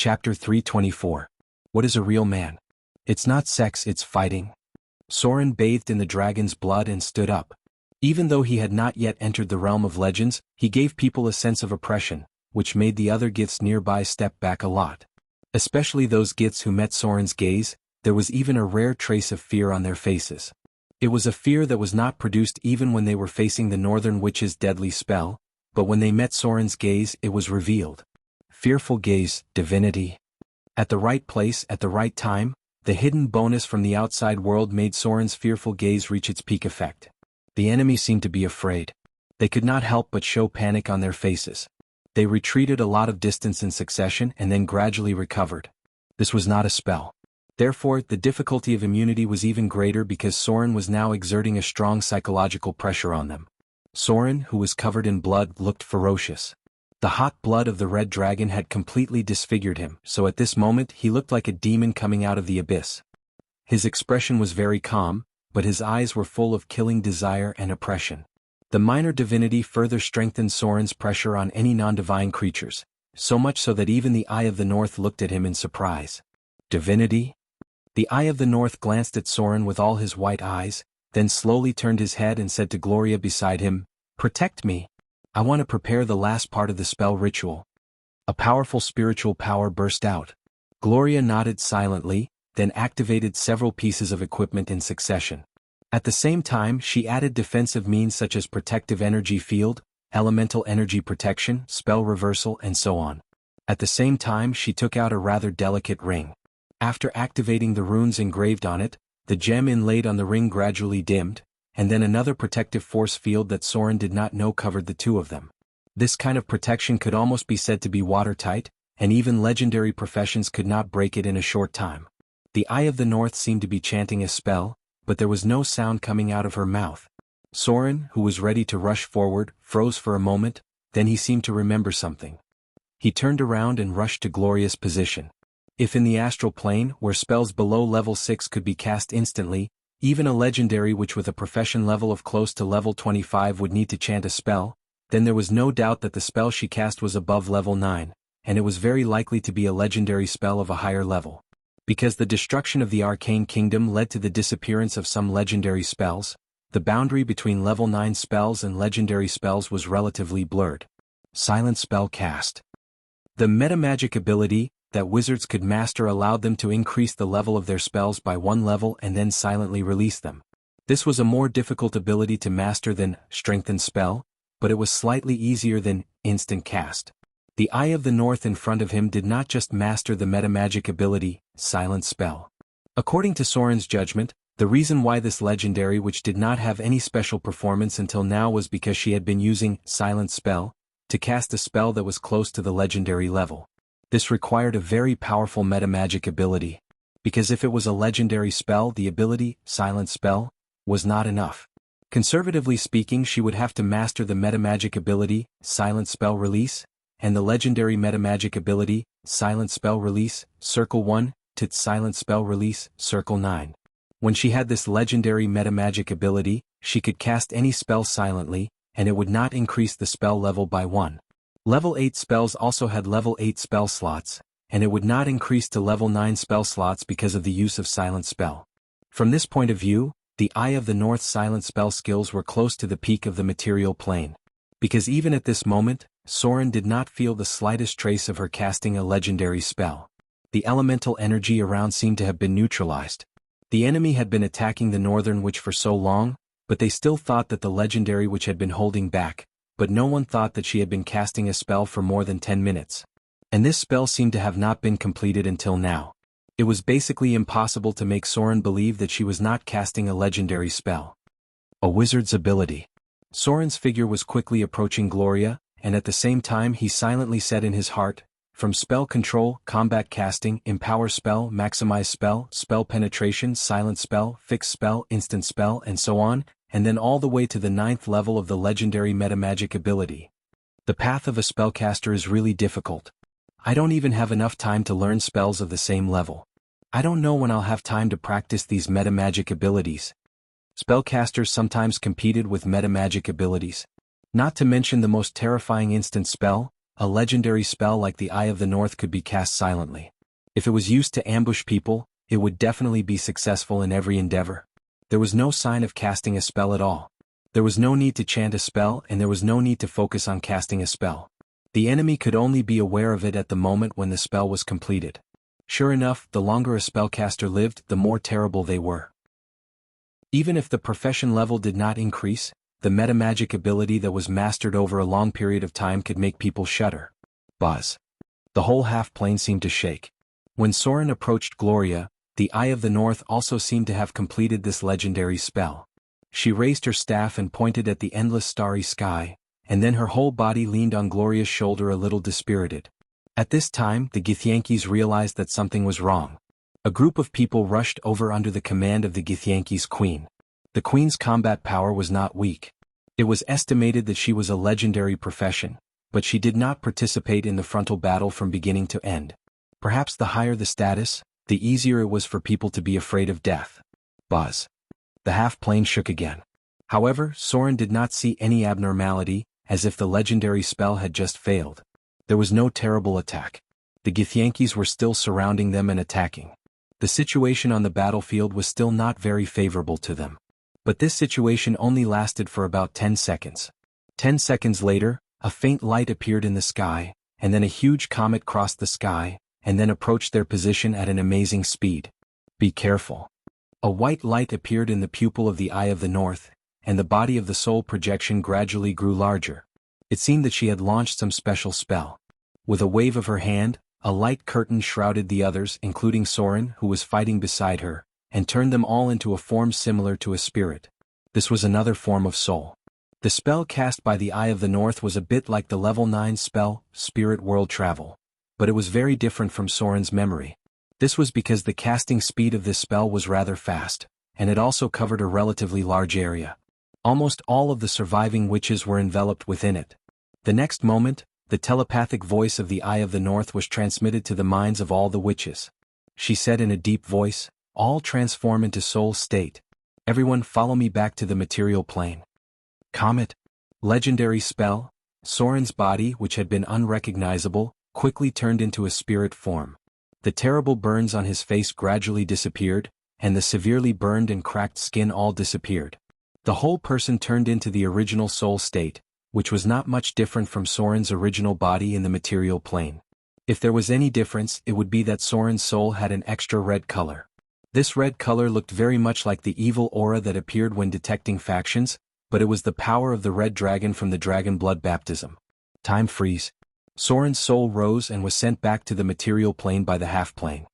Chapter 324. What is a real man? It's not sex, it's fighting. Soren bathed in the dragon's blood and stood up. Even though he had not yet entered the realm of legends, he gave people a sense of oppression, which made the other Giths nearby step back a lot. Especially those Giths who met Soren's gaze, there was even a rare trace of fear on their faces. It was a fear that was not produced even when they were facing the Northern Witch's deadly spell, but when they met Soren's gaze it was revealed. Fearful gaze, divinity. At the right place at the right time, the hidden bonus from the outside world made Soren's fearful gaze reach its peak effect. The enemy seemed to be afraid. They could not help but show panic on their faces. They retreated a lot of distance in succession and then gradually recovered. This was not a spell. Therefore, the difficulty of immunity was even greater because Soren was now exerting a strong psychological pressure on them. Soren, who was covered in blood, looked ferocious. The hot blood of the red dragon had completely disfigured him, so at this moment he looked like a demon coming out of the abyss. His expression was very calm, but his eyes were full of killing desire and oppression. The minor divinity further strengthened Soren's pressure on any non-divine creatures, so much so that even the Eye of the North looked at him in surprise. Divinity? The Eye of the North glanced at Soren with all his white eyes, then slowly turned his head and said to Gloria beside him, "Protect me. I want to prepare the last part of the spell ritual." A powerful spiritual power burst out. Gloria nodded silently, then activated several pieces of equipment in succession. At the same time she added defensive means such as protective energy field, elemental energy protection, spell reversal and so on. At the same time she took out a rather delicate ring. After activating the runes engraved on it, the gem inlaid on the ring gradually dimmed, and then another protective force field that Soren did not know covered the two of them. This kind of protection could almost be said to be watertight, and even legendary professions could not break it in a short time. The Eye of the North seemed to be chanting a spell, but there was no sound coming out of her mouth. Soren, who was ready to rush forward, froze for a moment, then he seemed to remember something. He turned around and rushed to Gloria's position. If in the astral plane, where spells below level 6 could be cast instantly, even a legendary witch with a profession level of close to level 25 would need to chant a spell, then there was no doubt that the spell she cast was above level 9, and it was very likely to be a legendary spell of a higher level. Because the destruction of the arcane kingdom led to the disappearance of some legendary spells, the boundary between level 9 spells and legendary spells was relatively blurred. Silent spell cast. The metamagic ability that wizards could master allowed them to increase the level of their spells by 1 level and then silently release them. This was a more difficult ability to master than strengthened spell, but it was slightly easier than instant cast. The Eye of the North in front of him did not just master the metamagic ability, silent spell. According to Soren's judgment, the reason why this legendary which did not have any special performance until now was because she had been using silent spell to cast a spell that was close to the legendary level. This required a very powerful metamagic ability, because if it was a legendary spell, the ability, silent spell, was not enough. Conservatively speaking, she would have to master the metamagic ability, silent spell release, and the legendary metamagic ability, silent spell release, circle 1, to silent spell release, circle 9. When she had this legendary metamagic ability, she could cast any spell silently, and it would not increase the spell level by 1. Level 8 spells also had level 8 spell slots, and it would not increase to level 9 spell slots because of the use of silent spell. From this point of view, the Eye of the North's silent spell skills were close to the peak of the material plane. Because even at this moment, Soren did not feel the slightest trace of her casting a legendary spell. The elemental energy around seemed to have been neutralized. The enemy had been attacking the Northern Witch for so long, but they still thought that the legendary witch had been holding back, but no one thought that she had been casting a spell for more than 10 minutes. And this spell seemed to have not been completed until now. It was basically impossible to make Soren believe that she was not casting a legendary spell. A wizard's ability. Soren's figure was quickly approaching Gloria, and at the same time he silently said in his heart, from spell control, combat casting, empower spell, maximize spell, spell penetration, silent spell, fix spell, instant spell, and so on, and then all the way to the 9th level of the legendary metamagic ability. The path of a spellcaster is really difficult. I don't even have enough time to learn spells of the same level. I don't know when I'll have time to practice these metamagic abilities. Spellcasters sometimes competed with metamagic abilities. Not to mention the most terrifying instant spell, a legendary spell like the Eye of the North could be cast silently. If it was used to ambush people, it would definitely be successful in every endeavor. There was no sign of casting a spell at all. There was no need to chant a spell, and there was no need to focus on casting a spell. The enemy could only be aware of it at the moment when the spell was completed. Sure enough, the longer a spellcaster lived, the more terrible they were. Even if the profession level did not increase, the metamagic ability that was mastered over a long period of time could make people shudder. Buzz. The whole half-plane seemed to shake. When Soren approached Gloria, the Eye of the North also seemed to have completed this legendary spell. She raised her staff and pointed at the endless starry sky, and then her whole body leaned on Gloria's shoulder a little dispirited. At this time, the Githyanki's realized that something was wrong. A group of people rushed over under the command of the Githyanki's queen. The queen's combat power was not weak. It was estimated that she was a legendary profession, but she did not participate in the frontal battle from beginning to end. Perhaps the higher the status, the easier it was for people to be afraid of death. Buzz. The half-plane shook again. However, Soren did not see any abnormality, as if the legendary spell had just failed. There was no terrible attack. The Githyankis were still surrounding them and attacking. The situation on the battlefield was still not very favorable to them. But this situation only lasted for about 10 seconds. 10 seconds later, a faint light appeared in the sky, and then a huge comet crossed the sky, and then approached their position at an amazing speed. Be careful. A white light appeared in the pupil of the Eye of the North, and the body of the soul projection gradually grew larger. It seemed that she had launched some special spell. With a wave of her hand, a light curtain shrouded the others, including Soren, who was fighting beside her, and turned them all into a form similar to a spirit. This was another form of soul. The spell cast by the Eye of the North was a bit like the level 9 spell, Spirit World Travel. But it was very different from Soren's memory. This was because the casting speed of this spell was rather fast, and it also covered a relatively large area. Almost all of the surviving witches were enveloped within it. The next moment, the telepathic voice of the Eye of the North was transmitted to the minds of all the witches. She said in a deep voice, "All transform into soul state. Everyone follow me back to the material plane." Comet. Legendary spell. Soren's body, which had been unrecognizable, quickly turned into a spirit form. The terrible burns on his face gradually disappeared, and the severely burned and cracked skin all disappeared. The whole person turned into the original soul state, which was not much different from Soren's original body in the material plane. If there was any difference, it would be that Soren's soul had an extra red color. This red color looked very much like the evil aura that appeared when detecting factions, but it was the power of the red dragon from the dragon blood baptism. Time freeze. Soren's soul rose and was sent back to the material plane by the half-plane.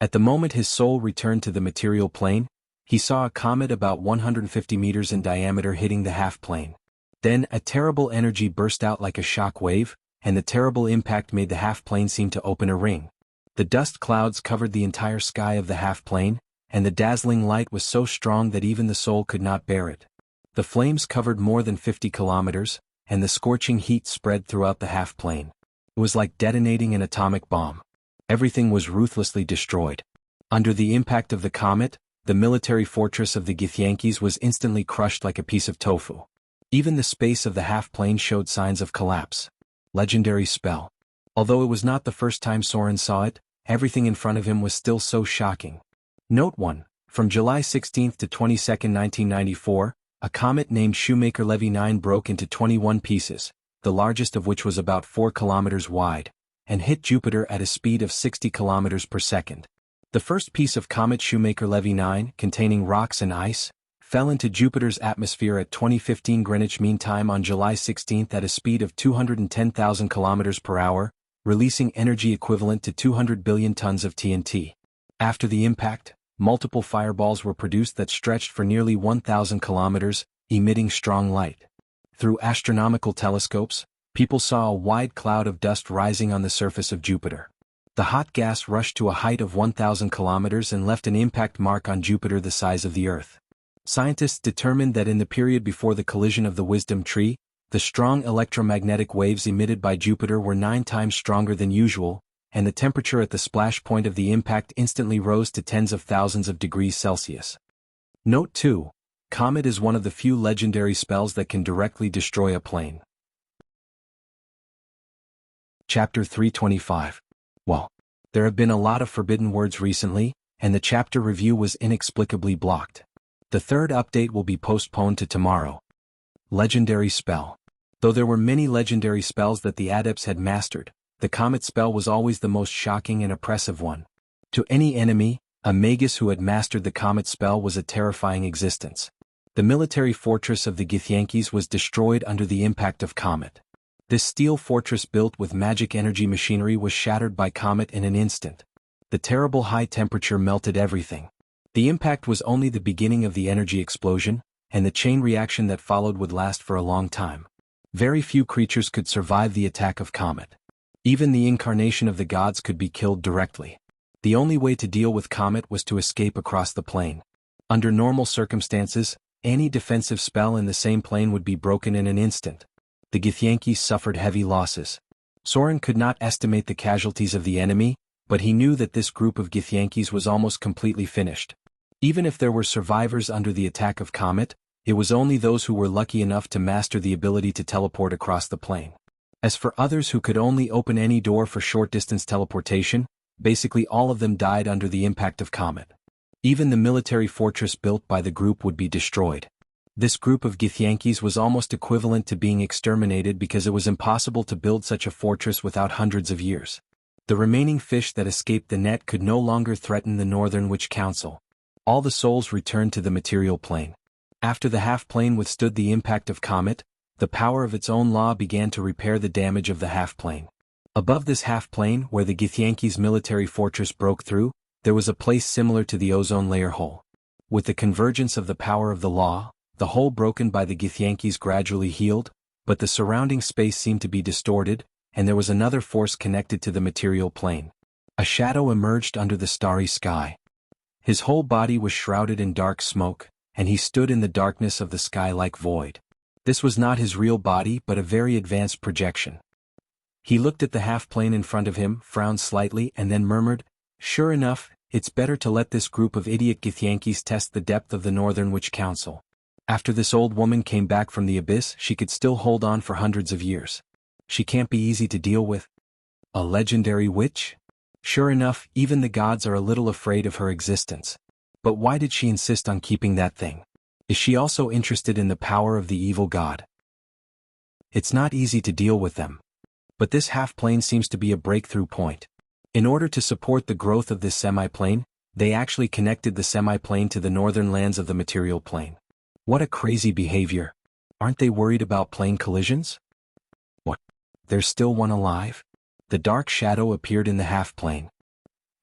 At the moment his soul returned to the material plane, he saw a comet about 150 meters in diameter hitting the half-plane. Then a terrible energy burst out like a shock wave, and the terrible impact made the half-plane seem to open a ring. The dust clouds covered the entire sky of the half-plane, and the dazzling light was so strong that even the soul could not bear it. The flames covered more than 50 kilometers, and the scorching heat spread throughout the half-plane. It was like detonating an atomic bomb. Everything was ruthlessly destroyed. Under the impact of the comet, the military fortress of the Githyankis was instantly crushed like a piece of tofu. Even the space of the half-plane showed signs of collapse. Legendary spell. Although it was not the first time Soren saw it, everything in front of him was still so shocking. Note 1. From July 16 to 22, 1994, a comet named Shoemaker-Levy 9 broke into 21 pieces, the largest of which was about 4 kilometers wide, and hit Jupiter at a speed of 60 kilometers per second. The first piece of comet Shoemaker-Levy 9, containing rocks and ice, fell into Jupiter's atmosphere at 2015 Greenwich Mean Time on July 16 at a speed of 210,000 kilometers per hour, releasing energy equivalent to 200 billion tons of TNT. After the impact, multiple fireballs were produced that stretched for nearly 1,000 kilometers, emitting strong light. Through astronomical telescopes, people saw a wide cloud of dust rising on the surface of Jupiter. The hot gas rushed to a height of 1,000 kilometers and left an impact mark on Jupiter the size of the Earth. Scientists determined that in the period before the collision of the Wisdom Tree, the strong electromagnetic waves emitted by Jupiter were 9 times stronger than usual, and the temperature at the splash point of the impact instantly rose to tens of thousands of degrees Celsius. Note 2. Comet is one of the few legendary spells that can directly destroy a plane. Chapter 325. Well, there have been a lot of forbidden words recently, and the chapter review was inexplicably blocked. The third update will be postponed to tomorrow. Legendary spell. Though there were many legendary spells that the adepts had mastered, the comet spell was always the most shocking and oppressive one. To any enemy, a magus who had mastered the comet spell was a terrifying existence. The military fortress of the Githyankis was destroyed under the impact of comet. This steel fortress built with magic energy machinery was shattered by comet in an instant. The terrible high temperature melted everything. The impact was only the beginning of the energy explosion, and the chain reaction that followed would last for a long time. Very few creatures could survive the attack of comet. Even the incarnation of the gods could be killed directly. The only way to deal with comet was to escape across the plane. Under normal circumstances, any defensive spell in the same plane would be broken in an instant. The Githyankis suffered heavy losses. Soren could not estimate the casualties of the enemy, but he knew that this group of Githyankis was almost completely finished. Even if there were survivors under the attack of comet, it was only those who were lucky enough to master the ability to teleport across the plane. As for others who could only open any door for short-distance teleportation, basically all of them died under the impact of comet. Even the military fortress built by the group would be destroyed. This group of Githyankis was almost equivalent to being exterminated because it was impossible to build such a fortress without hundreds of years. The remaining fish that escaped the net could no longer threaten the Northern Witch Council. All the souls returned to the material plane. After the half-plane withstood the impact of comet, the power of its own law began to repair the damage of the half-plane. Above this half-plane, where the Githyankis' military fortress broke through, there was a place similar to the ozone layer hole. With the convergence of the power of the law, the hole broken by the Githyankis gradually healed, but the surrounding space seemed to be distorted, and there was another force connected to the material plane. A shadow emerged under the starry sky. His whole body was shrouded in dark smoke, and he stood in the darkness of the sky like void. This was not his real body but a very advanced projection. He looked at the half-plane in front of him, frowned slightly, and then murmured, "Sure enough, it's better to let this group of idiot Githyankis test the depth of the Northern Witch Council. After this old woman came back from the abyss, she could still hold on for hundreds of years. She can't be easy to deal with. A legendary witch? Sure enough, even the gods are a little afraid of her existence. But why did she insist on keeping that thing? Is she also interested in the power of the evil god? It's not easy to deal with them. But this half-plane seems to be a breakthrough point. In order to support the growth of this semi-plane, they actually connected the semi-plane to the northern lands of the material plane. What a crazy behavior. Aren't they worried about plane collisions? What? There's still one alive? The dark shadow appeared in the half-plane.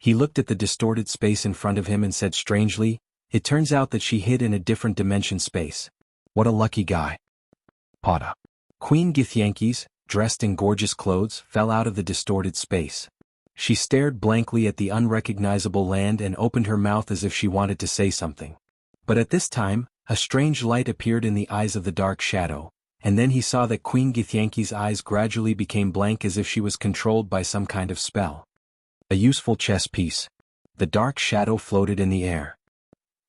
He looked at the distorted space in front of him and said strangely, "It turns out that she hid in a different dimension space. What a lucky guy." Pada. Queen Githyankis, dressed in gorgeous clothes, fell out of the distorted space. She stared blankly at the unrecognizable land and opened her mouth as if she wanted to say something. But at this time, a strange light appeared in the eyes of the dark shadow, and then he saw that Queen Githyanki's eyes gradually became blank as if she was controlled by some kind of spell. A useful chess piece. The dark shadow floated in the air.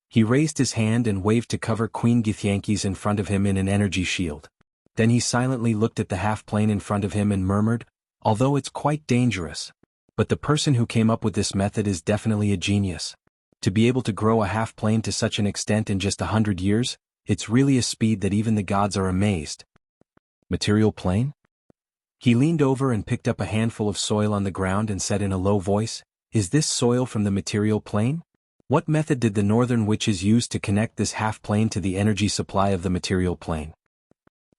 He raised his hand and waved to cover Queen Githyankis in front of him in an energy shield. Then he silently looked at the half-plane in front of him and murmured, "Although it's quite dangerous. But the person who came up with this method is definitely a genius. To be able to grow a half-plane to such an extent in just 100 years, it's really a speed that even the gods are amazed." Material plane? He leaned over and picked up a handful of soil on the ground and said in a low voice, "Is this soil from the material plane? What method did the northern witches use to connect this half-plane to the energy supply of the material plane?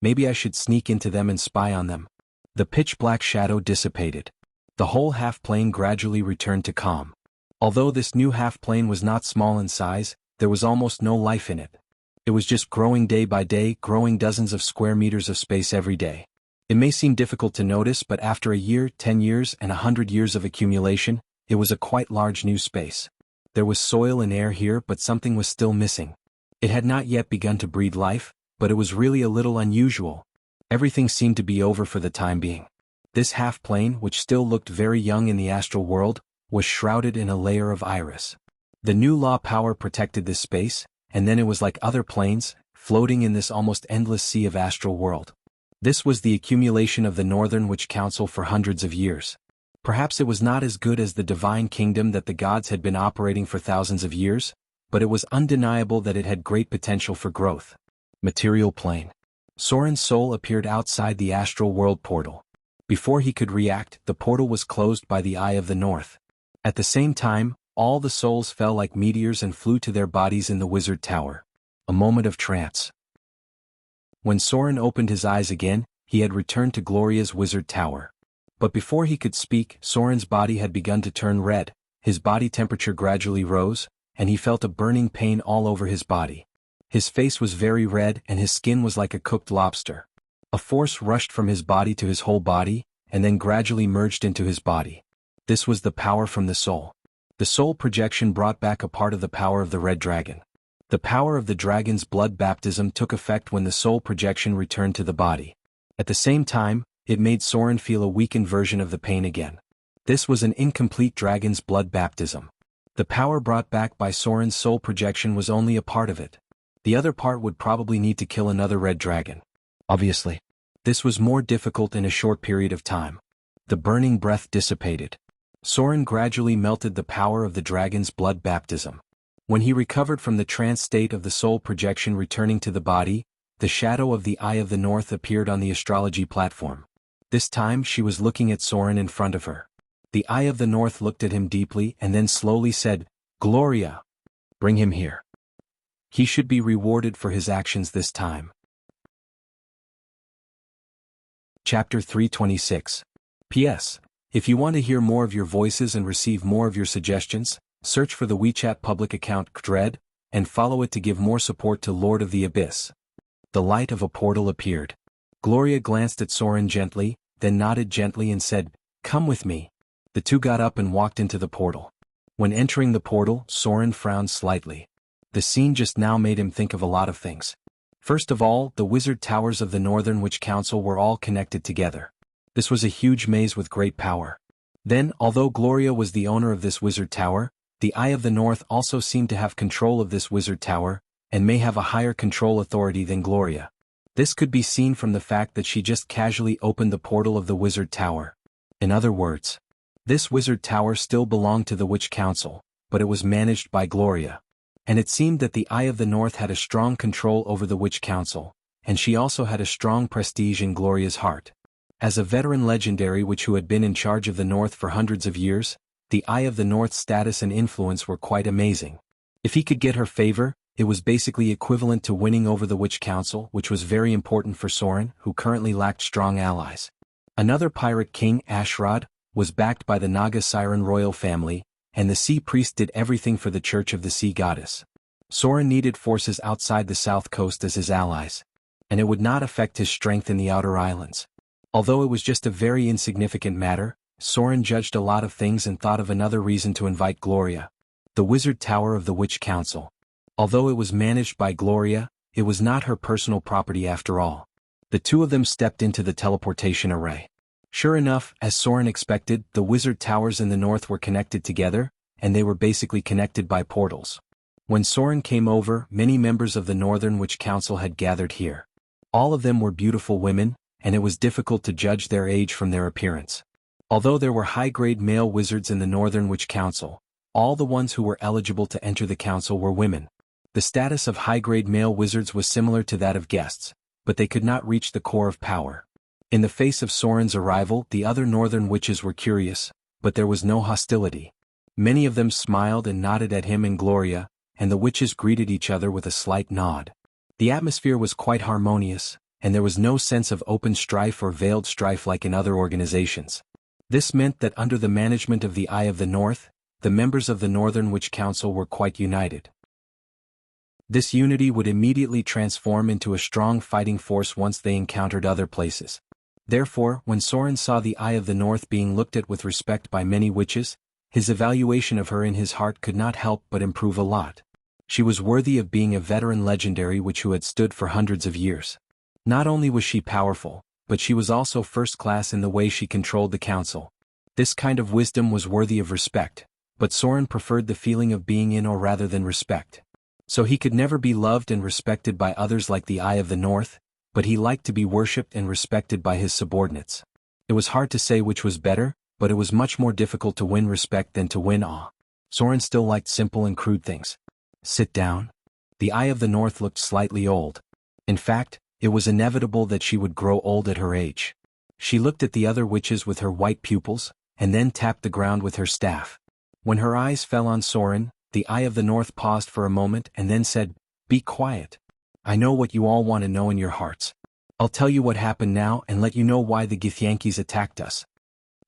Maybe I should sneak into them and spy on them." The pitch-black shadow dissipated. The whole half-plane gradually returned to calm. Although this new half-plane was not small in size, there was almost no life in it. It was just growing day by day, growing dozens of square meters of space every day. It may seem difficult to notice, but after a year, 10 years, and 100 years of accumulation, it was a quite large new space. There was soil and air here, but something was still missing. It had not yet begun to breathe life, but it was really a little unusual. Everything seemed to be over for the time being. This half-plane, which still looked very young in the astral world, was shrouded in a layer of iris. The new law power protected this space, and then it was like other planes, floating in this almost endless sea of astral world. This was the accumulation of the Northern Witch Council for hundreds of years. Perhaps it was not as good as the divine kingdom that the gods had been operating for thousands of years, but it was undeniable that it had great potential for growth. Material plane. Soren's soul appeared outside the astral world portal. Before he could react, the portal was closed by the Eye of the North. At the same time, all the souls fell like meteors and flew to their bodies in the wizard tower. A moment of trance. When Soren opened his eyes again, he had returned to Gloria's wizard tower. But before he could speak, Soren's body had begun to turn red, his body temperature gradually rose, and he felt a burning pain all over his body. His face was very red and his skin was like a cooked lobster. A force rushed from his body to his whole body, and then gradually merged into his body. This was the power from the soul. The soul projection brought back a part of the power of the red dragon. The power of the dragon's blood baptism took effect when the soul projection returned to the body. At the same time, it made Soren feel a weakened version of the pain again. This was an incomplete dragon's blood baptism. The power brought back by Soren's soul projection was only a part of it. The other part would probably need to kill another red dragon. Obviously, this was more difficult in a short period of time. The burning breath dissipated. Soren gradually melted the power of the dragon's blood baptism. When he recovered from the trance state of the soul projection returning to the body, the shadow of the Eye of the North appeared on the astrology platform. This time she was looking at Soren in front of her. The Eye of the North looked at him deeply and then slowly said, "Gloria, bring him here. He should be rewarded for his actions this time." Chapter 326. P.S. If you want to hear more of your voices and receive more of your suggestions, search for the WeChat public account Dread, and follow it to give more support to Lord of the Abyss. The light of a portal appeared. Gloria glanced at Soren gently, then nodded gently and said, "Come with me." The two got up and walked into the portal. When entering the portal, Soren frowned slightly. The scene just now made him think of a lot of things. First of all, the wizard towers of the Northern Witch Council were all connected together. This was a huge maze with great power. Then, although Gloria was the owner of this wizard tower, the Eye of the North also seemed to have control of this wizard tower, and may have a higher control authority than Gloria. This could be seen from the fact that she just casually opened the portal of the wizard tower. In other words, this wizard tower still belonged to the Witch Council, but it was managed by Gloria. And it seemed that the Eye of the North had a strong control over the Witch Council, and she also had a strong prestige in Gloria's heart. As a veteran legendary who had been in charge of the North for hundreds of years, the Eye of the North's status and influence were quite amazing. If he could get her favor, it was basically equivalent to winning over the Witch Council, which was very important for Soren, who currently lacked strong allies. Another pirate king, Ashrod, was backed by the Naga Siren royal family, and the Sea Priest did everything for the Church of the Sea Goddess. Soren needed forces outside the south coast as his allies, and it would not affect his strength in the outer islands. Although it was just a very insignificant matter, Soren judged a lot of things and thought of another reason to invite Gloria. The Wizard Tower of the Witch Council. Although it was managed by Gloria, it was not her personal property after all. The two of them stepped into the teleportation array. Sure enough, as Soren expected, the wizard towers in the north were connected together, and they were basically connected by portals. When Soren came over, many members of the Northern Witch Council had gathered here. All of them were beautiful women, and it was difficult to judge their age from their appearance. Although there were high-grade male wizards in the Northern Witch Council, all the ones who were eligible to enter the council were women. The status of high-grade male wizards was similar to that of guests, but they could not reach the core of power. In the face of Soren's arrival, the other northern witches were curious, but there was no hostility. Many of them smiled and nodded at him and Gloria, and the witches greeted each other with a slight nod. The atmosphere was quite harmonious, and there was no sense of open strife or veiled strife like in other organizations. This meant that under the management of the Eye of the North, the members of the Northern Witch Council were quite united. This unity would immediately transform into a strong fighting force once they encountered other places. Therefore, when Soren saw the Eye of the North being looked at with respect by many witches, his evaluation of her in his heart could not help but improve a lot. She was worthy of being a veteran legendary witch who had stood for hundreds of years. Not only was she powerful, but she was also first class in the way she controlled the council. This kind of wisdom was worthy of respect, but Soren preferred the feeling of being in awe rather than respect. So he could never be loved and respected by others like the Eye of the North. but he liked to be worshipped and respected by his subordinates. It was hard to say which was better, but it was much more difficult to win respect than to win awe. Soren still liked simple and crude things. Sit down. The Eye of the North looked slightly old. In fact, it was inevitable that she would grow old at her age. She looked at the other witches with her white pupils, and then tapped the ground with her staff. When her eyes fell on Soren, the Eye of the North paused for a moment and then said, "Be quiet. I know what you all want to know in your hearts. I'll tell you what happened now and let you know why the Githyanki attacked us."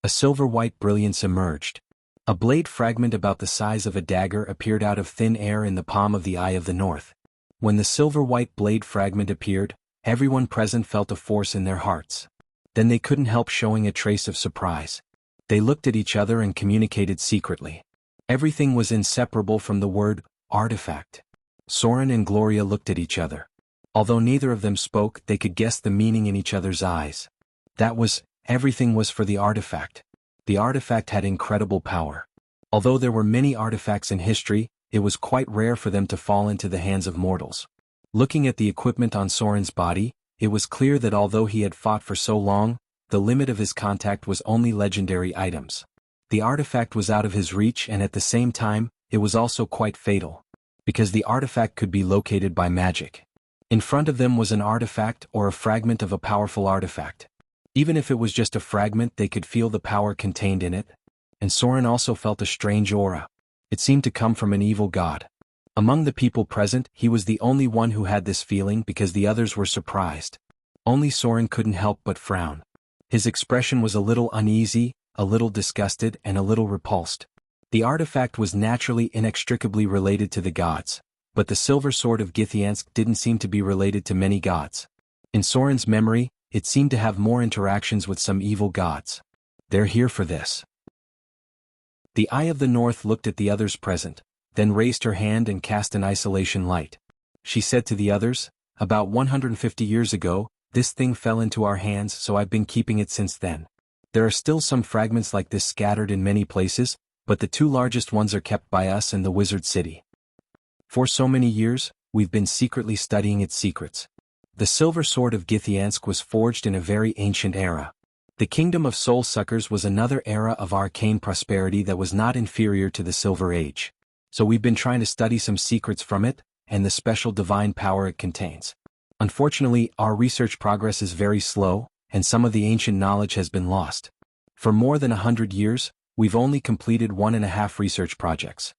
A silver-white brilliance emerged. A blade fragment about the size of a dagger appeared out of thin air in the palm of the Eye of the North. When the silver-white blade fragment appeared, everyone present felt a force in their hearts. Then they couldn't help showing a trace of surprise. They looked at each other and communicated secretly. Everything was inseparable from the word artifact. Soren and Gloria looked at each other. Although neither of them spoke, they could guess the meaning in each other's eyes. Everything was for the artifact. The artifact had incredible power. Although there were many artifacts in history, it was quite rare for them to fall into the hands of mortals. Looking at the equipment on Soren's body, it was clear that although he had fought for so long, the limit of his contact was only legendary items. The artifact was out of his reach, and at the same time, it was also quite fatal. Because the artifact could be located by magic. In front of them was an artifact or a fragment of a powerful artifact. Even if it was just a fragment, they could feel the power contained in it. And Soren also felt a strange aura. It seemed to come from an evil god. Among the people present, he was the only one who had this feeling because the others were surprised. Only Soren couldn't help but frown. His expression was a little uneasy, a little disgusted, and a little repulsed. The artifact was naturally inextricably related to the gods, but the silver sword of Githyansk didn't seem to be related to many gods. In Soren's memory, it seemed to have more interactions with some evil gods. They're here for this. The Eye of the North looked at the others present, then raised her hand and cast an isolation light. She said to the others, "About 150 years ago, this thing fell into our hands, so I've been keeping it since then. There are still some fragments like this scattered in many places, but the two largest ones are kept by us in the Wizard City. For so many years, we've been secretly studying its secrets." The silver sword of Githyansk was forged in a very ancient era. The kingdom of soul suckers was another era of arcane prosperity that was not inferior to the Silver Age. So we've been trying to study some secrets from it, and the special divine power it contains. Unfortunately, our research progress is very slow, and some of the ancient knowledge has been lost. For more than 100 years, we've only completed 1.5 research projects.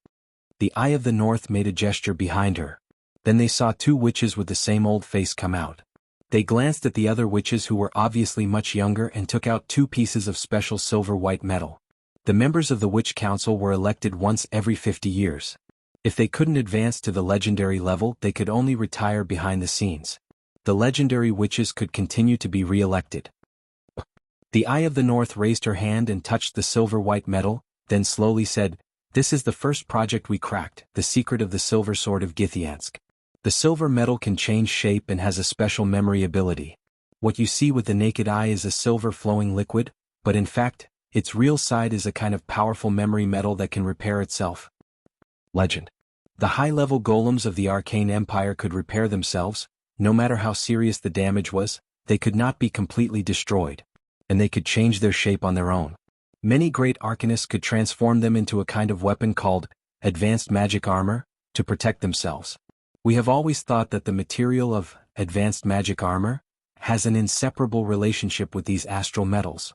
The Eye of the North made a gesture behind her. Then they saw two witches with the same old face come out. They glanced at the other witches who were obviously much younger and took out 2 pieces of special silver-white metal. The members of the Witch Council were elected once every 50 years. If they couldn't advance to the legendary level, they could only retire behind the scenes. The legendary witches could continue to be re-elected. The Eye of the North raised her hand and touched the silver-white metal, then slowly said, "This is the first project we cracked, the secret of the silver sword of Githyansk. The silver metal can change shape and has a special memory ability. What you see with the naked eye is a silver flowing liquid, but in fact, its real side is a kind of powerful memory metal that can repair itself." Legend. The high-level golems of the Arcane Empire could repair themselves, no matter how serious the damage was. They could not be completely destroyed. And they could change their shape on their own. Many great arcanists could transform them into a kind of weapon called advanced magic armor, to protect themselves. We have always thought that the material of advanced magic armor has an inseparable relationship with these astral metals.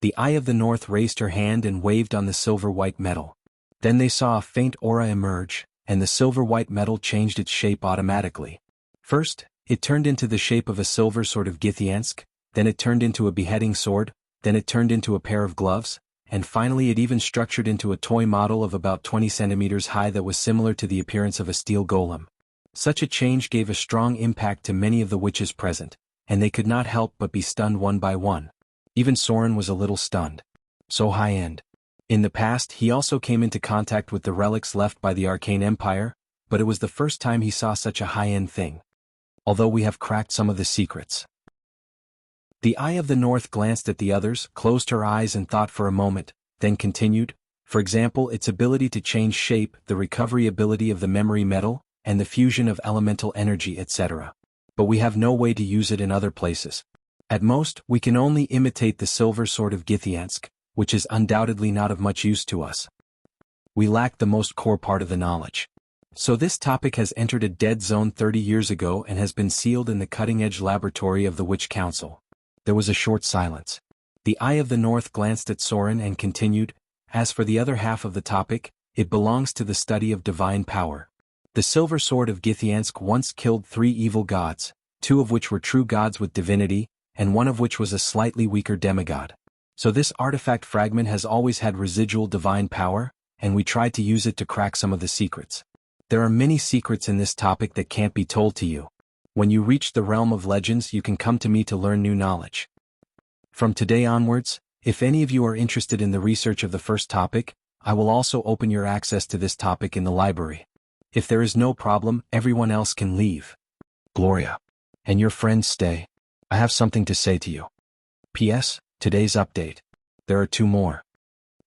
The Eye of the North raised her hand and waved on the silver-white metal. Then they saw a faint aura emerge, and the silver-white metal changed its shape automatically. First, it turned into the shape of a silver sword of Githyansk, then it turned into a beheading sword, then it turned into a pair of gloves, and finally it even structured into a toy model of about 20 centimeters high that was similar to the appearance of a steel golem. Such a change gave a strong impact to many of the witches present, and they could not help but be stunned one by one. Even Soren was a little stunned. So high-end. In the past, he also came into contact with the relics left by the Arcane Empire, but it was the first time he saw such a high-end thing. Although we have cracked some of the secrets. The Eye of the North glanced at the others, closed her eyes and thought for a moment, then continued, for example, its ability to change shape, the recovery ability of the memory metal, and the fusion of elemental energy, etc. but we have no way to use it in other places. At most, we can only imitate the silver sword of Githyansk, which is undoubtedly not of much use to us. We lack the most core part of the knowledge. So this topic has entered a dead zone 30 years ago and has been sealed in the cutting-edge laboratory of the Witch Council. There was a short silence. The Eye of the North glanced at Soren and continued, as for the other half of the topic, it belongs to the study of divine power. The silver sword of Githyansk once killed 3 evil gods, 2 of which were true gods with divinity, and 1 of which was a slightly weaker demigod. So this artifact fragment has always had residual divine power, and we tried to use it to crack some of the secrets. There are many secrets in this topic that can't be told to you. When you reach the realm of legends, you can come to me to learn new knowledge. From today onwards, if any of you are interested in the research of the first topic, I will also open your access to this topic in the library. If there is no problem, everyone else can leave. Gloria. And your friends stay. I have something to say to you. P.S. Today's update. There are 2 more.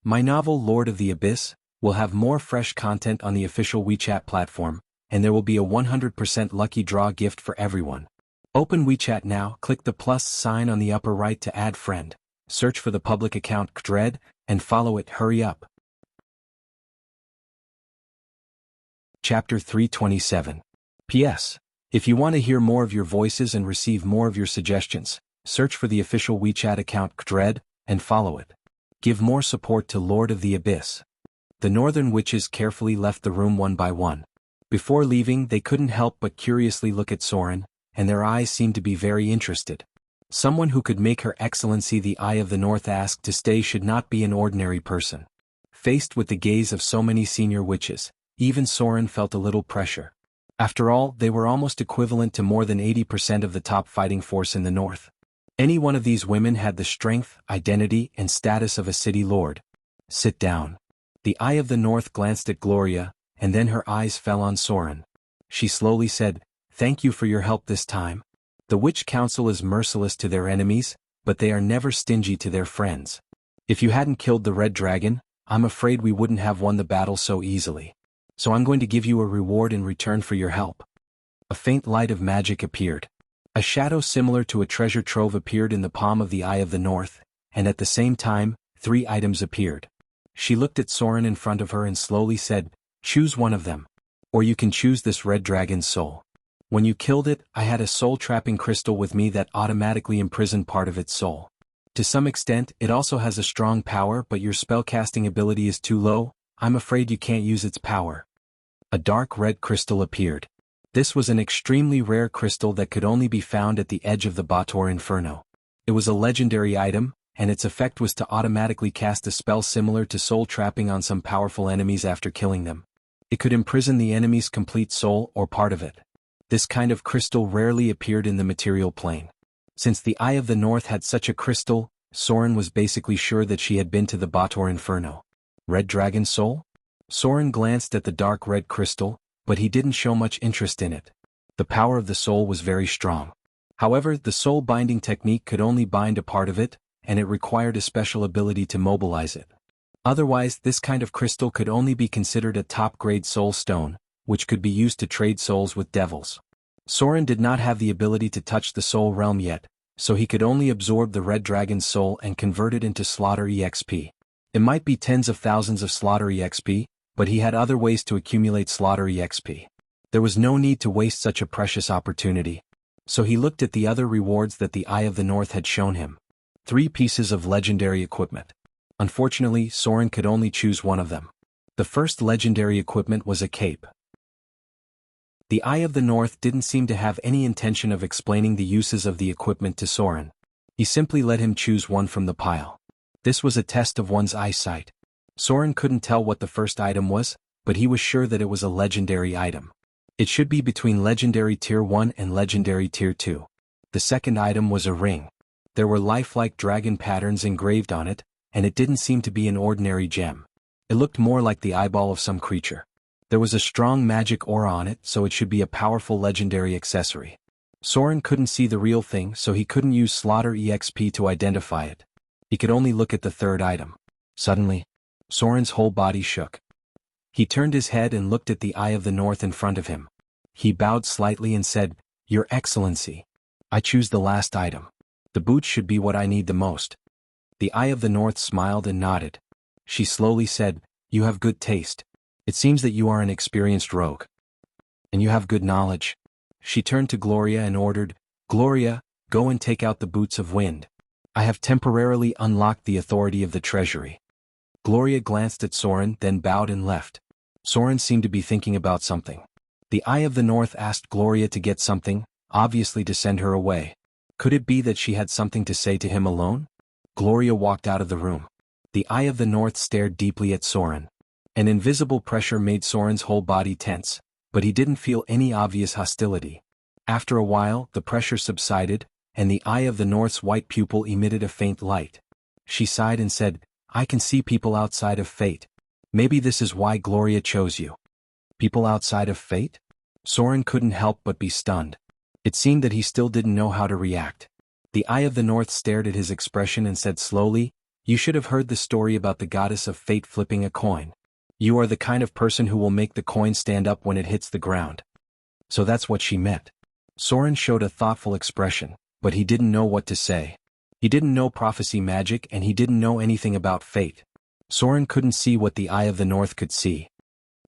My novel Lord of the Abyss will have more fresh content on the official WeChat platform, and there will be a 100% lucky draw gift for everyone. Open WeChat now, click the plus sign on the upper right to add friend, search for the public account Dread, and follow it. Hurry up. Chapter 327. P.S. If you want to hear more of your voices and receive more of your suggestions, search for the official WeChat account Dread, and follow it. Give more support to Lord of the Abyss. The northern witches carefully left the room one by one. Before leaving, they couldn't help but curiously look at Soren, and their eyes seemed to be very interested. Someone who could make Her Excellency the Eye of the North ask to stay should not be an ordinary person. Faced with the gaze of so many senior witches, even Soren felt a little pressure. After all, they were almost equivalent to more than 80% of the top fighting force in the north. Any one of these women had the strength, identity, and status of a city lord. Sit down. The Eye of the North glanced at Gloria, and then her eyes fell on Soren. She slowly said, "Thank you for your help this time. The Witch Council is merciless to their enemies, but they are never stingy to their friends. If you hadn't killed the Red Dragon, I'm afraid we wouldn't have won the battle so easily. So I'm going to give you a reward in return for your help." A faint light of magic appeared. A shadow similar to a treasure trove appeared in the palm of the Eye of the North, and at the same time, 3 items appeared. She looked at Soren in front of her and slowly said, "Choose one of them. Or you can choose this red dragon's soul. When you killed it, I had a soul-trapping crystal with me that automatically imprisoned part of its soul. To some extent, it also has a strong power, but your spellcasting ability is too low. I'm afraid you can't use its power." A dark red crystal appeared. This was an extremely rare crystal that could only be found at the edge of the Bator Inferno. It was a legendary item, and its effect was to automatically cast a spell similar to soul trapping on some powerful enemies after killing them. It could imprison the enemy's complete soul or part of it. This kind of crystal rarely appeared in the material plane. Since the Eye of the North had such a crystal, Soren was basically sure that she had been to the Bator Inferno. Red Dragon Soul? Soren glanced at the dark red crystal, but he didn't show much interest in it. The power of the soul was very strong. However, the soul binding technique could only bind a part of it, and it required a special ability to mobilize it. Otherwise, this kind of crystal could only be considered a top-grade soul stone, which could be used to trade souls with devils. Soren did not have the ability to touch the soul realm yet, so he could only absorb the red dragon's soul and convert it into slaughter EXP. It might be tens of thousands of slaughter EXP, but he had other ways to accumulate slaughter EXP. There was no need to waste such a precious opportunity. So he looked at the other rewards that the Eye of the North had shown him. 3 pieces of legendary equipment. Unfortunately, Soren could only choose one of them. The first legendary equipment was a cape. The Eye of the North didn't seem to have any intention of explaining the uses of the equipment to Soren. He simply let him choose one from the pile. This was a test of one's eyesight. Soren couldn't tell what the first item was, but he was sure that it was a legendary item. It should be between Legendary Tier 1 and Legendary Tier 2. The second item was a ring. There were lifelike dragon patterns engraved on it, and it didn't seem to be an ordinary gem. It looked more like the eyeball of some creature. There was a strong magic aura on it, so it should be a powerful legendary accessory. Soren couldn't see the real thing, so he couldn't use Slaughter EXP to identify it. He could only look at the third item. Suddenly, Soren's whole body shook. He turned his head and looked at the Eye of the North in front of him. He bowed slightly and said, Your Excellency. I choose the last item. The boots should be what I need the most. The Eye of the North smiled and nodded. She slowly said, You have good taste. It seems that you are an experienced rogue. And you have good knowledge. She turned to Gloria and ordered, Gloria, go and take out the boots of wind. I have temporarily unlocked the authority of the treasury. Gloria glanced at Soren, then bowed and left. Soren seemed to be thinking about something. The Eye of the North asked Gloria to get something, obviously to send her away. Could it be that she had something to say to him alone? Gloria walked out of the room. The Eye of the North stared deeply at Soren. An invisible pressure made Soren's whole body tense, but he didn't feel any obvious hostility. After a while, the pressure subsided, and the Eye of the North's white pupil emitted a faint light. She sighed and said, I can see people outside of fate. Maybe this is why Gloria chose you. People outside of fate? Soren couldn't help but be stunned. It seemed that he still didn't know how to react. The Eye of the North stared at his expression and said slowly, You should have heard the story about the goddess of fate flipping a coin. You are the kind of person who will make the coin stand up when it hits the ground. So that's what she meant. Soren showed a thoughtful expression, but he didn't know what to say. He didn't know prophecy magic and he didn't know anything about fate. Soren couldn't see what the Eye of the North could see.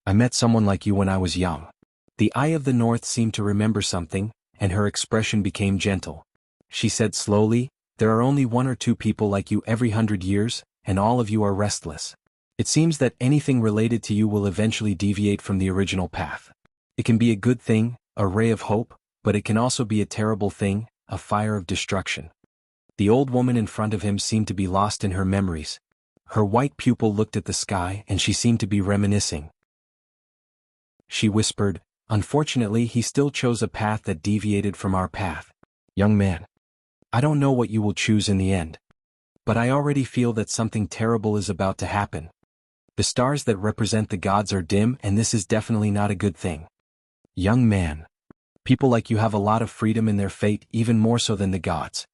I met someone like you when I was young. The Eye of the North seemed to remember something, and her expression became gentle. She said slowly, There are only 1 or 2 people like you every 100 years, and all of you are restless. It seems that anything related to you will eventually deviate from the original path. It can be a good thing, a ray of hope, but it can also be a terrible thing, a fire of destruction. The old woman in front of him seemed to be lost in her memories. Her white pupil looked at the sky and she seemed to be reminiscing. She whispered, Unfortunately, he still chose a path that deviated from our path. Young man. I don't know what you will choose in the end. But I already feel that something terrible is about to happen. The stars that represent the gods are dim and this is definitely not a good thing. Young man. People like you have a lot of freedom in their fate, even more so than the gods.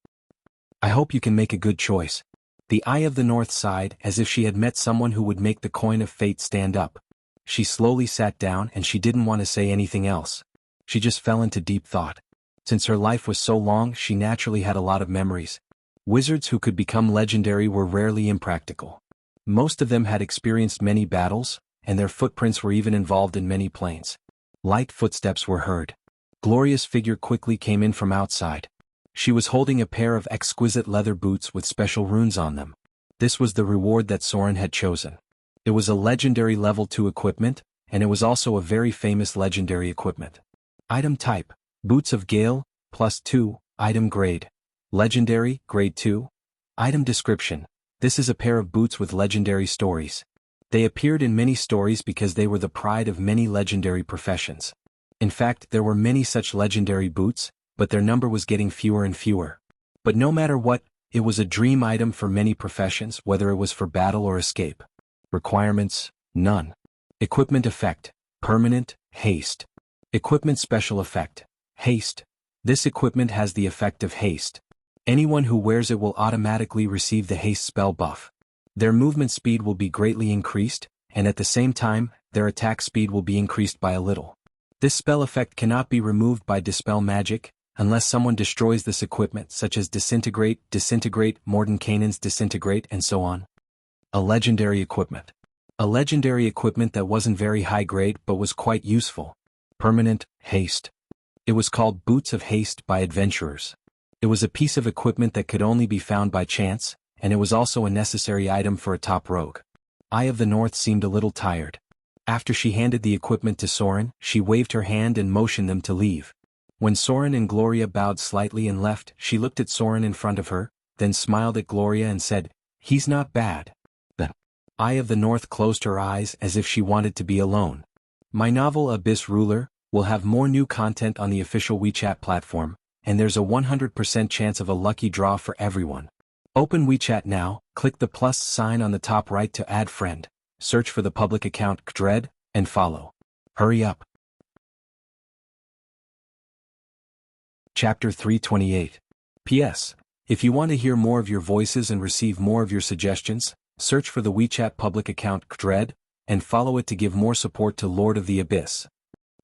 I hope you can make a good choice. The Eye of the North sighed as if she had met someone who would make the coin of fate stand up. She slowly sat down and she didn't want to say anything else. She just fell into deep thought. Since her life was so long, she naturally had a lot of memories. Wizards who could become legendary were rarely impractical. Most of them had experienced many battles, and their footprints were even involved in many planes. Light footsteps were heard. Gloria's figure quickly came in from outside. She was holding a pair of exquisite leather boots with special runes on them. This was the reward that Soren had chosen. It was a legendary level 2 equipment, and it was also a very famous legendary equipment. Item type, Boots of Gale, +2, item grade. Legendary, grade 2. Item description, this is a pair of boots with legendary stories. They appeared in many stories because they were the pride of many legendary professions. In fact, there were many such legendary boots, but their number was getting fewer and fewer. But no matter what, it was a dream item for many professions, whether it was for battle or escape. Requirements, none. Equipment effect, permanent, haste. Equipment special effect, haste. This equipment has the effect of haste. Anyone who wears it will automatically receive the haste spell buff. Their movement speed will be greatly increased, and at the same time, their attack speed will be increased by a little. This spell effect cannot be removed by dispel magic, unless someone destroys this equipment, such as disintegrate, Mordenkainen's disintegrate, and so on. A legendary equipment. A legendary equipment that wasn't very high grade but was quite useful. Permanent, haste. It was called Boots of Haste by adventurers. It was a piece of equipment that could only be found by chance, and it was also a necessary item for a top rogue. Eye of the North seemed a little tired. After she handed the equipment to Soren, she waved her hand and motioned them to leave. When Soren and Gloria bowed slightly and left, she looked at Soren in front of her, then smiled at Gloria and said, He's not bad. The Eye of the North closed her eyes as if she wanted to be alone. My novel Abyss Ruler will have more new content on the official WeChat platform, and there's a 100% chance of a lucky draw for everyone. Open WeChat now, click the plus sign on the top right to add friend, search for the public account Dread, and follow. Hurry up. Chapter 328. P.S. If you want to hear more of your voices and receive more of your suggestions, search for the WeChat public account Dread, and follow it to give more support to Lord of the Abyss.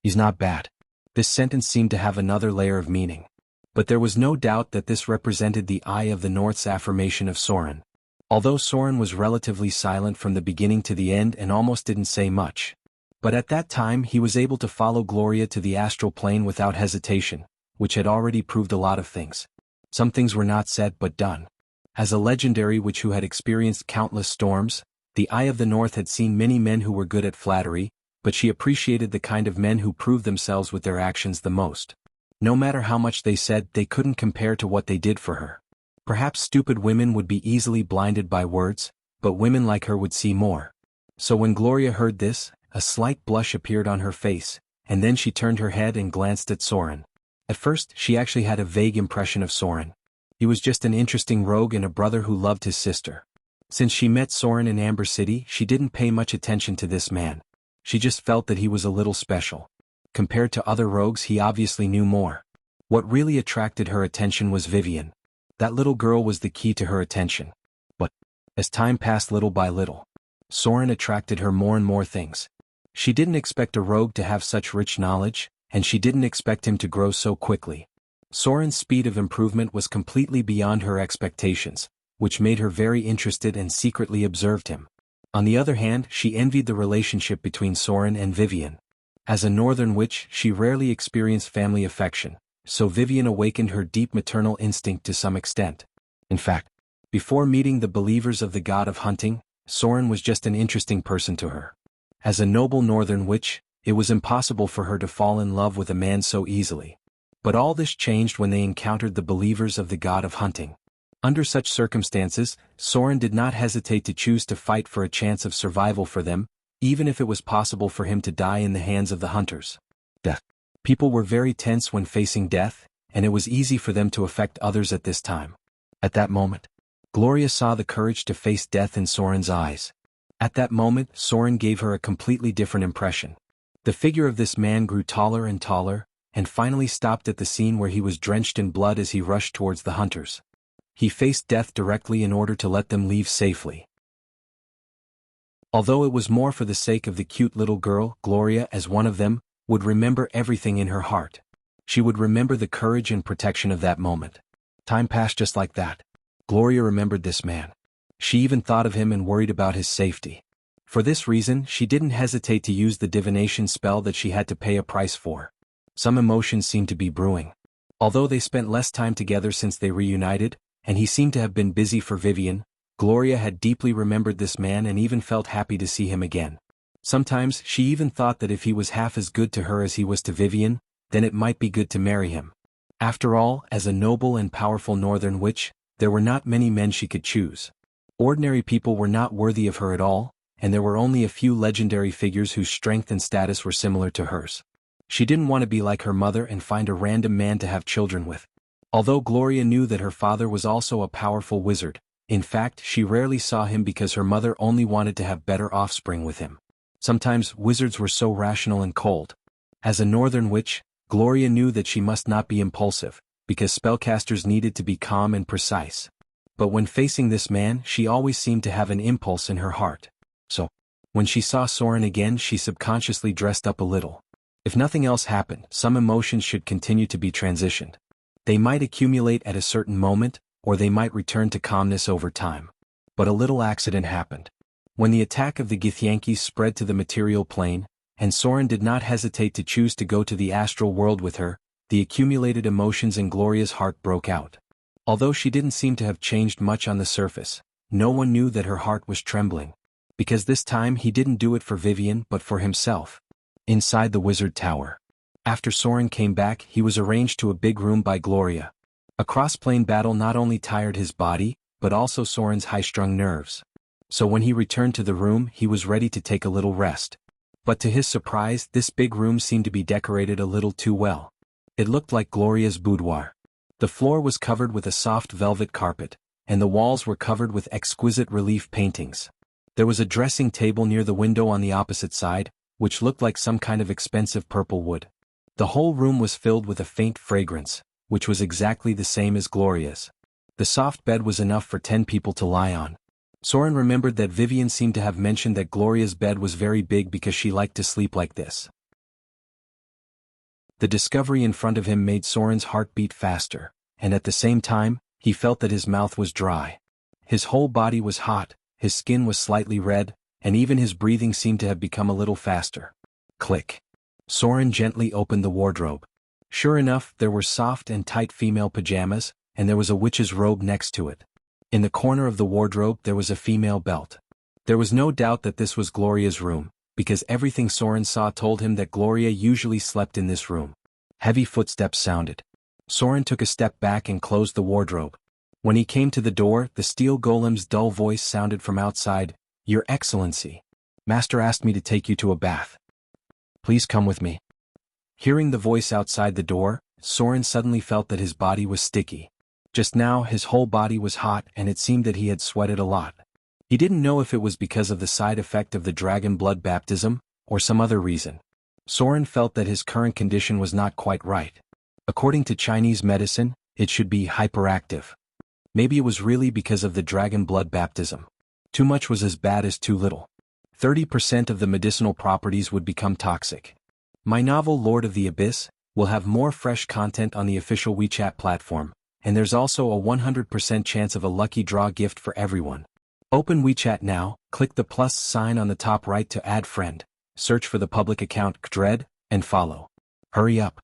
He's not bad. This sentence seemed to have another layer of meaning. But there was no doubt that this represented the Eye of the North's affirmation of Soren. Although Soren was relatively silent from the beginning to the end and almost didn't say much. But at that time he was able to follow Gloria to the astral plane without hesitation, which had already proved a lot of things. Some things were not said but done. As a legendary witch who had experienced countless storms, the Eye of the North had seen many men who were good at flattery, but she appreciated the kind of men who proved themselves with their actions the most. No matter how much they said, they couldn't compare to what they did for her. Perhaps stupid women would be easily blinded by words, but women like her would see more. So when Gloria heard this, a slight blush appeared on her face, and then she turned her head and glanced at Soren. At first, she actually had a vague impression of Soren. He was just an interesting rogue and a brother who loved his sister. Since she met Soren in Amber City, she didn't pay much attention to this man. She just felt that he was a little special. Compared to other rogues, he obviously knew more. What really attracted her attention was Vivian. That little girl was the key to her attention. But, as time passed little by little, Soren attracted her more and more things. She didn't expect a rogue to have such rich knowledge, and she didn't expect him to grow so quickly. Soren's speed of improvement was completely beyond her expectations, which made her very interested and secretly observed him. On the other hand, she envied the relationship between Soren and Vivian. As a northern witch, she rarely experienced family affection, so Vivian awakened her deep maternal instinct to some extent. In fact, before meeting the believers of the god of hunting, Soren was just an interesting person to her. As a noble northern witch, it was impossible for her to fall in love with a man so easily. But all this changed when they encountered the believers of the god of hunting. Under such circumstances, Soren did not hesitate to choose to fight for a chance of survival for them, even if it was possible for him to die in the hands of the hunters. Death. People were very tense when facing death, and it was easy for them to affect others at this time. At that moment, Gloria saw the courage to face death in Soren's eyes. At that moment, Soren gave her a completely different impression. The figure of this man grew taller and taller, and finally stopped at the scene where he was drenched in blood as he rushed towards the hunters. He faced death directly in order to let them leave safely. Although it was more for the sake of the cute little girl, Gloria, as one of them, would remember everything in her heart. She would remember the courage and protection of that moment. Time passed just like that. Gloria remembered this man. She even thought of him and worried about his safety. For this reason, she didn't hesitate to use the divination spell that she had to pay a price for. Some emotions seemed to be brewing. Although they spent less time together since they reunited, and he seemed to have been busy for Vivian, Gloria had deeply remembered this man and even felt happy to see him again. Sometimes she even thought that if he was half as good to her as he was to Vivian, then it might be good to marry him. After all, as a noble and powerful northern witch, there were not many men she could choose. Ordinary people were not worthy of her at all, and there were only a few legendary figures whose strength and status were similar to hers. She didn't want to be like her mother and find a random man to have children with. Although Gloria knew that her father was also a powerful wizard, in fact she rarely saw him because her mother only wanted to have better offspring with him. Sometimes wizards were so rational and cold. As a northern witch, Gloria knew that she must not be impulsive, because spellcasters needed to be calm and precise. But when facing this man, she always seemed to have an impulse in her heart. So, when she saw Soren again, she subconsciously dressed up a little. If nothing else happened, some emotions should continue to be transitioned. They might accumulate at a certain moment, or they might return to calmness over time. But a little accident happened. When the attack of the Githyanki spread to the material plane, and Soren did not hesitate to choose to go to the astral world with her, the accumulated emotions in Gloria's heart broke out. Although she didn't seem to have changed much on the surface, no one knew that her heart was trembling. Because this time he didn't do it for Vivian but for himself. Inside the wizard tower. After Soren came back, he was arranged to a big room by Gloria. A cross-plane battle not only tired his body, but also Soren's high-strung nerves. So when he returned to the room, he was ready to take a little rest. But to his surprise, this big room seemed to be decorated a little too well. It looked like Gloria's boudoir. The floor was covered with a soft velvet carpet, and the walls were covered with exquisite relief paintings. There was a dressing table near the window on the opposite side, which looked like some kind of expensive purple wood. The whole room was filled with a faint fragrance, which was exactly the same as Gloria's. The soft bed was enough for 10 people to lie on. Soren remembered that Vivian seemed to have mentioned that Gloria's bed was very big because she liked to sleep like this. The discovery in front of him made Soren's heart beat faster, and at the same time, he felt that his mouth was dry. His whole body was hot, his skin was slightly red, and even his breathing seemed to have become a little faster. Click. Soren gently opened the wardrobe. Sure enough, there were soft and tight female pajamas, and there was a witch's robe next to it. In the corner of the wardrobe there was a female belt. There was no doubt that this was Gloria's room, because everything Soren saw told him that Gloria usually slept in this room. Heavy footsteps sounded. Soren took a step back and closed the wardrobe. When he came to the door, the steel golem's dull voice sounded from outside. "Your Excellency. Master asked me to take you to a bath. Please come with me." Hearing the voice outside the door, Soren suddenly felt that his body was sticky. Just now his whole body was hot and it seemed that he had sweated a lot. He didn't know if it was because of the side effect of the dragon blood baptism, or some other reason. Soren felt that his current condition was not quite right. According to Chinese medicine, it should be hyperactive. Maybe it was really because of the dragon blood baptism. Too much was as bad as too little. 30% of the medicinal properties would become toxic. My novel Lord of the Abyss will have more fresh content on the official WeChat platform, and there's also a 100% chance of a lucky draw gift for everyone. Open WeChat now, click the plus sign on the top right to add friend, search for the public account Dread, and follow. Hurry up.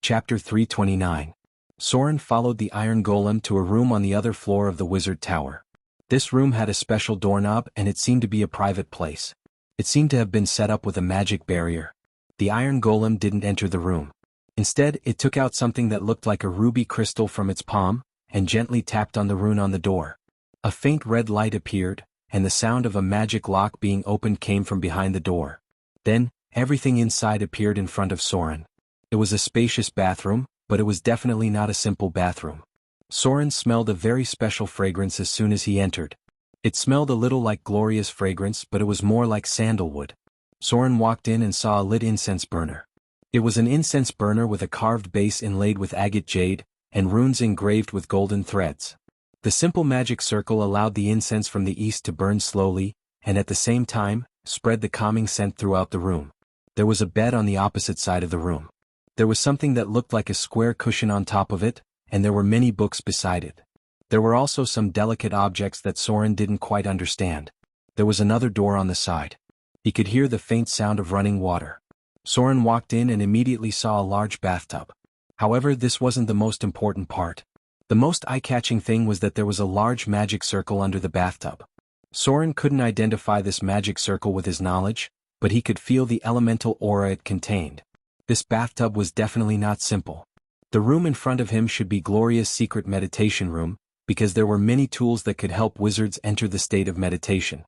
Chapter 329. Soren followed the iron golem to a room on the other floor of the wizard tower. This room had a special doorknob and it seemed to be a private place. It seemed to have been set up with a magic barrier. The iron golem didn't enter the room. Instead, it took out something that looked like a ruby crystal from its palm, and gently tapped on the rune on the door. A faint red light appeared, and the sound of a magic lock being opened came from behind the door. Then, everything inside appeared in front of Soren. It was a spacious bathroom, but it was definitely not a simple bathroom. Soren smelled a very special fragrance as soon as he entered. It smelled a little like Gloria's fragrance, but it was more like sandalwood. Soren walked in and saw a lit incense burner. It was an incense burner with a carved base inlaid with agate jade, and runes engraved with golden threads. The simple magic circle allowed the incense from the east to burn slowly, and at the same time, spread the calming scent throughout the room. There was a bed on the opposite side of the room. There was something that looked like a square cushion on top of it, and there were many books beside it. There were also some delicate objects that Soren didn't quite understand. There was another door on the side. He could hear the faint sound of running water. Soren walked in and immediately saw a large bathtub. However, this wasn't the most important part. The most eye-catching thing was that there was a large magic circle under the bathtub. Soren couldn't identify this magic circle with his knowledge, but he could feel the elemental aura it contained. This bathtub was definitely not simple. The room in front of him should be Gloria's secret meditation room, because there were many tools that could help wizards enter the state of meditation.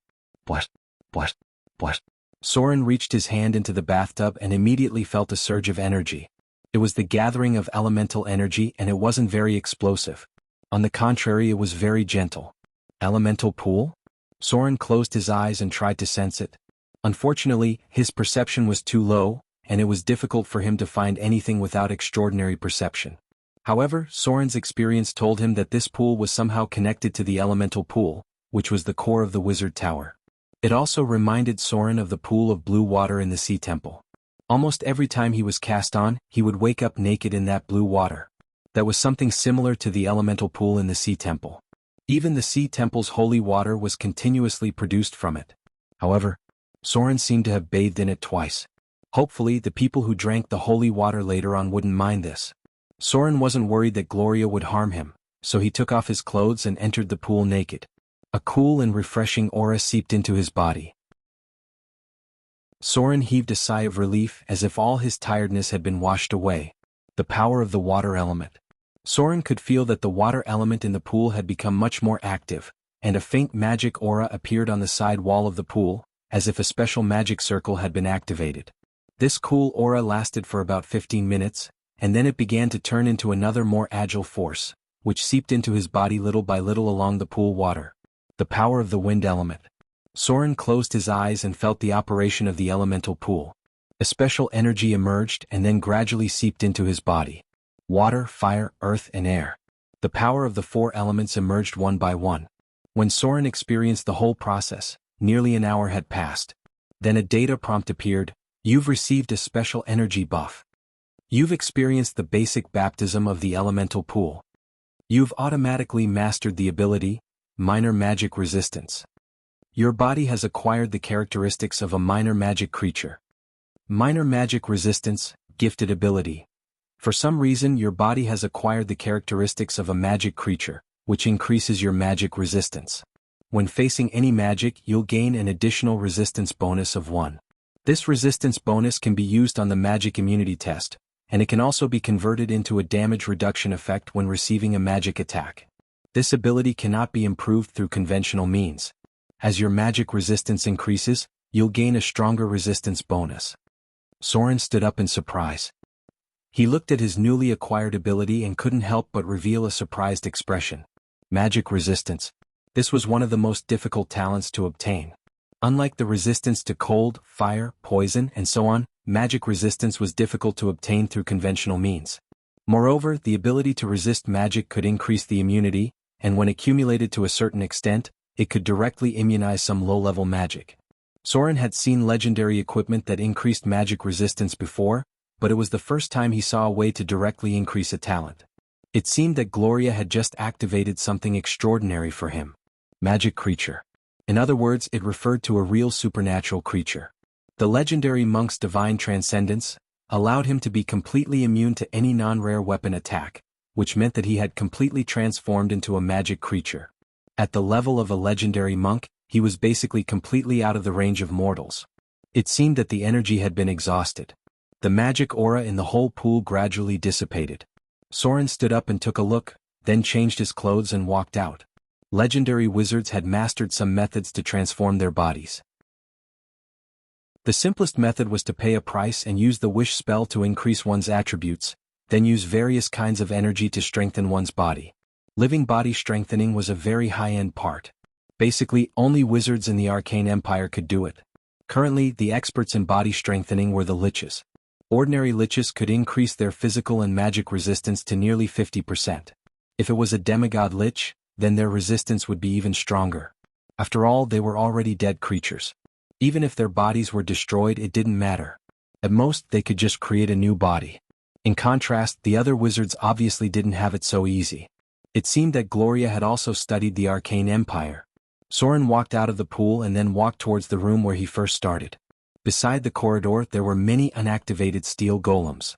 What? Soren reached his hand into the bathtub and immediately felt a surge of energy. It was the gathering of elemental energy and it wasn't very explosive. On the contrary, it was very gentle. Elemental pool? Soren closed his eyes and tried to sense it. Unfortunately, his perception was too low, and it was difficult for him to find anything without extraordinary perception. However, Soren's experience told him that this pool was somehow connected to the elemental pool, which was the core of the wizard tower. It also reminded Soren of the pool of blue water in the sea temple. Almost every time he was cast on, he would wake up naked in that blue water. That was something similar to the elemental pool in the sea temple. Even the sea temple's holy water was continuously produced from it. However, Soren seemed to have bathed in it twice. Hopefully, the people who drank the holy water later on wouldn't mind this. Soren wasn't worried that Gloria would harm him, so he took off his clothes and entered the pool naked. A cool and refreshing aura seeped into his body. Soren heaved a sigh of relief as if all his tiredness had been washed away. The power of the water element. Soren could feel that the water element in the pool had become much more active, and a faint magic aura appeared on the side wall of the pool, as if a special magic circle had been activated. This cool aura lasted for about 15 minutes, and then it began to turn into another more agile force, which seeped into his body little by little along the pool water. The power of the wind element. Soren closed his eyes and felt the operation of the elemental pool. A special energy emerged and then gradually seeped into his body. Water, fire, earth, and air. The power of the four elements emerged one by one. When Soren experienced the whole process, nearly an hour had passed. Then a data prompt appeared. You've received a special energy buff. You've experienced the basic baptism of the elemental pool. You've automatically mastered the ability, minor magic resistance. Your body has acquired the characteristics of a minor magic creature. Minor magic resistance, gifted ability. For some reason your body has acquired the characteristics of a magic creature, which increases your magic resistance. When facing any magic, you'll gain an additional resistance bonus of 1. This resistance bonus can be used on the magic immunity test, and it can also be converted into a damage reduction effect when receiving a magic attack. This ability cannot be improved through conventional means. As your magic resistance increases, you'll gain a stronger resistance bonus. Soren stood up in surprise. He looked at his newly acquired ability and couldn't help but reveal a surprised expression. Magic resistance. This was one of the most difficult talents to obtain. Unlike the resistance to cold, fire, poison, and so on, magic resistance was difficult to obtain through conventional means. Moreover, the ability to resist magic could increase the immunity, and when accumulated to a certain extent, it could directly immunize some low-level magic. Soren had seen legendary equipment that increased magic resistance before, but it was the first time he saw a way to directly increase a talent. It seemed that Gloria had just activated something extraordinary for him. Magic creature. In other words, it referred to a real supernatural creature. The legendary monk's divine transcendence allowed him to be completely immune to any non-rare weapon attack, which meant that he had completely transformed into a magic creature. At the level of a legendary monk, he was basically completely out of the range of mortals. It seemed that the energy had been exhausted. The magic aura in the whole pool gradually dissipated. Soren stood up and took a look, then changed his clothes and walked out. Legendary wizards had mastered some methods to transform their bodies. The simplest method was to pay a price and use the wish spell to increase one's attributes, then use various kinds of energy to strengthen one's body. Living body strengthening was a very high-end part. Basically, only wizards in the Arcane Empire could do it. Currently, the experts in body strengthening were the liches. Ordinary liches could increase their physical and magic resistance to nearly 50%. If it was a demigod lich, then their resistance would be even stronger. After all, they were already dead creatures. Even if their bodies were destroyed, it didn't matter. At most, they could just create a new body. In contrast, the other wizards obviously didn't have it so easy. It seemed that Gloria had also studied the Arcane Empire. Soren walked out of the pool and then walked towards the room where he first started. Beside the corridor there were many unactivated steel golems.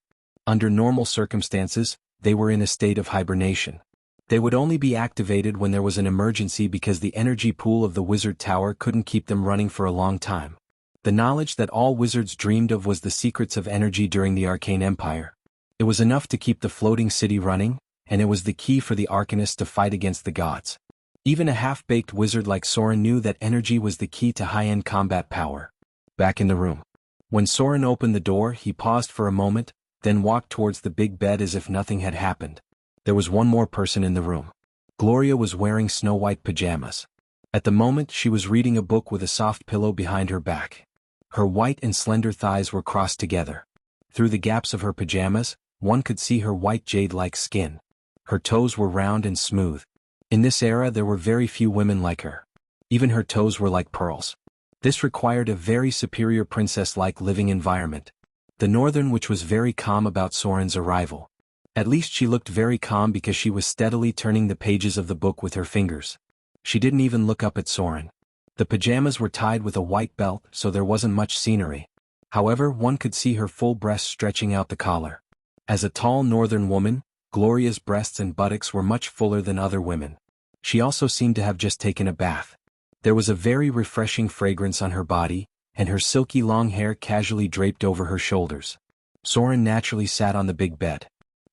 Under normal circumstances, they were in a state of hibernation. They would only be activated when there was an emergency because the energy pool of the wizard tower couldn't keep them running for a long time. The knowledge that all wizards dreamed of was the secrets of energy during the Arcane Empire. It was enough to keep the floating city running, and it was the key for the Arcanists to fight against the gods. Even a half-baked wizard like Soren knew that energy was the key to high-end combat power. Back in the room. When Soren opened the door, he paused for a moment, then walked towards the big bed as if nothing had happened. There was one more person in the room. Gloria was wearing snow-white pajamas. At the moment, she was reading a book with a soft pillow behind her back. Her white and slender thighs were crossed together. Through the gaps of her pajamas, one could see her white jade-like skin. Her toes were round and smooth. In this era there were very few women like her. Even her toes were like pearls. This required a very superior princess-like living environment. The Northern Witch was very calm about Soren's arrival. At least she looked very calm because she was steadily turning the pages of the book with her fingers. She didn't even look up at Soren. The pajamas were tied with a white belt, so there wasn't much scenery. However, one could see her full breasts stretching out the collar. As a tall northern woman, Gloria's breasts and buttocks were much fuller than other women. She also seemed to have just taken a bath. There was a very refreshing fragrance on her body, and her silky long hair casually draped over her shoulders. Soren naturally sat on the big bed.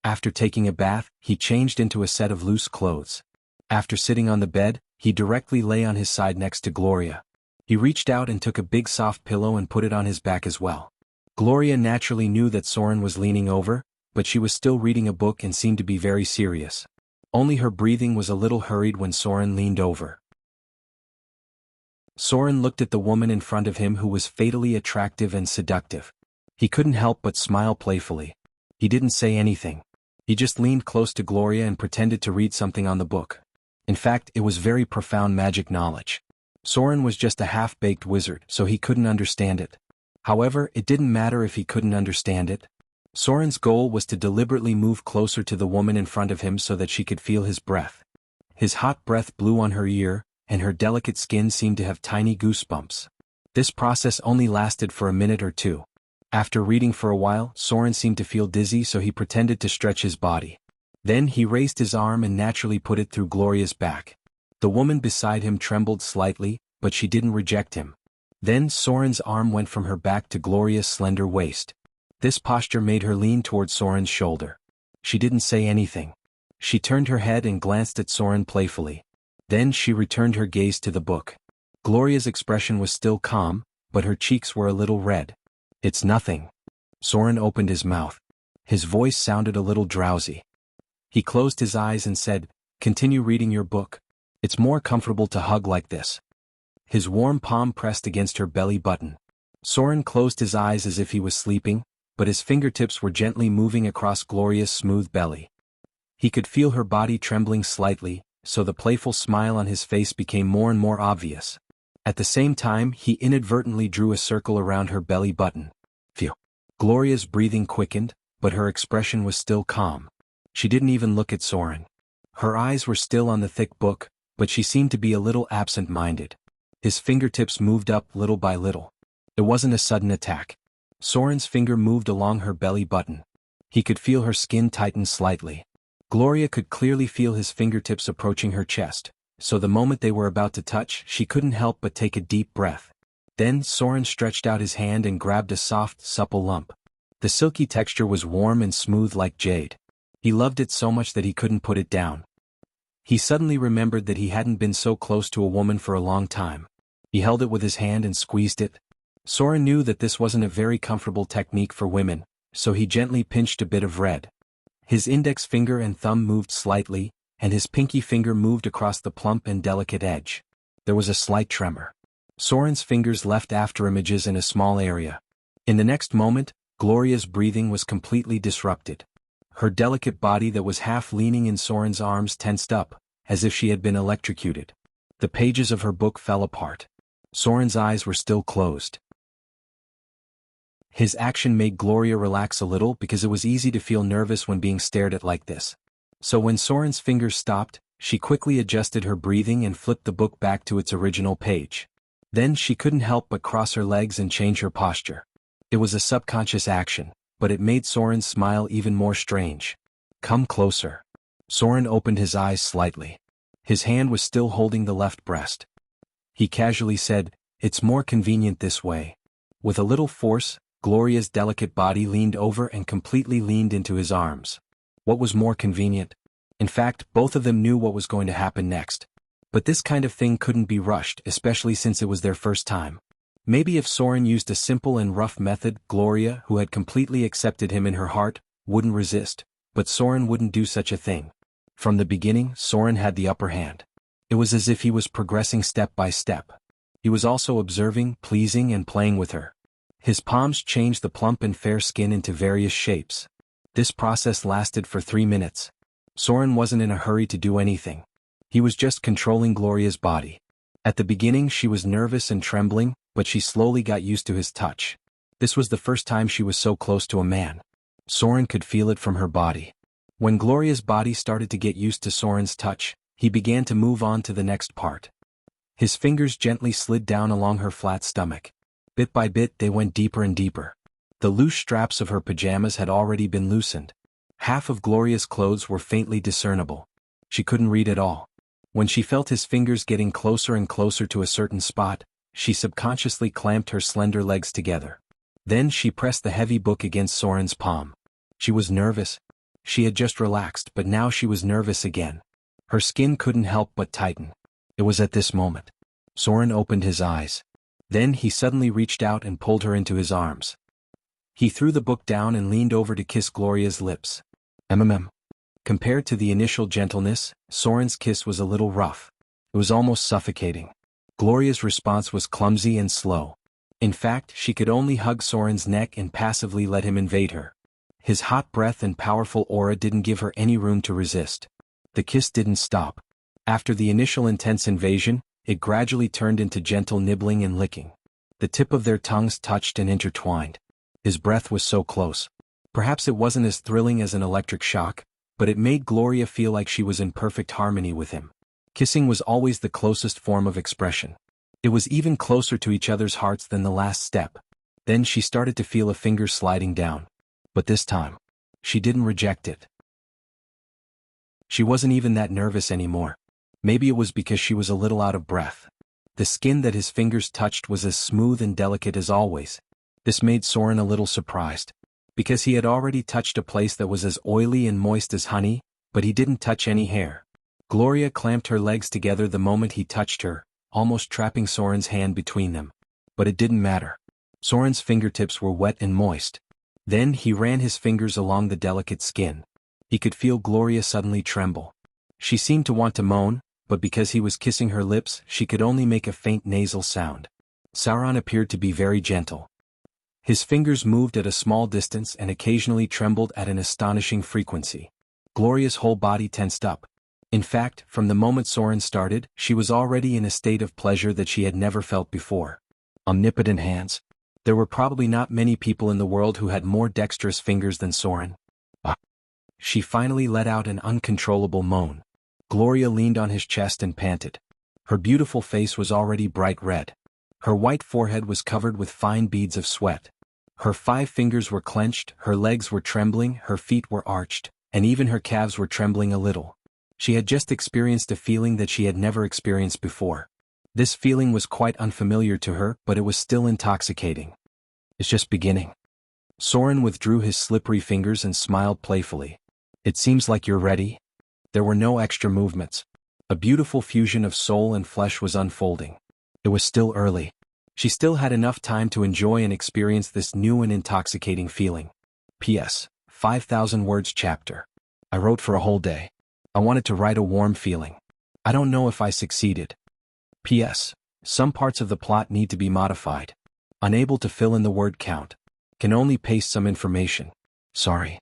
After taking a bath, he changed into a set of loose clothes. After sitting on the bed, he directly lay on his side next to Gloria. He reached out and took a big soft pillow and put it on his back as well. Gloria naturally knew that Soren was leaning over, but she was still reading a book and seemed to be very serious. Only her breathing was a little hurried when Soren leaned over. Soren looked at the woman in front of him who was fatally attractive and seductive. He couldn't help but smile playfully. He didn't say anything. He just leaned close to Gloria and pretended to read something on the book. In fact, it was very profound magic knowledge. Soren was just a half-baked wizard, so he couldn't understand it. However, it didn't matter if he couldn't understand it. Soren's goal was to deliberately move closer to the woman in front of him so that she could feel his breath. His hot breath blew on her ear, and her delicate skin seemed to have tiny goosebumps. This process only lasted for a minute or two. After reading for a while, Soren seemed to feel dizzy, so he pretended to stretch his body. Then he raised his arm and naturally put it through Gloria's back. The woman beside him trembled slightly, but she didn't reject him. Then Soren's arm went from her back to Gloria's slender waist. This posture made her lean toward Soren's shoulder. She didn't say anything. She turned her head and glanced at Soren playfully. Then she returned her gaze to the book. Gloria's expression was still calm, but her cheeks were a little red. "It's nothing." Soren opened his mouth. His voice sounded a little drowsy. He closed his eyes and said, "Continue reading your book. It's more comfortable to hug like this." His warm palm pressed against her belly button. Soren closed his eyes as if he was sleeping, but his fingertips were gently moving across Gloria's smooth belly. He could feel her body trembling slightly, so the playful smile on his face became more and more obvious. At the same time, he inadvertently drew a circle around her belly button. Phew. Gloria's breathing quickened, but her expression was still calm. She didn't even look at Soren. Her eyes were still on the thick book, but she seemed to be a little absent-minded. His fingertips moved up little by little. It wasn't a sudden attack. Soren's finger moved along her belly button. He could feel her skin tighten slightly. Gloria could clearly feel his fingertips approaching her chest, so the moment they were about to touch, she couldn't help but take a deep breath. Then Soren stretched out his hand and grabbed a soft, supple lump. The silky texture was warm and smooth like jade. He loved it so much that he couldn't put it down. He suddenly remembered that he hadn't been so close to a woman for a long time. He held it with his hand and squeezed it. Soren knew that this wasn't a very comfortable technique for women, so he gently pinched a bit of red. His index finger and thumb moved slightly, and his pinky finger moved across the plump and delicate edge. There was a slight tremor. Soren's fingers left after images in a small area. In the next moment, Gloria's breathing was completely disrupted. Her delicate body that was half leaning in Soren's arms tensed up, as if she had been electrocuted. The pages of her book fell apart. Soren's eyes were still closed. His action made Gloria relax a little because it was easy to feel nervous when being stared at like this. So when Soren's fingers stopped, she quickly adjusted her breathing and flipped the book back to its original page. Then she couldn't help but cross her legs and change her posture. It was a subconscious action, but it made Soren's smile even more strange. "Come closer." Soren opened his eyes slightly. His hand was still holding the left breast. He casually said, "It's more convenient this way." With a little force, Gloria's delicate body leaned over and completely leaned into his arms. What was more convenient? In fact, both of them knew what was going to happen next. But this kind of thing couldn't be rushed, especially since it was their first time. Maybe if Soren used a simple and rough method, Gloria, who had completely accepted him in her heart, wouldn't resist, but Soren wouldn't do such a thing. From the beginning, Soren had the upper hand. It was as if he was progressing step by step. He was also observing, pleasing, and playing with her. His palms changed the plump and fair skin into various shapes. This process lasted for 3 minutes. Soren wasn't in a hurry to do anything. He was just controlling Gloria's body. At the beginning she was nervous and trembling, but she slowly got used to his touch. This was the first time she was so close to a man. Soren could feel it from her body. When Gloria's body started to get used to Soren's touch, he began to move on to the next part. His fingers gently slid down along her flat stomach. Bit by bit they went deeper and deeper. The loose straps of her pajamas had already been loosened. Half of Gloria's clothes were faintly discernible. She couldn't read at all. When she felt his fingers getting closer and closer to a certain spot, she subconsciously clamped her slender legs together. Then she pressed the heavy book against Soren's palm. She was nervous. She had just relaxed, but now she was nervous again. Her skin couldn't help but tighten. It was at this moment. Soren opened his eyes. Then he suddenly reached out and pulled her into his arms. He threw the book down and leaned over to kiss Gloria's lips. Compared to the initial gentleness, Soren's kiss was a little rough. It was almost suffocating. Gloria's response was clumsy and slow. In fact, she could only hug Soren's neck and passively let him invade her. His hot breath and powerful aura didn't give her any room to resist. The kiss didn't stop. After the initial intense invasion, it gradually turned into gentle nibbling and licking. The tip of their tongues touched and intertwined. His breath was so close. Perhaps it wasn't as thrilling as an electric shock, but it made Gloria feel like she was in perfect harmony with him. Kissing was always the closest form of expression. It was even closer to each other's hearts than the last step. Then she started to feel a finger sliding down. But this time, she didn't reject it. She wasn't even that nervous anymore. Maybe it was because she was a little out of breath. The skin that his fingers touched was as smooth and delicate as always. This made Soren a little surprised, because he had already touched a place that was as oily and moist as honey, but he didn't touch any hair. Gloria clamped her legs together the moment he touched her, almost trapping Soren's hand between them. But it didn't matter. Soren's fingertips were wet and moist. Then he ran his fingers along the delicate skin. He could feel Gloria suddenly tremble. She seemed to want to moan, but because he was kissing her lips, she could only make a faint nasal sound. Sauron appeared to be very gentle. His fingers moved at a small distance and occasionally trembled at an astonishing frequency. Gloria's whole body tensed up. In fact, from the moment Soren started, she was already in a state of pleasure that she had never felt before. Omnipotent hands. There were probably not many people in the world who had more dexterous fingers than Soren. She finally let out an uncontrollable moan. Gloria leaned on his chest and panted. Her beautiful face was already bright red. Her white forehead was covered with fine beads of sweat. Her 5 fingers were clenched, her legs were trembling, her feet were arched, and even her calves were trembling a little. She had just experienced a feeling that she had never experienced before. This feeling was quite unfamiliar to her, but it was still intoxicating. It's just beginning. Soren withdrew his slippery fingers and smiled playfully. It seems like you're ready. There were no extra movements. A beautiful fusion of soul and flesh was unfolding. It was still early. She still had enough time to enjoy and experience this new and intoxicating feeling. P.S. 5,000 words chapter. I wrote for a whole day. I wanted to write a warm feeling. I don't know if I succeeded. P.S. Some parts of the plot need to be modified. Unable to fill in the word count. Can only paste some information. Sorry.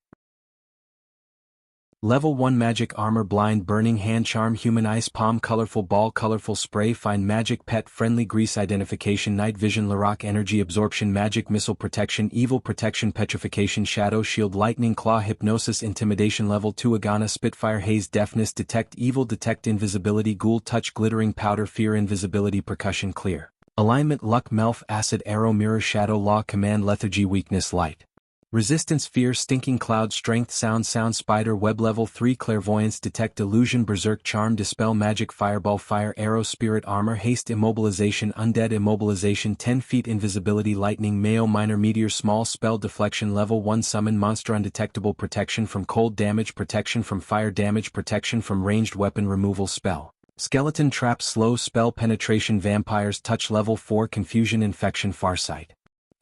Level 1 Magic Armor Blind Burning Hand Charm Human Ice Palm Colorful Ball Colorful Spray Find Magic Pet Friendly Grease Identification Night Vision Larok Energy Absorption Magic Missile Protection Evil Protection Petrification Shadow Shield Lightning Claw Hypnosis Intimidation Level 2 Agana Spitfire Haze Deafness Detect Evil Detect Invisibility Ghoul Touch Glittering Powder Fear Invisibility Percussion Clear Alignment Luck Melf Acid Arrow Mirror Shadow Law Command Lethargy Weakness Light Resistance Fear Stinking Cloud Strength Sound Spider Web Level 3 Clairvoyance Detect Illusion Berserk Charm Dispel Magic Fireball Fire Arrow Spirit Armor Haste Immobilization Undead Immobilization 10 feet Invisibility Lightning Mayo Minor Meteor Small Spell Deflection Level 1 Summon Monster Undetectable Protection from Cold Damage Protection from Fire Damage Protection from Ranged Weapon Removal Spell Skeleton Trap Slow Spell Penetration Vampires Touch Level 4 Confusion Infection Farsight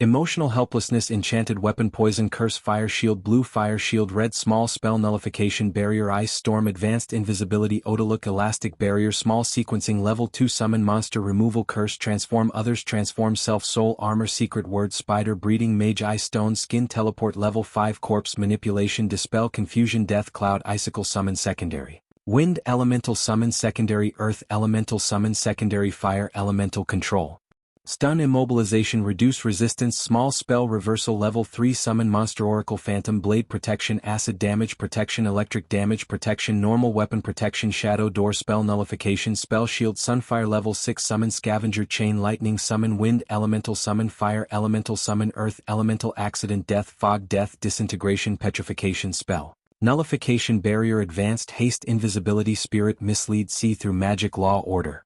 Emotional Helplessness Enchanted Weapon Poison Curse Fire Shield Blue Fire Shield Red Small Spell Nullification Barrier Ice Storm Advanced Invisibility Odalook Elastic Barrier Small Sequencing Level 2 Summon Monster Removal Curse Transform Others Transform Self Soul Armor Secret Word Spider Breeding Mage Ice Stone Skin Teleport Level 5 Corpse Manipulation Dispel Confusion Death Cloud Icicle Summon Secondary Wind Elemental Summon Secondary Earth Elemental Summon Secondary Fire Elemental Control Stun Immobilization Reduce Resistance Small Spell Reversal Level 3 Summon Monster Oracle Phantom Blade Protection Acid Damage Protection Electric Damage Protection Normal Weapon Protection Shadow Door Spell Nullification Spell Shield Sunfire Level 6 Summon Scavenger Chain Lightning Summon Wind Elemental Summon Fire Elemental Summon Earth Elemental Accident Death Fog Death Disintegration Petrification Spell Nullification Barrier Advanced Haste Invisibility Spirit Mislead See Through Magic Law Order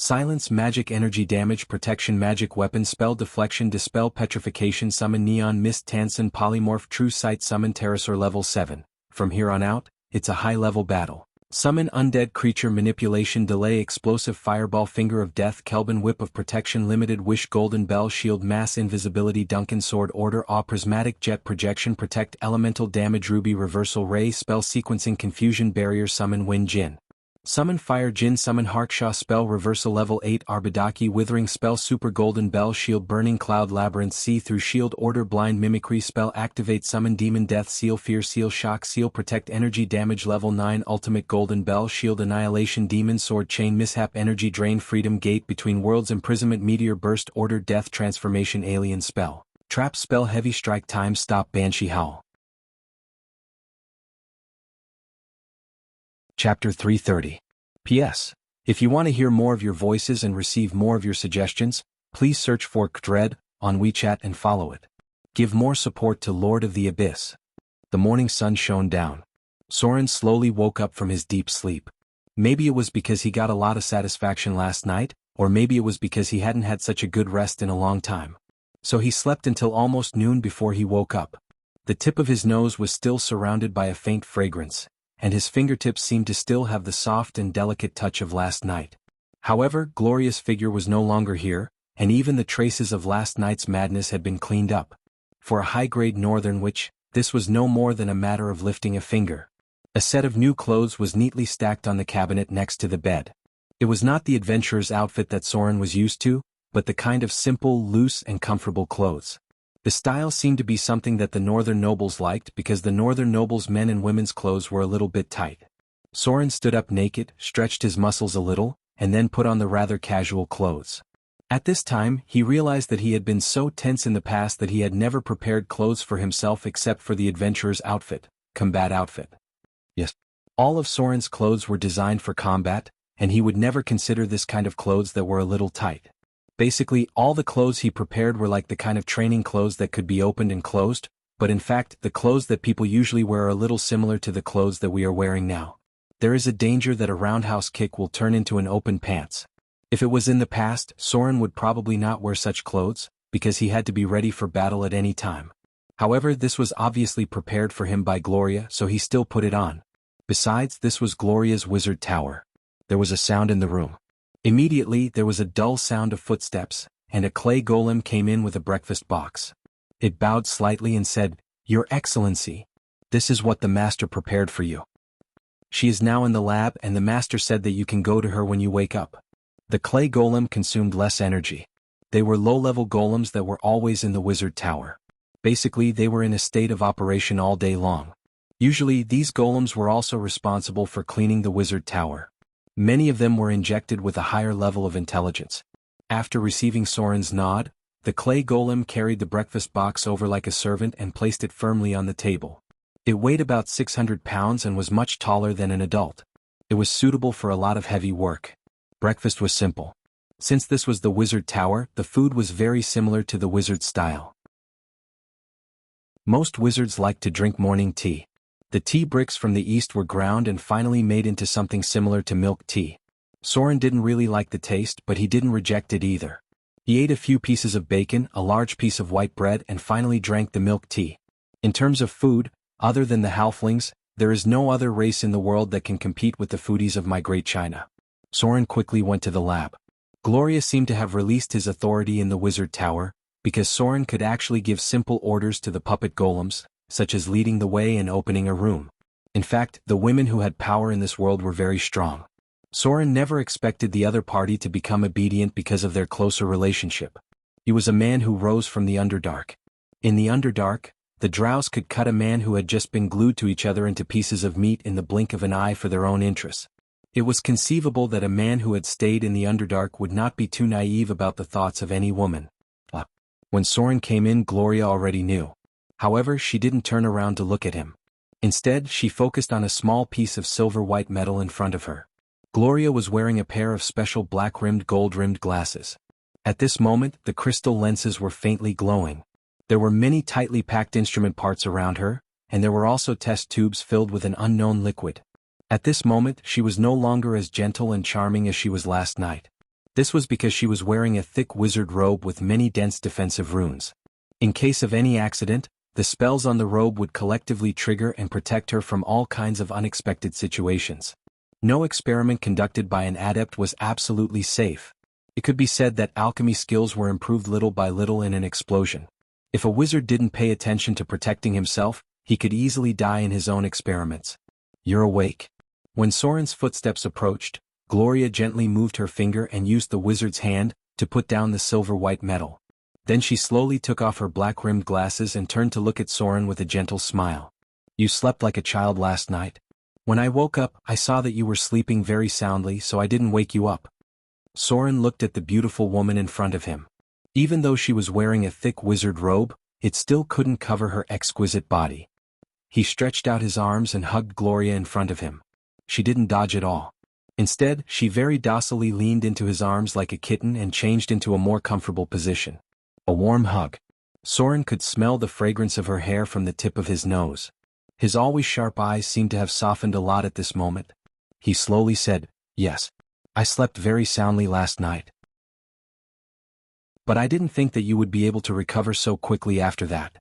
Silence Magic Energy Damage Protection Magic Weapon Spell Deflection Dispel Petrification Summon Neon Mist Tansen Polymorph True Sight Summon Pterosaur Level 7. From here on out, it's a high-level battle. Summon Undead Creature Manipulation Delay Explosive Fireball Finger of Death Kelvin Whip of Protection Limited Wish Golden Bell Shield Mass Invisibility Duncan Sword Order Awe Prismatic Jet Projection Protect Elemental Damage Ruby Reversal Ray Spell Sequencing Confusion Barrier Summon Wind Jin Summon Fire Jin, Summon Harkshaw Spell, Reversal Level 8, Arbidaki, Withering Spell, Super Golden Bell, Shield, Burning Cloud, Labyrinth, See Through, Shield, Order, Blind Mimicry Spell, Activate, Summon Demon, Death Seal, Fear Seal, Shock Seal, Protect, Energy Damage Level 9, Ultimate Golden Bell, Shield, Annihilation, Demon Sword, Chain, Mishap, Energy Drain, Freedom Gate, Between Worlds, Imprisonment, Meteor Burst, Order, Death, Transformation, Alien Spell, Trap Spell, Heavy Strike, Time Stop, Banshee Howl. Chapter 330. P.S. If you want to hear more of your voices and receive more of your suggestions, please search for Dread on WeChat and follow it. Give more support to Lord of the Abyss. The morning sun shone down. Soren slowly woke up from his deep sleep. Maybe it was because he got a lot of satisfaction last night, or maybe it was because he hadn't had such a good rest in a long time. So he slept until almost noon before he woke up. The tip of his nose was still surrounded by a faint fragrance, and his fingertips seemed to still have the soft and delicate touch of last night. However, Gloria's figure was no longer here, and even the traces of last night's madness had been cleaned up. For a high-grade northern witch, this was no more than a matter of lifting a finger. A set of new clothes was neatly stacked on the cabinet next to the bed. It was not the adventurer's outfit that Soren was used to, but the kind of simple, loose and comfortable clothes. The style seemed to be something that the northern nobles liked because the northern nobles' men and women's clothes were a little bit tight. Soren stood up naked, stretched his muscles a little, and then put on the rather casual clothes. At this time, he realized that he had been so tense in the past that he had never prepared clothes for himself except for the adventurer's outfit, combat outfit. Yes. All of Soren's clothes were designed for combat, and he would never consider this kind of clothes that were a little tight. Basically, all the clothes he prepared were like the kind of training clothes that could be opened and closed, but in fact, the clothes that people usually wear are a little similar to the clothes that we are wearing now. There is a danger that a roundhouse kick will turn into an open pants. If it was in the past, Soren would probably not wear such clothes, because he had to be ready for battle at any time. However, this was obviously prepared for him by Gloria, so he still put it on. Besides, this was Gloria's wizard tower. There was a sound in the room. Immediately, there was a dull sound of footsteps, and a clay golem came in with a breakfast box. It bowed slightly and said, "Your Excellency, this is what the master prepared for you. She is now in the lab and the master said that you can go to her when you wake up." The clay golem consumed less energy. They were low-level golems that were always in the wizard tower. Basically, they were in a state of operation all day long. Usually, these golems were also responsible for cleaning the wizard tower. Many of them were injected with a higher level of intelligence. After receiving Soren's nod, the clay golem carried the breakfast box over like a servant and placed it firmly on the table. It weighed about 600 pounds and was much taller than an adult. It was suitable for a lot of heavy work. Breakfast was simple. Since this was the wizard tower, the food was very similar to the wizard style. Most wizards liked to drink morning tea. The tea bricks from the east were ground and finally made into something similar to milk tea. Soren didn't really like the taste, but he didn't reject it either. He ate a few pieces of bacon, a large piece of white bread, and finally drank the milk tea. In terms of food, other than the halflings, there is no other race in the world that can compete with the foodies of my great China. Soren quickly went to the lab. Gloria seemed to have released his authority in the wizard tower, because Soren could actually give simple orders to the puppet golems, such as leading the way and opening a room. In fact, the women who had power in this world were very strong. Soren never expected the other party to become obedient because of their closer relationship. He was a man who rose from the Underdark. In the Underdark, the drows could cut a man who had just been glued to each other into pieces of meat in the blink of an eye for their own interests. It was conceivable that a man who had stayed in the Underdark would not be too naive about the thoughts of any woman. When Soren came in, Gloria already knew. However, she didn't turn around to look at him. Instead, she focused on a small piece of silver-white metal in front of her. Gloria was wearing a pair of special black-rimmed gold-rimmed glasses. At this moment, the crystal lenses were faintly glowing. There were many tightly packed instrument parts around her, and there were also test tubes filled with an unknown liquid. At this moment, she was no longer as gentle and charming as she was last night. This was because she was wearing a thick wizard robe with many dense defensive runes. In case of any accident, the spells on the robe would collectively trigger and protect her from all kinds of unexpected situations. No experiment conducted by an adept was absolutely safe. It could be said that alchemy skills were improved little by little in an explosion. If a wizard didn't pay attention to protecting himself, he could easily die in his own experiments. "You're awake?" When Soren's footsteps approached, Gloria gently moved her finger and used the wizard's hand to put down the silver-white metal. Then she slowly took off her black-rimmed glasses and turned to look at Soren with a gentle smile. "You slept like a child last night. When I woke up, I saw that you were sleeping very soundly, so I didn't wake you up." Soren looked at the beautiful woman in front of him. Even though she was wearing a thick wizard robe, it still couldn't cover her exquisite body. He stretched out his arms and hugged Gloria in front of him. She didn't dodge at all. Instead, she very docilely leaned into his arms like a kitten and changed into a more comfortable position. A warm hug. Soren could smell the fragrance of her hair from the tip of his nose. His always sharp eyes seemed to have softened a lot at this moment. He slowly said, "Yes. I slept very soundly last night. But I didn't think that you would be able to recover so quickly after that."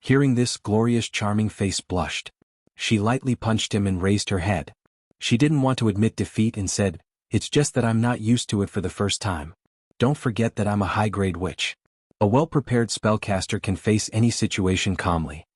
Hearing this, Gloria's charming face blushed. She lightly punched him and raised her head. She didn't want to admit defeat and said, "It's just that I'm not used to it for the first time. Don't forget that I'm a high-grade witch. A well-prepared spellcaster can face any situation calmly."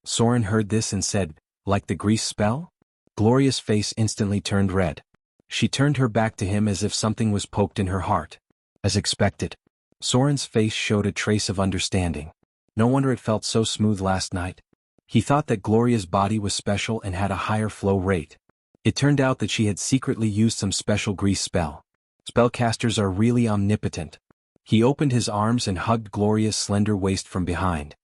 Soren heard this and said, "Like the grease spell?" Gloria's face instantly turned red. She turned her back to him as if something was poked in her heart. As expected, Soren's face showed a trace of understanding. No wonder it felt so smooth last night. He thought that Gloria's body was special and had a higher flow rate. It turned out that she had secretly used some special grease spell. Spellcasters are really omnipotent. He opened his arms and hugged Gloria's slender waist from behind.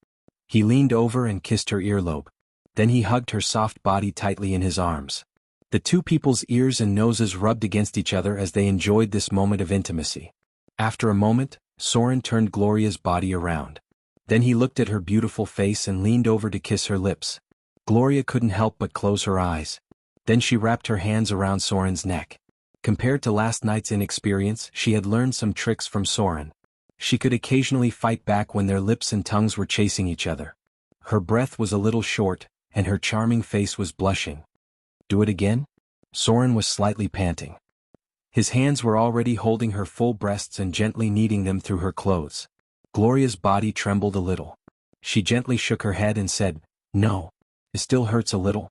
He leaned over and kissed her earlobe. Then he hugged her soft body tightly in his arms. The two people's ears and noses rubbed against each other as they enjoyed this moment of intimacy. After a moment, Soren turned Gloria's body around. Then he looked at her beautiful face and leaned over to kiss her lips. Gloria couldn't help but close her eyes. Then she wrapped her hands around Soren's neck. Compared to last night's inexperience, she had learned some tricks from Soren. She could occasionally fight back when their lips and tongues were chasing each other. Her breath was a little short, and her charming face was blushing. "Do it again?" Soren was slightly panting. His hands were already holding her full breasts and gently kneading them through her clothes. Gloria's body trembled a little. She gently shook her head and said, "No. It still hurts a little.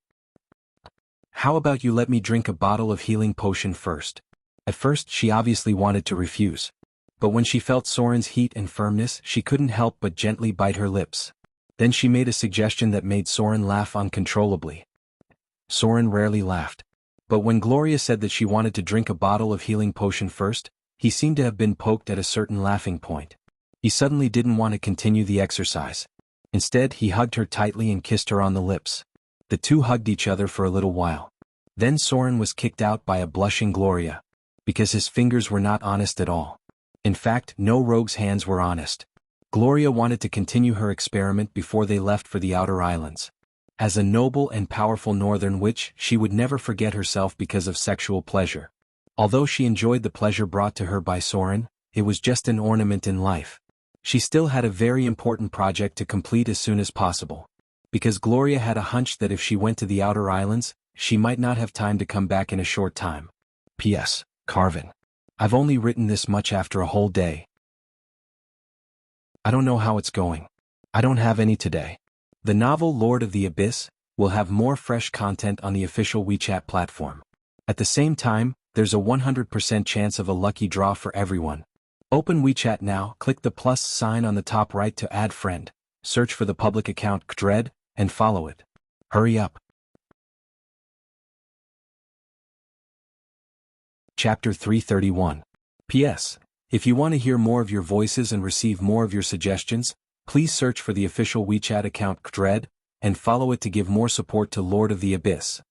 How about you let me drink a bottle of healing potion first?" At first she obviously wanted to refuse. But when she felt Soren's heat and firmness, she couldn't help but gently bite her lips. Then she made a suggestion that made Soren laugh uncontrollably. Soren rarely laughed. But when Gloria said that she wanted to drink a bottle of healing potion first, he seemed to have been poked at a certain laughing point. He suddenly didn't want to continue the exercise. Instead, he hugged her tightly and kissed her on the lips. The two hugged each other for a little while. Then Soren was kicked out by a blushing Gloria. Because his fingers were not honest at all. In fact, no rogue's hands were honest. Gloria wanted to continue her experiment before they left for the outer islands. As a noble and powerful northern witch, she would never forget herself because of sexual pleasure. Although she enjoyed the pleasure brought to her by Soren, it was just an ornament in life. She still had a very important project to complete as soon as possible. Because Gloria had a hunch that if she went to the outer islands, she might not have time to come back in a short time. P.S. Carvin. I've only written this much after a whole day. I don't know how it's going. I don't have any today. The novel Lord of the Abyss will have more fresh content on the official WeChat platform. At the same time, there's a 100% chance of a lucky draw for everyone. Open WeChat now, click the plus sign on the top right to add friend, search for the public account Dread, and follow it. Hurry up. Chapter 331. P.S. If you want to hear more of your voices and receive more of your suggestions, please search for the official WeChat account Dread, and follow it to give more support to Lord of the Abyss.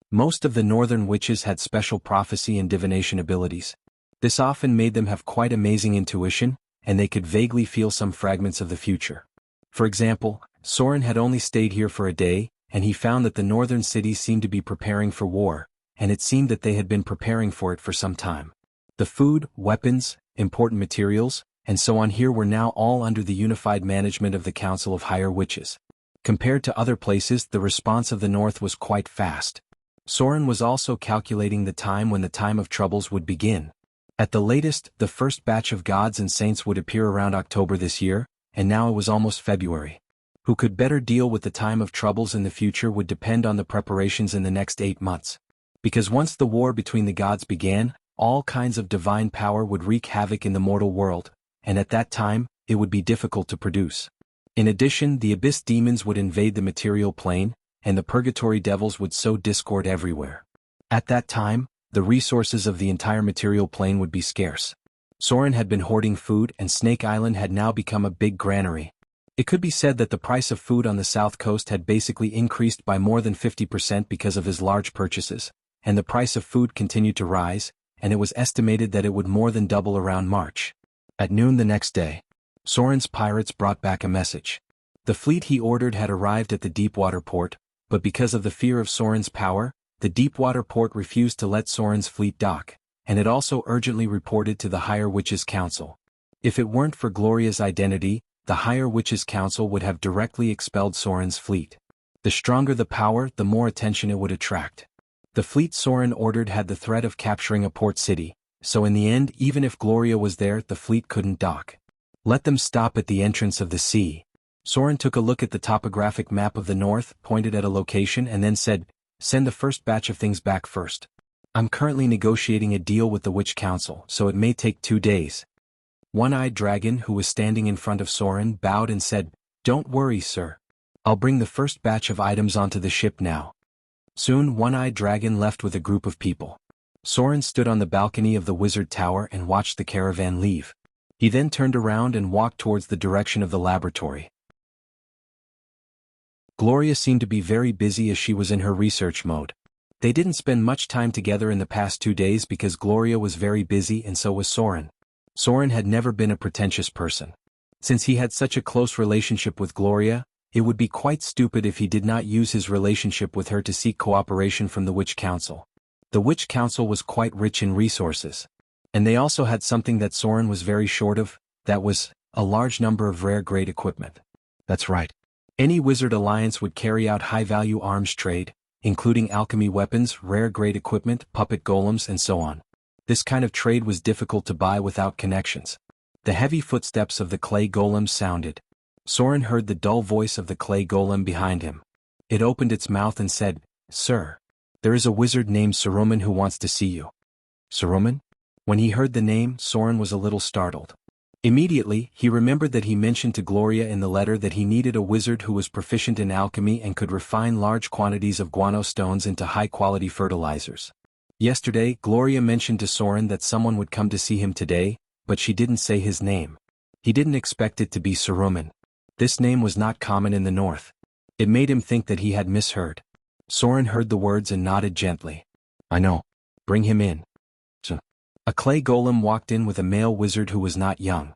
Most of the northern witches had special prophecy and divination abilities. This often made them have quite amazing intuition, and they could vaguely feel some fragments of the future. For example, Soren had only stayed here for a day, and he found that the northern cities seemed to be preparing for war, and it seemed that they had been preparing for it for some time. The food, weapons, important materials, and so on here were now all under the unified management of the Council of Higher Witches. Compared to other places, the response of the north was quite fast. Soren was also calculating the time when the time of troubles would begin. At the latest, the first batch of gods and saints would appear around October this year, and now it was almost February. Who could better deal with the time of troubles in the future would depend on the preparations in the next 8 months. Because once the war between the gods began, all kinds of divine power would wreak havoc in the mortal world, and at that time, it would be difficult to produce. In addition, the abyss demons would invade the material plane, and the purgatory devils would sow discord everywhere. At that time, the resources of the entire material plane would be scarce. Soren had been hoarding food, and Snake Island had now become a big granary. It could be said that the price of food on the south coast had basically increased by more than 50% because of his large purchases, and the price of food continued to rise, and it was estimated that it would more than double around March. At noon the next day, Soren's pirates brought back a message. The fleet he ordered had arrived at the deepwater port, but because of the fear of Soren's power, the deepwater port refused to let Soren's fleet dock, and it also urgently reported to the Higher Witches' Council. If it weren't for Gloria's identity, the Higher Witches' Council would have directly expelled Soren's fleet. The stronger the power, the more attention it would attract. The fleet Soren ordered had the threat of capturing a port city, so in the end, even if Gloria was there, the fleet couldn't dock. Let them stop at the entrance of the sea. Soren took a look at the topographic map of the north, pointed at a location, and then said, "Send the first batch of things back first. I'm currently negotiating a deal with the Witch Council, so it may take 2 days." One-Eyed Dragon, who was standing in front of Soren, bowed and said, "Don't worry, sir. I'll bring the first batch of items onto the ship now." Soon One-Eyed Dragon left with a group of people. Soren stood on the balcony of the wizard tower and watched the caravan leave. He then turned around and walked towards the direction of the laboratory. Gloria seemed to be very busy as she was in her research mode. They didn't spend much time together in the past 2 days because Gloria was very busy and so was Soren. Soren had never been a pretentious person. Since he had such a close relationship with Gloria, it would be quite stupid if he did not use his relationship with her to seek cooperation from the Witch Council. The Witch Council was quite rich in resources. And they also had something that Soren was very short of, that was, a large number of rare-grade equipment. That's right. Any wizard alliance would carry out high-value arms trade, including alchemy weapons, rare-grade equipment, puppet golems, and so on. This kind of trade was difficult to buy without connections. The heavy footsteps of the clay golem sounded. Soren heard the dull voice of the clay golem behind him. It opened its mouth and said, "Sir, there is a wizard named Saruman who wants to see you." Saruman? When he heard the name, Soren was a little startled. Immediately, he remembered that he mentioned to Gloria in the letter that he needed a wizard who was proficient in alchemy and could refine large quantities of guano stones into high-quality fertilizers. Yesterday, Gloria mentioned to Soren that someone would come to see him today, but she didn't say his name. He didn't expect it to be Saruman. This name was not common in the north. It made him think that he had misheard. Soren heard the words and nodded gently. "I know. Bring him in." A clay golem walked in with a male wizard who was not young.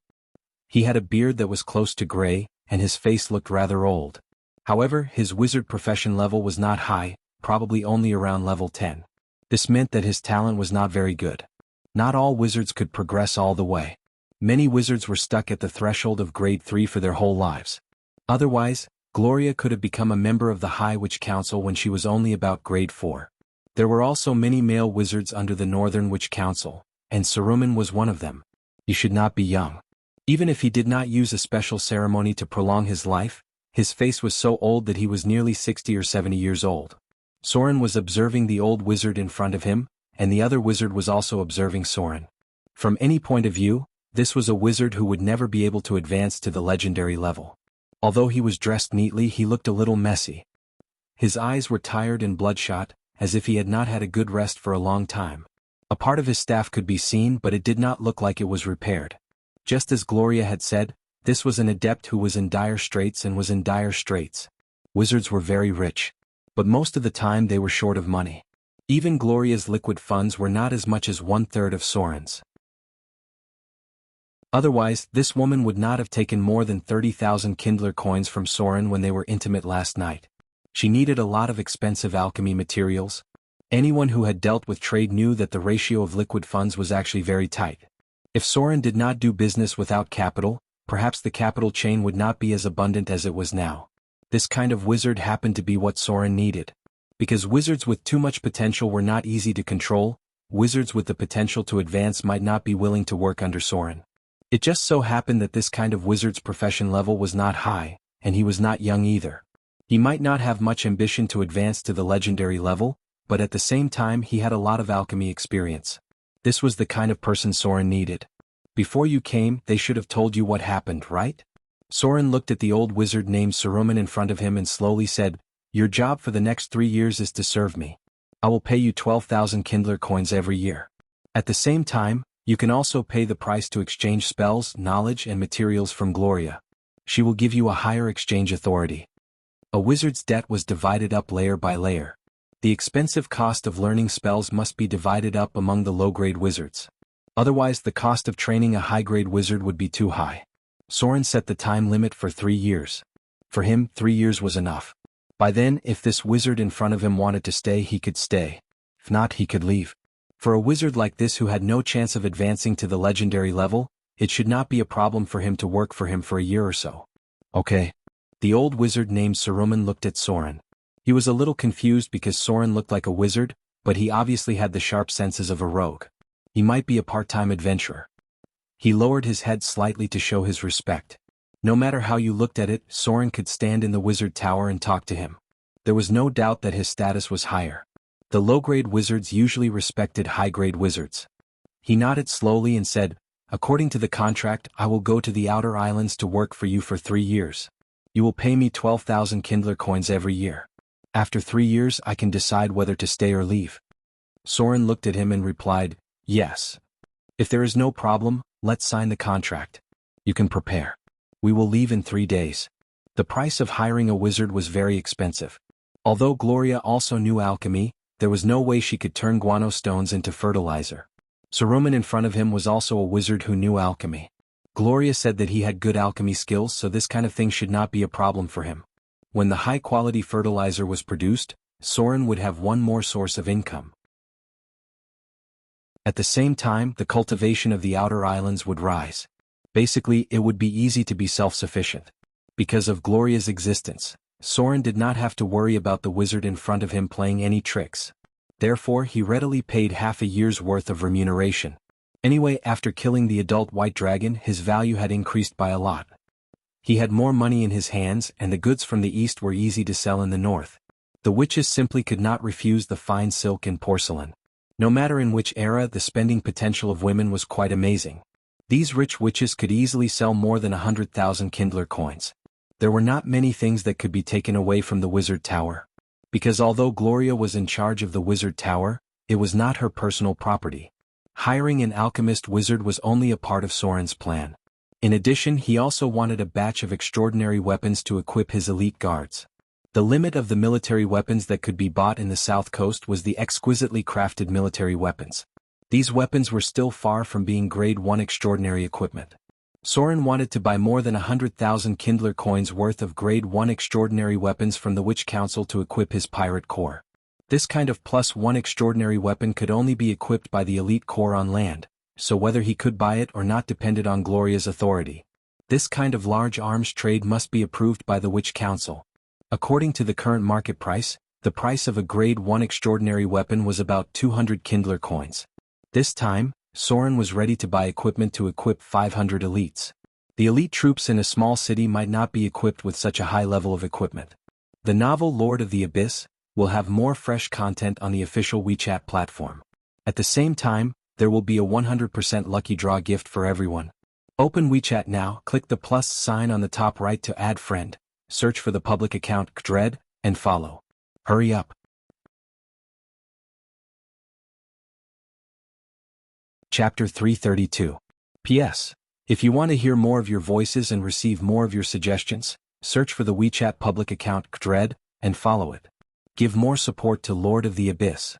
He had a beard that was close to gray, and his face looked rather old. However, his wizard profession level was not high, probably only around level 10. This meant that his talent was not very good. Not all wizards could progress all the way. Many wizards were stuck at the threshold of grade 3 for their whole lives. Otherwise, Gloria could have become a member of the High Witch Council when she was only about grade 4. There were also many male wizards under the Northern Witch Council, and Saruman was one of them. He should not be young. Even if he did not use a special ceremony to prolong his life, his face was so old that he was nearly 60 or 70 years old. Soren was observing the old wizard in front of him, and the other wizard was also observing Soren. From any point of view, this was a wizard who would never be able to advance to the legendary level. Although he was dressed neatly, he looked a little messy. His eyes were tired and bloodshot, as if he had not had a good rest for a long time. A part of his staff could be seen, but it did not look like it was repaired. Just as Gloria had said, this was an adept who was in dire straits and was in dire straits. Wizards were very rich. But most of the time they were short of money. Even Gloria's liquid funds were not as much as 1/3 of Soren's. Otherwise, this woman would not have taken more than 30,000 Kindler coins from Soren when they were intimate last night. She needed a lot of expensive alchemy materials. Anyone who had dealt with trade knew that the ratio of liquid funds was actually very tight. If Soren did not do business without capital, perhaps the capital chain would not be as abundant as it was now. This kind of wizard happened to be what Soren needed. Because wizards with too much potential were not easy to control, wizards with the potential to advance might not be willing to work under Soren. It just so happened that this kind of wizard's profession level was not high, and he was not young either. He might not have much ambition to advance to the legendary level, but at the same time he had a lot of alchemy experience. This was the kind of person Soren needed. Before you came, they should have told you what happened, right? Soren looked at the old wizard named Saruman in front of him and slowly said, "Your job for the next 3 years is to serve me. I will pay you 12,000 Kindler coins every year. At the same time, you can also pay the price to exchange spells, knowledge and materials from Gloria. She will give you a higher exchange authority." A wizard's debt was divided up layer by layer. The expensive cost of learning spells must be divided up among the low-grade wizards. Otherwise the cost of training a high-grade wizard would be too high. Soren set the time limit for 3 years. For him, 3 years was enough. By then, if this wizard in front of him wanted to stay, he could stay. If not, he could leave. For a wizard like this who had no chance of advancing to the legendary level, it should not be a problem for him to work for him for a year or so. Okay. The old wizard named Saruman looked at Soren. He was a little confused because Soren looked like a wizard, but he obviously had the sharp senses of a rogue. He might be a part-time adventurer. He lowered his head slightly to show his respect. No matter how you looked at it, Soren could stand in the wizard tower and talk to him. There was no doubt that his status was higher. The low-grade wizards usually respected high-grade wizards. He nodded slowly and said, "According to the contract, I will go to the outer islands to work for you for 3 years. You will pay me 12,000 Kindler coins every year. After 3 years I can decide whether to stay or leave." Soren looked at him and replied, "Yes. If there is no problem, let's sign the contract. You can prepare. We will leave in 3 days." The price of hiring a wizard was very expensive. Although Gloria also knew alchemy, there was no way she could turn guano stones into fertilizer. Saruman in front of him was also a wizard who knew alchemy. Gloria said that he had good alchemy skills, so this kind of thing should not be a problem for him. When the high-quality fertilizer was produced, Soren would have one more source of income. At the same time, the cultivation of the outer islands would rise. Basically, it would be easy to be self-sufficient. Because of Gloria's existence, Soren did not have to worry about the wizard in front of him playing any tricks. Therefore, he readily paid half a year's worth of remuneration. Anyway, after killing the adult white dragon, his value had increased by a lot. He had more money in his hands, and the goods from the east were easy to sell in the north. The witches simply could not refuse the fine silk and porcelain. No matter in which era, the spending potential of women was quite amazing. These rich witches could easily sell more than 100,000 Kindler coins. There were not many things that could be taken away from the wizard tower. Because although Gloria was in charge of the wizard tower, it was not her personal property. Hiring an alchemist wizard was only a part of Soren's plan. In addition, he also wanted a batch of extraordinary weapons to equip his elite guards. The limit of the military weapons that could be bought in the south coast was the exquisitely crafted military weapons. These weapons were still far from being grade 1 extraordinary equipment. Soren wanted to buy more than 100,000 Kindler coins worth of grade 1 extraordinary weapons from the Witch Council to equip his pirate corps. This kind of +1 extraordinary weapon could only be equipped by the elite corps on land, so whether he could buy it or not depended on Gloria's authority. This kind of large arms trade must be approved by the Witch Council. According to the current market price, the price of a grade 1 extraordinary weapon was about 200 Kindler coins. This time, Soren was ready to buy equipment to equip 500 elites. The elite troops in a small city might not be equipped with such a high level of equipment. The novel Lord of the Abyss will have more fresh content on the official WeChat platform. At the same time, there will be a 100% lucky draw gift for everyone. Open WeChat now, click the plus sign on the top right to add friend, search for the public account Dread, and follow. Hurry up. Chapter 332. P.S. If you want to hear more of your voices and receive more of your suggestions, search for the WeChat public account Dread, and follow it. Give more support to Lord of the Abyss.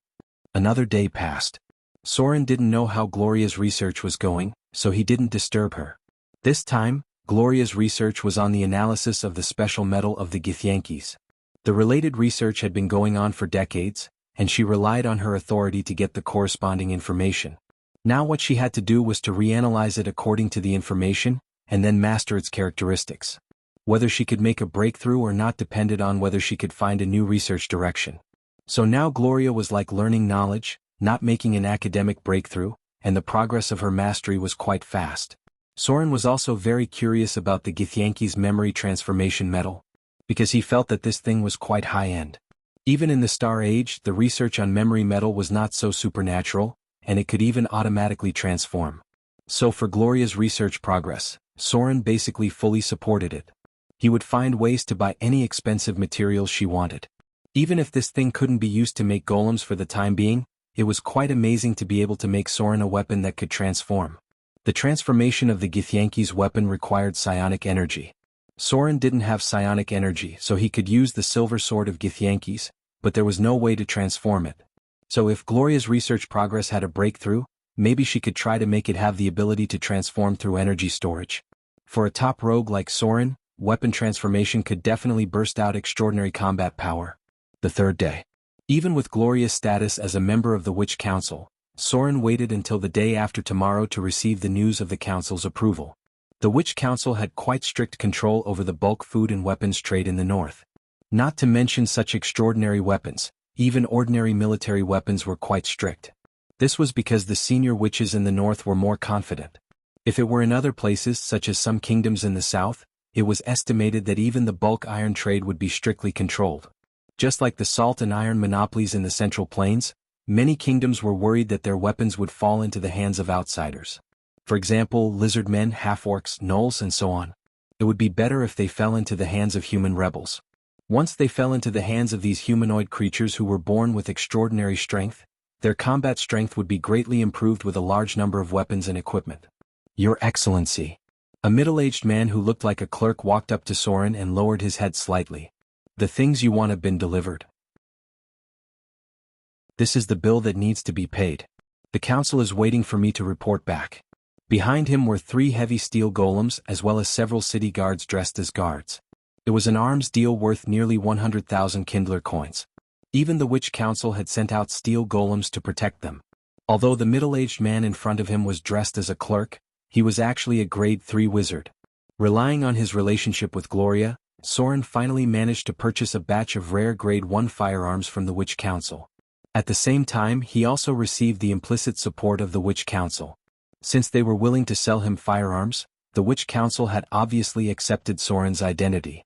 Another day passed. Soren didn't know how Gloria's research was going, so he didn't disturb her. This time, Gloria's research was on the analysis of the special metal of the Githyanki's. The related research had been going on for decades, and she relied on her authority to get the corresponding information. Now what she had to do was to reanalyze it according to the information, and then master its characteristics. Whether she could make a breakthrough or not depended on whether she could find a new research direction. So now Gloria was like learning knowledge, not making an academic breakthrough, and the progress of her mastery was quite fast. Soren was also very curious about the Githyanki's memory transformation metal, because he felt that this thing was quite high-end. Even in the Star Age, the research on memory metal was not so supernatural, and it could even automatically transform. So for Gloria's research progress, Soren basically fully supported it. He would find ways to buy any expensive materials she wanted. Even if this thing couldn't be used to make golems for the time being, it was quite amazing to be able to make Soren a weapon that could transform. The transformation of the Githyanki's weapon required psionic energy. Soren didn't have psionic energy, so he could use the silver sword of Githyanki's, but there was no way to transform it. So if Gloria's research progress had a breakthrough, maybe she could try to make it have the ability to transform through energy storage. For a top rogue like Soren, weapon transformation could definitely burst out extraordinary combat power. The third day. Even with Gloria's status as a member of the Witch Council, Soren waited until the day after tomorrow to receive the news of the Council's approval. The Witch Council had quite strict control over the bulk food and weapons trade in the north. Not to mention such extraordinary weapons, even ordinary military weapons were quite strict. This was because the senior witches in the north were more confident. If it were in other places such as some kingdoms in the south, it was estimated that even the bulk iron trade would be strictly controlled. Just like the salt and iron monopolies in the Central Plains, many kingdoms were worried that their weapons would fall into the hands of outsiders. For example, lizard men, half-orcs, gnolls, and so on. It would be better if they fell into the hands of human rebels. Once they fell into the hands of these humanoid creatures who were born with extraordinary strength, their combat strength would be greatly improved with a large number of weapons and equipment. Your Excellency. A middle-aged man who looked like a clerk walked up to Soren and lowered his head slightly. The things you want have been delivered. This is the bill that needs to be paid. The council is waiting for me to report back. Behind him were 3 heavy steel golems as well as several city guards dressed as guards. It was an arms deal worth nearly 100,000 Kindler coins. Even the Witch Council had sent out steel golems to protect them. Although the middle-aged man in front of him was dressed as a clerk, he was actually a grade 3 wizard. Relying on his relationship with Gloria, Soren finally managed to purchase a batch of rare grade 1 firearms from the Witch Council. At the same time, he also received the implicit support of the Witch Council. Since they were willing to sell him firearms, the Witch Council had obviously accepted Soren's identity.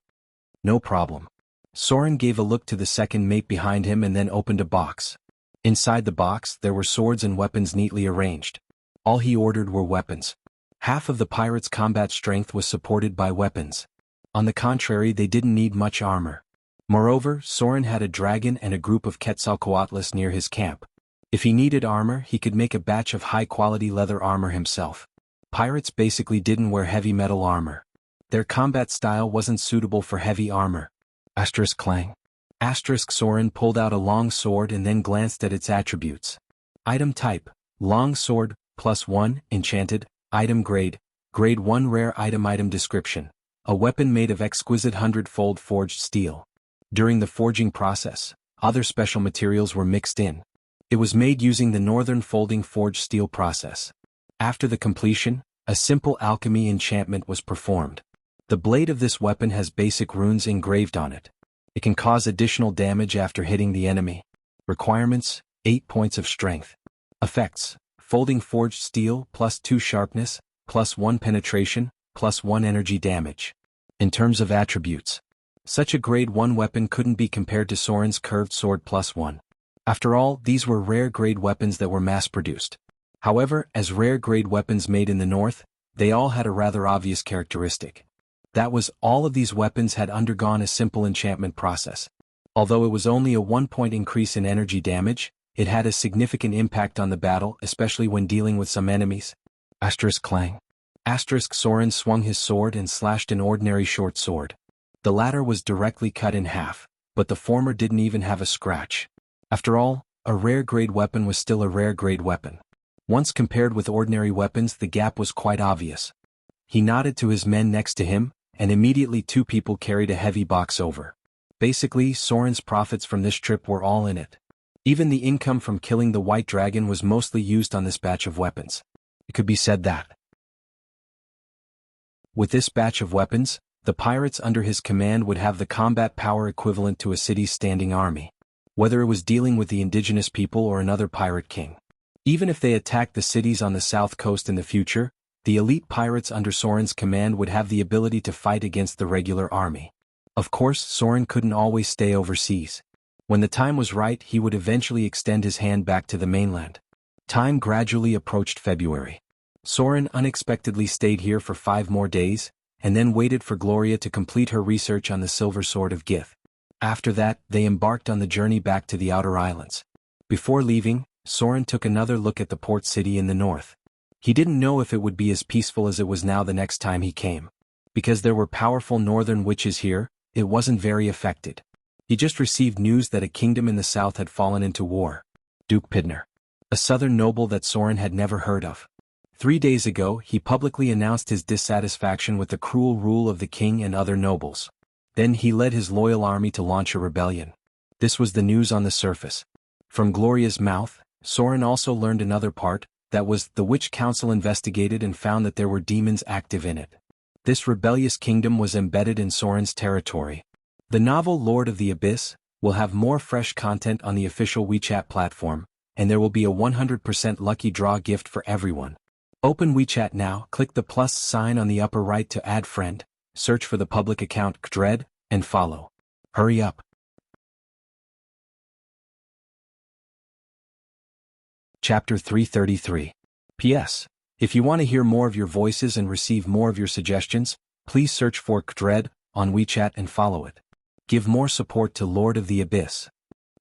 No problem. Soren gave a look to the second mate behind him and then opened a box. Inside the box, there were swords and weapons neatly arranged. All he ordered were weapons. Half of the pirates' combat strength was supported by weapons. On the contrary, they didn't need much armor. Moreover, Soren had a dragon and a group of Quetzalcoatlus near his camp. If he needed armor, he could make a batch of high-quality leather armor himself. Pirates basically didn't wear heavy metal armor. Their combat style wasn't suitable for heavy armor. Clang. Soren pulled out a long sword and then glanced at its attributes. Item type: long sword, +1, enchanted. Item grade: grade 1 rare item. Item description: a weapon made of exquisite 100-fold forged steel. During the forging process, other special materials were mixed in. It was made using the Northern Folding Forged Steel process. After the completion, a simple alchemy enchantment was performed. The blade of this weapon has basic runes engraved on it. It can cause additional damage after hitting the enemy. Requirements: 8 points of strength. Effects: folding forged steel, +2 sharpness, +1 penetration, +1 energy damage. In terms of attributes, such a grade 1 weapon couldn't be compared to Soren's curved sword +1. After all, these were rare grade weapons that were mass-produced. However, as rare grade weapons made in the north, they all had a rather obvious characteristic. That was, all of these weapons had undergone a simple enchantment process. Although it was only a 1-point increase in energy damage, it had a significant impact on the battle, especially when dealing with some enemies. Clang. Soren swung his sword and slashed an ordinary short sword. The latter was directly cut in half, but the former didn't even have a scratch. After all, a rare grade weapon was still a rare grade weapon. Once compared with ordinary weapons, the gap was quite obvious. He nodded to his men next to him, and immediately 2 people carried a heavy box over. Basically, Soren's profits from this trip were all in it. Even the income from killing the white dragon was mostly used on this batch of weapons. It could be said that, with this batch of weapons, the pirates under his command would have the combat power equivalent to a city's standing army. Whether it was dealing with the indigenous people or another pirate king. Even if they attacked the cities on the south coast in the future, the elite pirates under Soren's command would have the ability to fight against the regular army. Of course, Soren couldn't always stay overseas. When the time was right, he would eventually extend his hand back to the mainland. Time gradually approached February. Soren unexpectedly stayed here for 5 more days, and then waited for Gloria to complete her research on the Silver Sword of Gith. After that, they embarked on the journey back to the outer islands. Before leaving, Soren took another look at the port city in the north. He didn't know if it would be as peaceful as it was now the next time he came. Because there were powerful northern witches here, it wasn't very affected. He just received news that a kingdom in the south had fallen into war. Duke Pidner, a southern noble that Soren had never heard of. 3 days ago, he publicly announced his dissatisfaction with the cruel rule of the king and other nobles. Then he led his loyal army to launch a rebellion. This was the news on the surface. From Gloria's mouth, Soren also learned another part, that was, the Witch Council investigated and found that there were demons active in it. This rebellious kingdom was embedded in Soren's territory. The novel Lord of the Abyss will have more fresh content on the official WeChat platform, and there will be a 100% lucky draw gift for everyone. Open WeChat now, click the plus sign on the upper right to add friend, search for the public account Kdred, and follow. Hurry up. Chapter 333. P.S. If you want to hear more of your voices and receive more of your suggestions, please search for Kdred on WeChat and follow it. Give more support to Lord of the Abyss.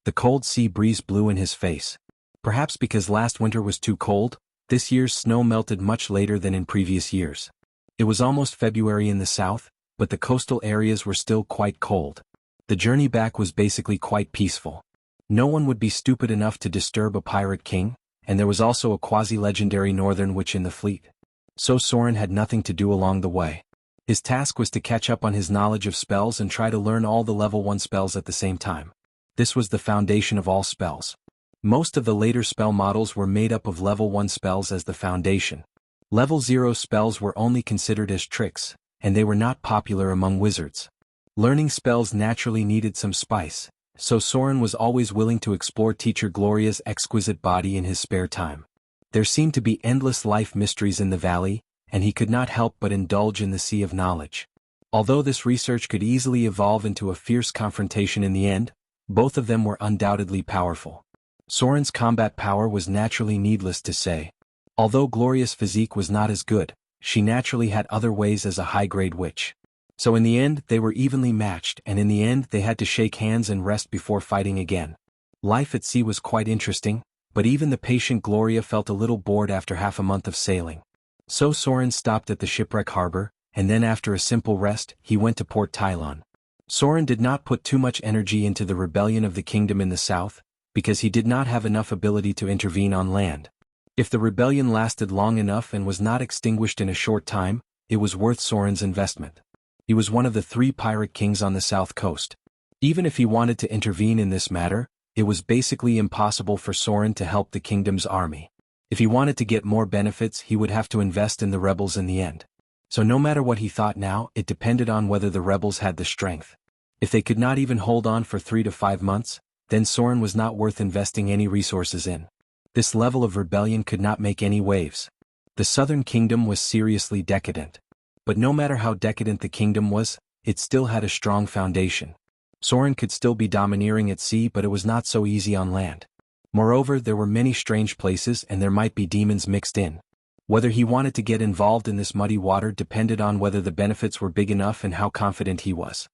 The cold sea breeze blew in his face. Perhaps because last winter was too cold, this year's snow melted much later than in previous years. It was almost February in the south, but the coastal areas were still quite cold. The journey back was basically quite peaceful. No one would be stupid enough to disturb a pirate king, and there was also a quasi-legendary northern witch in the fleet. So Soren had nothing to do along the way. His task was to catch up on his knowledge of spells and try to learn all the level 1 spells at the same time. This was the foundation of all spells. Most of the later spell models were made up of level 1 spells as the foundation. Level 0 spells were only considered as tricks, and they were not popular among wizards. Learning spells naturally needed some spice, so Soren was always willing to explore Teacher Gloria's exquisite body in his spare time. There seemed to be endless life mysteries in the valley, and he could not help but indulge in the sea of knowledge. Although this research could easily evolve into a fierce confrontation in the end, both of them were undoubtedly powerful. Soren's combat power was naturally needless to say. Although Gloria's physique was not as good, she naturally had other ways as a high-grade witch. So in the end they were evenly matched, and in the end they had to shake hands and rest before fighting again. Life at sea was quite interesting, but even the patient Gloria felt a little bored after half a month of sailing. So Soren stopped at the shipwreck harbor, and then after a simple rest, he went to Port Tylon. Soren did not put too much energy into the rebellion of the kingdom in the south, because he did not have enough ability to intervene on land. If the rebellion lasted long enough and was not extinguished in a short time, it was worth Soren's investment. He was one of the 3 pirate kings on the south coast. Even if he wanted to intervene in this matter, it was basically impossible for Soren to help the kingdom's army. If he wanted to get more benefits, he would have to invest in the rebels in the end. So no matter what he thought now, it depended on whether the rebels had the strength. If they could not even hold on for 3 to 5 months, then Soren was not worth investing any resources in. This level of rebellion could not make any waves. The southern kingdom was seriously decadent. But no matter how decadent the kingdom was, it still had a strong foundation. Soren could still be domineering at sea, but it was not so easy on land. Moreover, there were many strange places and there might be demons mixed in. Whether he wanted to get involved in this muddy water depended on whether the benefits were big enough and how confident he was.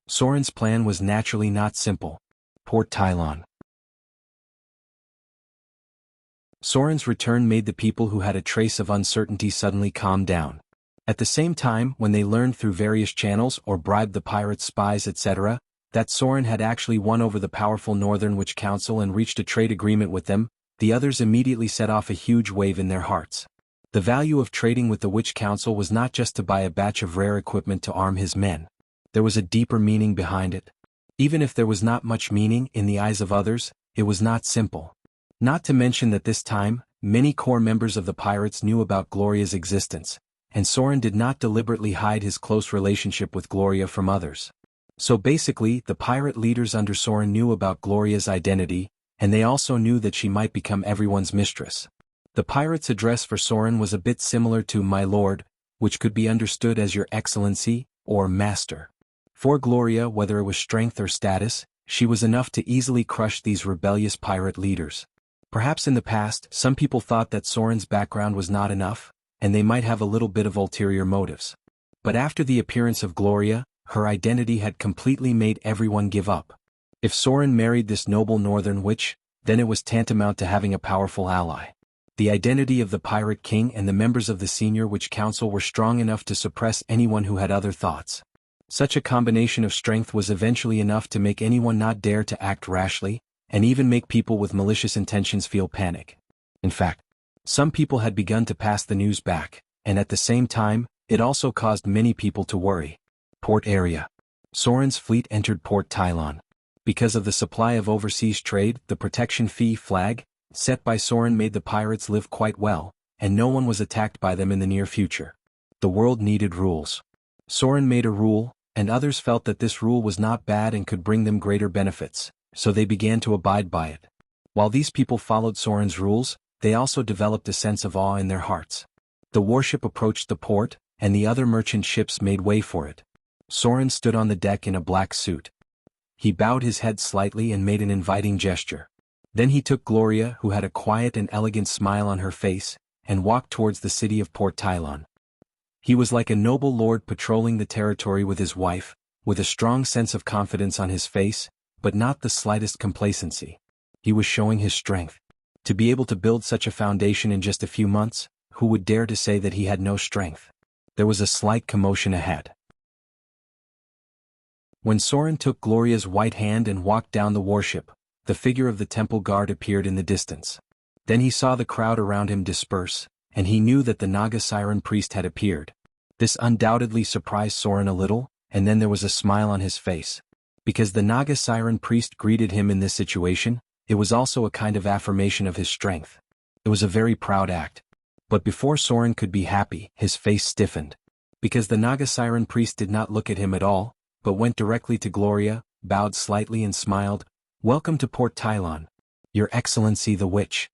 Soren's plan was naturally not simple. Port Tylon. Soren's return made the people who had a trace of uncertainty suddenly calm down. At the same time, when they learned through various channels or bribed the pirates' spies etc., that Soren had actually won over the powerful Northern Witch Council and reached a trade agreement with them, the others immediately set off a huge wave in their hearts. The value of trading with the Witch Council was not just to buy a batch of rare equipment to arm his men. There was a deeper meaning behind it. Even if there was not much meaning in the eyes of others, it was not simple. Not to mention that this time, many core members of the pirates knew about Gloria's existence, and Soren did not deliberately hide his close relationship with Gloria from others. So basically, the pirate leaders under Soren knew about Gloria's identity, and they also knew that she might become everyone's mistress. The pirate's address for Soren was a bit similar to "My Lord," which could be understood as "Your Excellency" or "Master." For Gloria, whether it was strength or status, she was enough to easily crush these rebellious pirate leaders. Perhaps in the past, some people thought that Soren's background was not enough, and they might have a little bit of ulterior motives. But after the appearance of Gloria, her identity had completely made everyone give up. If Soren married this noble northern witch, then it was tantamount to having a powerful ally. The identity of the Pirate King and the members of the Senior Witch Council were strong enough to suppress anyone who had other thoughts. Such a combination of strength was eventually enough to make anyone not dare to act rashly, and even make people with malicious intentions feel panic. In fact, some people had begun to pass the news back, and at the same time, it also caused many people to worry. Port area. Soren's fleet entered Port Tylon. Because of the supply of overseas trade, the protection fee flag set by Soren made the pirates live quite well, and no one was attacked by them in the near future. The world needed rules. Soren made a rule, and others felt that this rule was not bad and could bring them greater benefits, so they began to abide by it. While these people followed Soren's rules, they also developed a sense of awe in their hearts. The warship approached the port, and the other merchant ships made way for it. Soren stood on the deck in a black suit. He bowed his head slightly and made an inviting gesture. Then he took Gloria, who had a quiet and elegant smile on her face, and walked towards the city of Port Tylon. He was like a noble lord patrolling the territory with his wife, with a strong sense of confidence on his face, but not the slightest complacency. He was showing his strength. To be able to build such a foundation in just a few months, who would dare to say that he had no strength? There was a slight commotion ahead. When Soren took Gloria's white hand and walked down the warship, the figure of the temple guard appeared in the distance. Then he saw the crowd around him disperse, and he knew that the Naga Siren priest had appeared. This undoubtedly surprised Soren a little, and then there was a smile on his face. Because the Naga Siren priest greeted him in this situation, it was also a kind of affirmation of his strength. It was a very proud act. But before Soren could be happy, his face stiffened. Because the Naga Siren priest did not look at him at all, but went directly to Gloria, bowed slightly and smiled, "Welcome to Port Tylon, Your Excellency the Witch."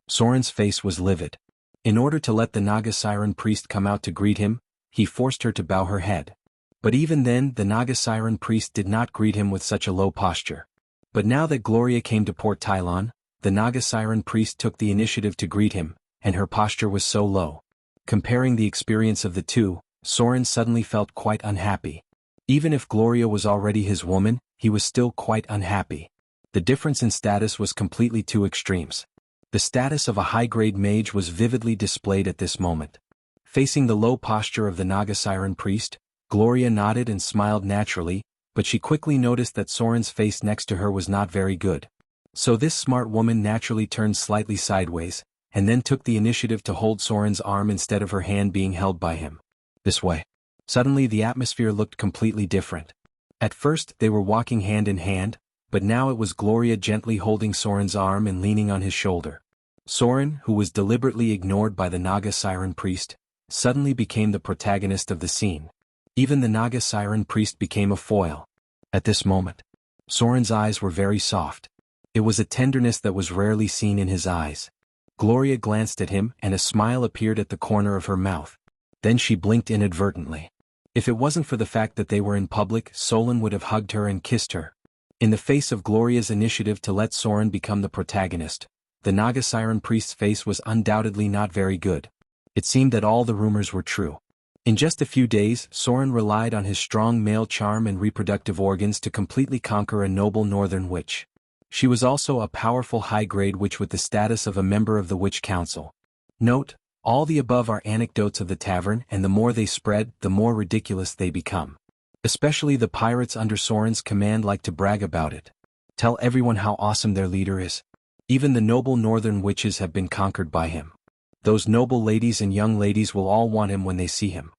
Soren's face was livid. In order to let the Naga Siren priest come out to greet him, he forced her to bow her head. But even then the Naga Siren priest did not greet him with such a low posture. But now that Gloria came to Port Tylon, the Naga Siren priest took the initiative to greet him, and her posture was so low. Comparing the experience of the two, Soren suddenly felt quite unhappy. Even if Gloria was already his woman, he was still quite unhappy. The difference in status was completely two extremes. The status of a high-grade mage was vividly displayed at this moment. Facing the low posture of the Naga Siren priest, Gloria nodded and smiled naturally, but she quickly noticed that Soren's face next to her was not very good. So this smart woman naturally turned slightly sideways, and then took the initiative to hold Soren's arm instead of her hand being held by him. This way. Suddenly the atmosphere looked completely different. At first they were walking hand in hand, but now it was Gloria gently holding Soren's arm and leaning on his shoulder. Soren, who was deliberately ignored by the Naga Siren priest, suddenly became the protagonist of the scene. Even the Naga Siren priest became a foil. At this moment, Soren's eyes were very soft. It was a tenderness that was rarely seen in his eyes. Gloria glanced at him and a smile appeared at the corner of her mouth. Then she blinked inadvertently. If it wasn't for the fact that they were in public, Solen would have hugged her and kissed her. In the face of Gloria's initiative to let Soren become the protagonist, the Naga Siren priest's face was undoubtedly not very good. It seemed that all the rumors were true. In just a few days, Soren relied on his strong male charm and reproductive organs to completely conquer a noble northern witch. She was also a powerful high-grade witch with the status of a member of the Witch Council. Note, all the above are anecdotes of the tavern, and the more they spread, the more ridiculous they become. Especially the pirates under Soren's command like to brag about it. Tell everyone how awesome their leader is. Even the noble northern witches have been conquered by him. Those noble ladies and young ladies will all want him when they see him.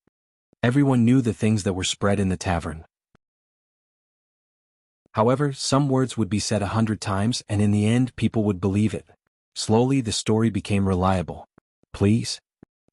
Everyone knew the things that were spread in the tavern. However, some words would be said 100 times and in the end people would believe it. Slowly the story became reliable. Please?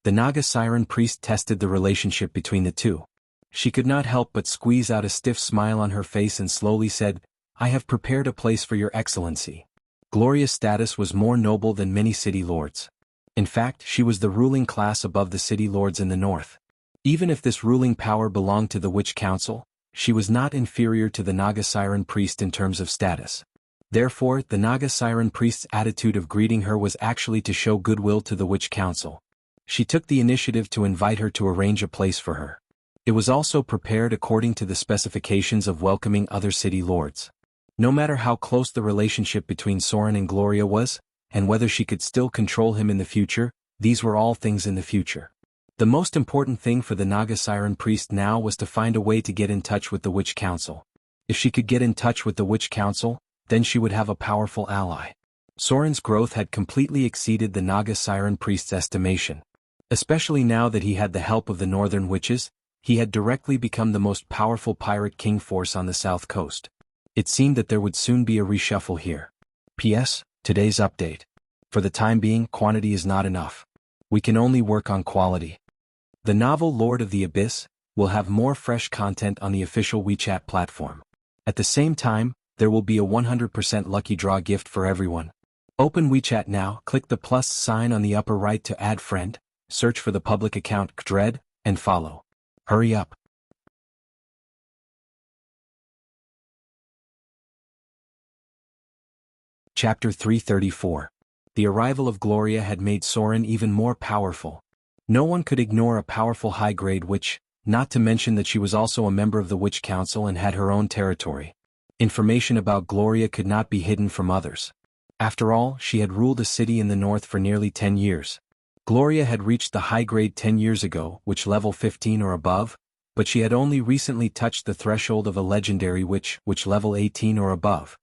The Naga Siren priest tested the relationship between the two. She could not help but squeeze out a stiff smile on her face and slowly said, "I have prepared a place for your excellency." Gloria's status was more noble than many city lords. In fact, she was the ruling class above the city lords in the north. Even if this ruling power belonged to the Witch Council, She was not inferior to the Naga Siren priest in terms of status. Therefore, the Naga Siren priest's attitude of greeting her was actually to show goodwill to the Witch Council. She took the initiative to invite her to arrange a place for her. It was also prepared according to the specifications of welcoming other city lords. No matter how close the relationship between Soren and Gloria was, and whether she could still control him in the future, these were all things in the future. The most important thing for the Naga Siren priest now was to find a way to get in touch with the Witch Council. If she could get in touch with the Witch Council, then she would have a powerful ally. Soren's growth had completely exceeded the Naga Siren priest's estimation. Especially now that he had the help of the northern witches, he had directly become the most powerful pirate king force on the south coast. It seemed that there would soon be a reshuffle here. P.S. Today's update. For the time being, quantity is not enough. We can only work on quality. The novel Lord of the Abyss will have more fresh content on the official WeChat platform. At the same time, there will be a 100% lucky draw gift for everyone. Open WeChat now, click the plus sign on the upper right to add friend, search for the public account Dread, and follow. Hurry up. Chapter 334. The arrival of Gloria had made Soren even more powerful. No one could ignore a powerful high-grade witch, not to mention that she was also a member of the Witch Council and had her own territory. Information about Gloria could not be hidden from others. After all, she had ruled a city in the north for nearly 10 years. Gloria had reached the high grade 10 years ago, which level 15 or above, but she had only recently touched the threshold of a legendary witch, which level 18 or above.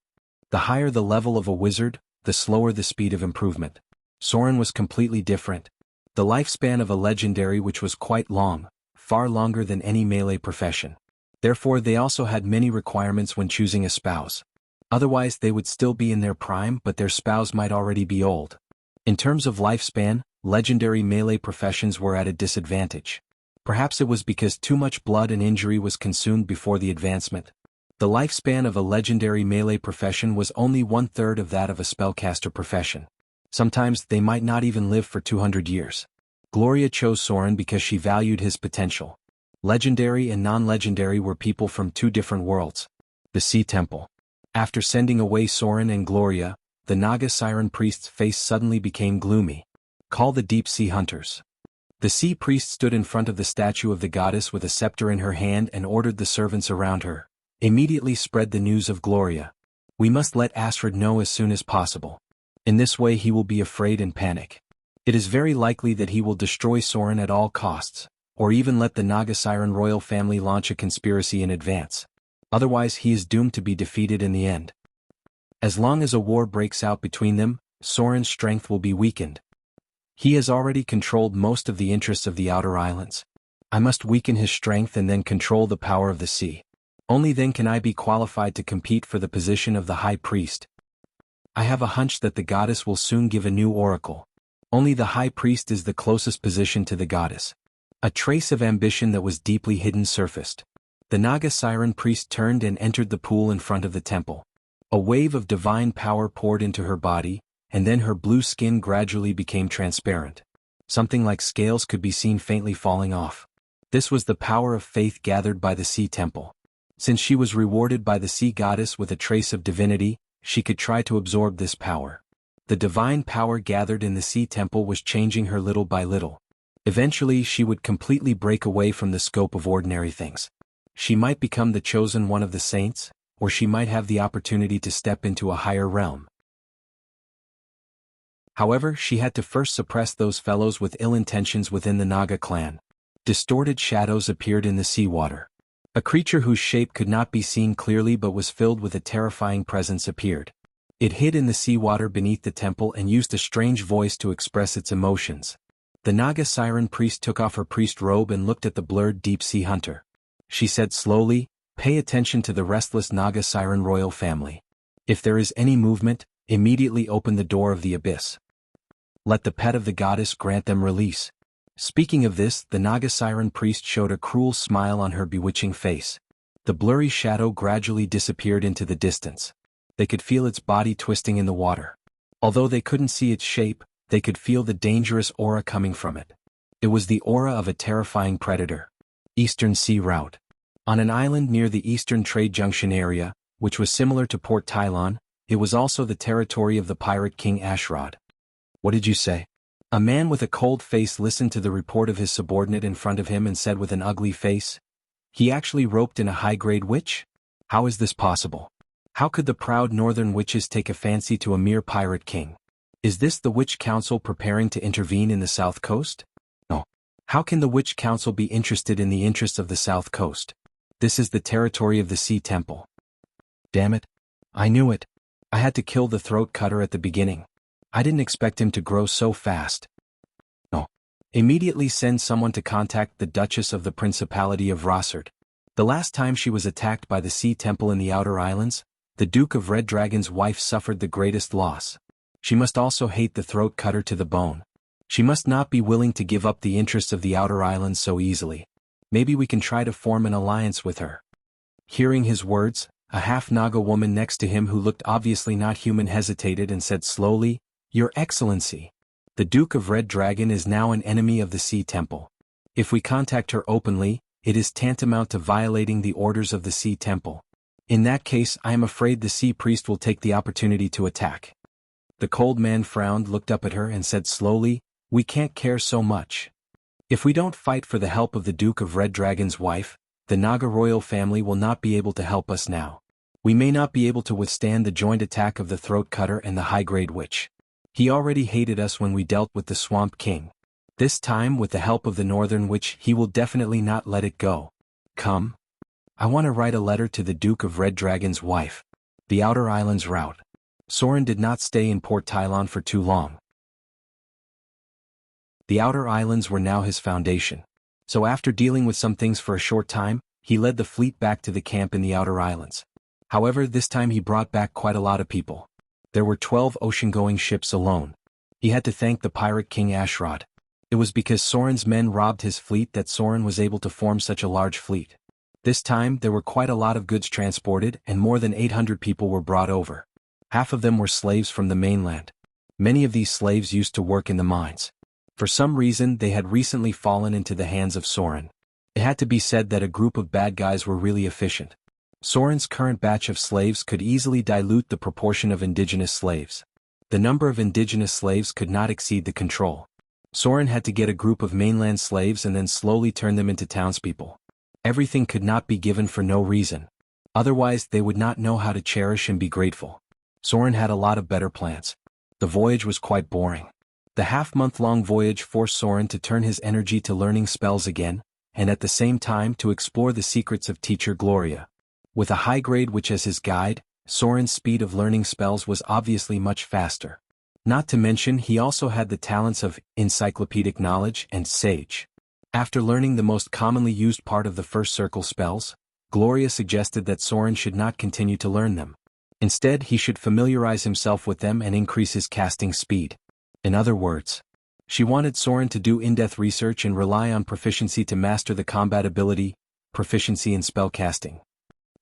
The higher the level of a wizard, the slower the speed of improvement. Soren was completely different. The lifespan of a legendary witch was quite long, far longer than any melee profession. Therefore they also had many requirements when choosing a spouse. Otherwise they would still be in their prime, but their spouse might already be old. In terms of lifespan, legendary melee professions were at a disadvantage. Perhaps it was because too much blood and injury was consumed before the advancement. The lifespan of a legendary melee profession was only 1/3 of that of a spellcaster profession. Sometimes they might not even live for 200 years. Gloria chose Soren because she valued his potential. Legendary and non-legendary were people from two different worlds. The Sea Temple. After sending away Soren and Gloria, the Naga Siren priest's face suddenly became gloomy. Call the deep sea hunters. The sea priest stood in front of the statue of the goddess with a scepter in her hand and ordered the servants around her. Immediately spread the news of Gloria. We must let Astrid know as soon as possible. In this way he will be afraid and panic. It is very likely that he will destroy Soren at all costs, or even let the Naga Siren royal family launch a conspiracy in advance. Otherwise he is doomed to be defeated in the end. As long as a war breaks out between them, Soren's strength will be weakened. He has already controlled most of the interests of the outer islands. I must weaken his strength and then control the power of the sea. Only then can I be qualified to compete for the position of the High Priest. I have a hunch that the goddess will soon give a new oracle. Only the High Priest is the closest position to the goddess. A trace of ambition that was deeply hidden surfaced. The Naga Siren priest turned and entered the pool in front of the temple. A wave of divine power poured into her body, and then her blue skin gradually became transparent. Something like scales could be seen faintly falling off. This was the power of faith gathered by the Sea Temple. Since she was rewarded by the sea goddess with a trace of divinity, she could try to absorb this power. The divine power gathered in the Sea Temple was changing her little by little. Eventually she would completely break away from the scope of ordinary things. She might become the chosen one of the saints, or she might have the opportunity to step into a higher realm. However, she had to first suppress those fellows with ill intentions within the Naga clan. Distorted shadows appeared in the seawater. A creature whose shape could not be seen clearly but was filled with a terrifying presence appeared. It hid in the seawater beneath the temple and used a strange voice to express its emotions. The Naga Siren priest took off her priest robe and looked at the blurred deep-sea hunter. She said slowly, "Pay attention to the restless Naga Siren royal family. If there is any movement, immediately open the door of the abyss. Let the pet of the goddess grant them release." Speaking of this, the Naga Siren priest showed a cruel smile on her bewitching face. The blurry shadow gradually disappeared into the distance. They could feel its body twisting in the water. Although they couldn't see its shape, they could feel the dangerous aura coming from it. It was the aura of a terrifying predator. Eastern Sea Route. On an island near the Eastern Trade Junction area, which was similar to Port Tylon, it was also the territory of the pirate king Ashrod. What did you say? A man with a cold face listened to the report of his subordinate in front of him and said with an ugly face, "He actually roped in a high-grade witch? How is this possible? How could the proud northern witches take a fancy to a mere pirate king? Is this the Witch Council preparing to intervene in the South Coast? No. How can the Witch Council be interested in the interests of the South Coast? This is the territory of the Sea Temple." Damn it. I knew it. I had to kill the throat cutter at the beginning. I didn't expect him to grow so fast. No. Immediately send someone to contact the Duchess of the Principality of Rossard. The last time she was attacked by the Sea Temple in the Outer Islands, the Duke of Red Dragon's wife suffered the greatest loss. She must also hate the throat cutter to the bone. She must not be willing to give up the interests of the Outer Islands so easily. Maybe we can try to form an alliance with her. Hearing his words, a half-Naga woman next to him who looked obviously not human hesitated and said slowly, "Your Excellency, the Duke of Red Dragon is now an enemy of the Sea Temple. If we contact her openly, it is tantamount to violating the orders of the Sea Temple. In that case, I am afraid the Sea Priest will take the opportunity to attack." The cold man frowned, looked up at her and said slowly, "We can't care so much. If we don't fight for the help of the Duke of Red Dragon's wife, the Naga royal family will not be able to help us now. We may not be able to withstand the joint attack of the throat cutter and the high-grade witch. He already hated us when we dealt with the Swamp King. This time, with the help of the Northern Witch, he will definitely not let it go. Come. I want to write a letter to the Duke of Red Dragon's wife." The Outer Islands route. Soren did not stay in Port Tylon for too long. The Outer Islands were now his foundation. So after dealing with some things for a short time, he led the fleet back to the camp in the Outer Islands. However, this time he brought back quite a lot of people. There were 12 ocean-going ships alone. He had to thank the pirate king Ashrod. It was because Soren's men robbed his fleet that Soren was able to form such a large fleet. This time there were quite a lot of goods transported and more than 800 people were brought over. Half of them were slaves from the mainland. Many of these slaves used to work in the mines. For some reason they had recently fallen into the hands of Soren. It had to be said that a group of bad guys were really efficient. Soren's current batch of slaves could easily dilute the proportion of indigenous slaves. The number of indigenous slaves could not exceed the control. Soren had to get a group of mainland slaves and then slowly turn them into townspeople. Everything could not be given for no reason. Otherwise they would not know how to cherish and be grateful. Soren had a lot of better plans. The voyage was quite boring. The half-month-long voyage forced Soren to turn his energy to learning spells again, and at the same time to explore the secrets of Teacher Gloria. With a high-grade witch as his guide, Soren's speed of learning spells was obviously much faster. Not to mention he also had the talents of encyclopedic knowledge and sage. After learning the most commonly used part of the first circle spells, Gloria suggested that Soren should not continue to learn them. Instead, he should familiarize himself with them and increase his casting speed. In other words, she wanted Soren to do in-depth research and rely on proficiency to master the combat ability, proficiency in spell casting.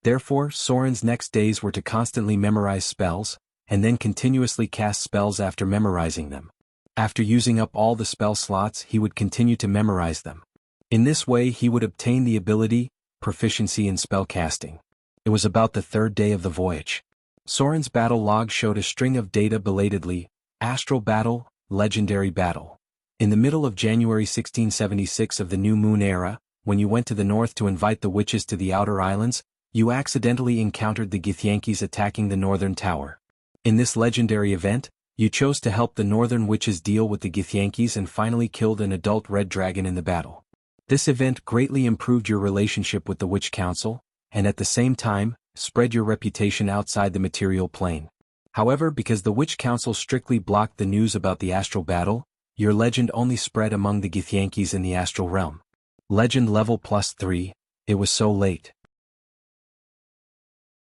Therefore, Soren's next days were to constantly memorize spells, and then continuously cast spells after memorizing them. After using up all the spell slots, he would continue to memorize them. In this way he would obtain the ability, proficiency in spell casting. It was about the third day of the voyage. Soren's battle log showed a string of data belatedly: Astral Battle, Legendary Battle. In the middle of January 1676 of the New Moon era, when you went to the north to invite the witches to the Outer Islands, you accidentally encountered the Githyanki's attacking the northern tower. In this legendary event, you chose to help the northern witches deal with the Githyanki's and finally killed an adult red dragon in the battle. This event greatly improved your relationship with the Witch Council, and at the same time, spread your reputation outside the material plane. However, because the Witch Council strictly blocked the news about the astral battle, your legend only spread among the Githyanki's in the astral realm. Legend level +3, it was so late.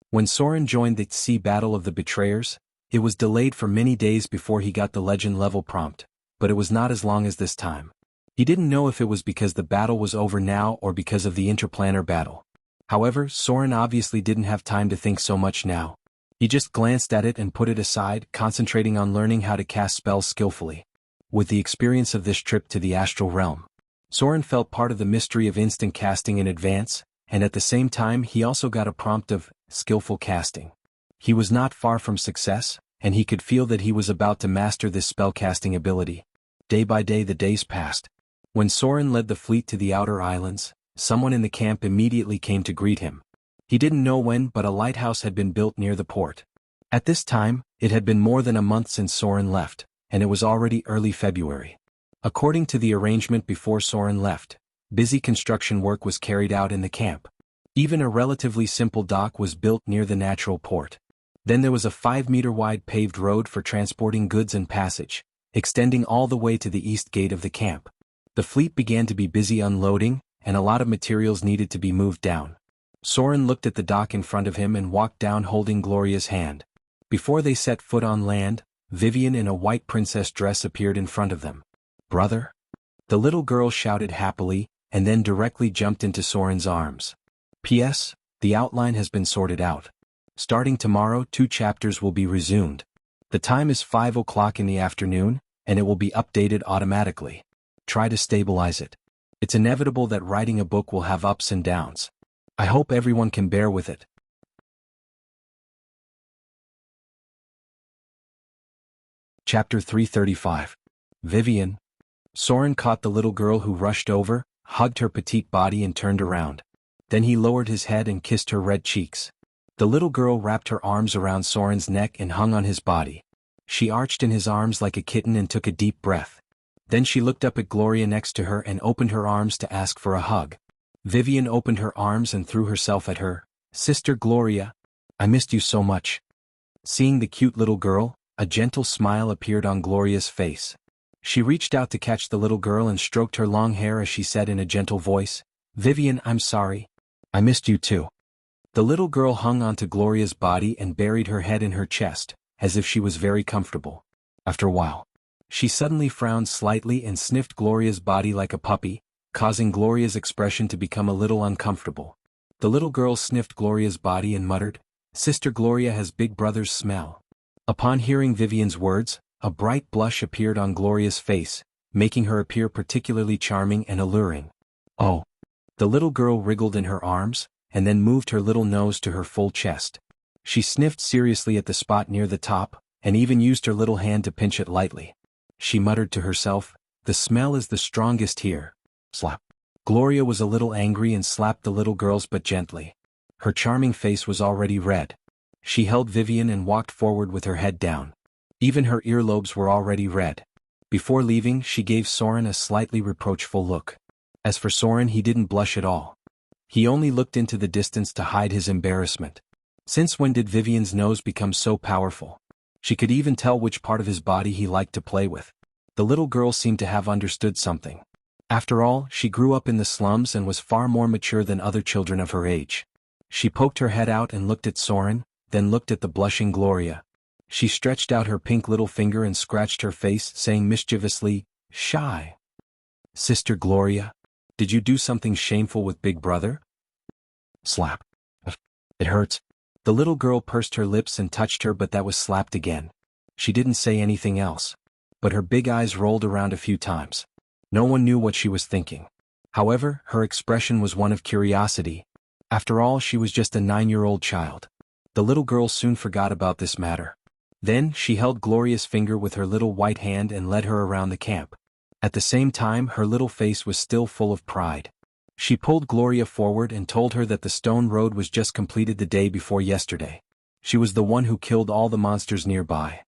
When Soren joined the Sea Battle of the Betrayers, it was delayed for many days before he got the legend level prompt, but it was not as long as this time. He didn't know if it was because the battle was over now or because of the interplanar battle. However, Soren obviously didn't have time to think so much now. He just glanced at it and put it aside, concentrating on learning how to cast spells skillfully. With the experience of this trip to the astral realm, Soren felt part of the mystery of instant casting in advance, and at the same time he also got a prompt of skillful casting. He was not far from success, and he could feel that he was about to master this spellcasting ability. Day by day the days passed. When Soren led the fleet to the outer islands, someone in the camp immediately came to greet him. He didn't know when, but a lighthouse had been built near the port. At this time, it had been more than a month since Soren left, and it was already early February. According to the arrangement before Soren left, busy construction work was carried out in the camp. Even a relatively simple dock was built near the natural port. Then there was a 5-meter-wide paved road for transporting goods and passage, extending all the way to the east gate of the camp. The fleet began to be busy unloading, and a lot of materials needed to be moved down. Soren looked at the dock in front of him and walked down holding Gloria's hand. Before they set foot on land, Vivian in a white princess dress appeared in front of them. "Brother?" The little girl shouted happily, and then directly jumped into Soren's arms. P.S. The outline has been sorted out. Starting tomorrow, 2 chapters will be resumed. The time is 5 o'clock in the afternoon, and it will be updated automatically. Try to stabilize it. It's inevitable that writing a book will have ups and downs. I hope everyone can bear with it. Chapter 335. Vivian. Soren caught the little girl who rushed over, hugged her petite body and turned around. Then he lowered his head and kissed her red cheeks. The little girl wrapped her arms around Soren's neck and hung on his body. She arched in his arms like a kitten and took a deep breath. Then she looked up at Gloria next to her and opened her arms to ask for a hug. Vivian opened her arms and threw herself at her. "Sister Gloria, I missed you so much." Seeing the cute little girl, a gentle smile appeared on Gloria's face. She reached out to catch the little girl and stroked her long hair as she said in a gentle voice, "Vivian, I'm sorry. I missed you too." The little girl hung onto Gloria's body and buried her head in her chest, as if she was very comfortable. After a while, she suddenly frowned slightly and sniffed Gloria's body like a puppy, causing Gloria's expression to become a little uncomfortable. The little girl sniffed Gloria's body and muttered, "Sister Gloria has big brother's smell." Upon hearing Vivian's words, a bright blush appeared on Gloria's face, making her appear particularly charming and alluring. "Oh." The little girl wriggled in her arms, and then moved her little nose to her full chest. She sniffed seriously at the spot near the top, and even used her little hand to pinch it lightly. She muttered to herself, "The smell is the strongest here." Slap. Gloria was a little angry and slapped the little girl's butt gently. Her charming face was already red. She held Vivian and walked forward with her head down. Even her earlobes were already red. Before leaving, she gave Soren a slightly reproachful look. As for Soren, he didn't blush at all. He only looked into the distance to hide his embarrassment. Since when did Vivian's nose become so powerful? She could even tell which part of his body he liked to play with. The little girl seemed to have understood something. After all, she grew up in the slums and was far more mature than other children of her age. She poked her head out and looked at Soren, then looked at the blushing Gloria. She stretched out her pink little finger and scratched her face, saying mischievously, "Shy. Sister Gloria, did you do something shameful with Big Brother?" Slap. "It hurts." The little girl pursed her lips and touched her, but that was slapped again. She didn't say anything else. But her big eyes rolled around a few times. No one knew what she was thinking. However, her expression was one of curiosity. After all, she was just a 9-year-old child. The little girl soon forgot about this matter. Then, she held Gloria's finger with her little white hand and led her around the camp. At the same time, her little face was still full of pride. She pulled Gloria forward and told her that the stone road was just completed the day before yesterday. She was the one who killed all the monsters nearby.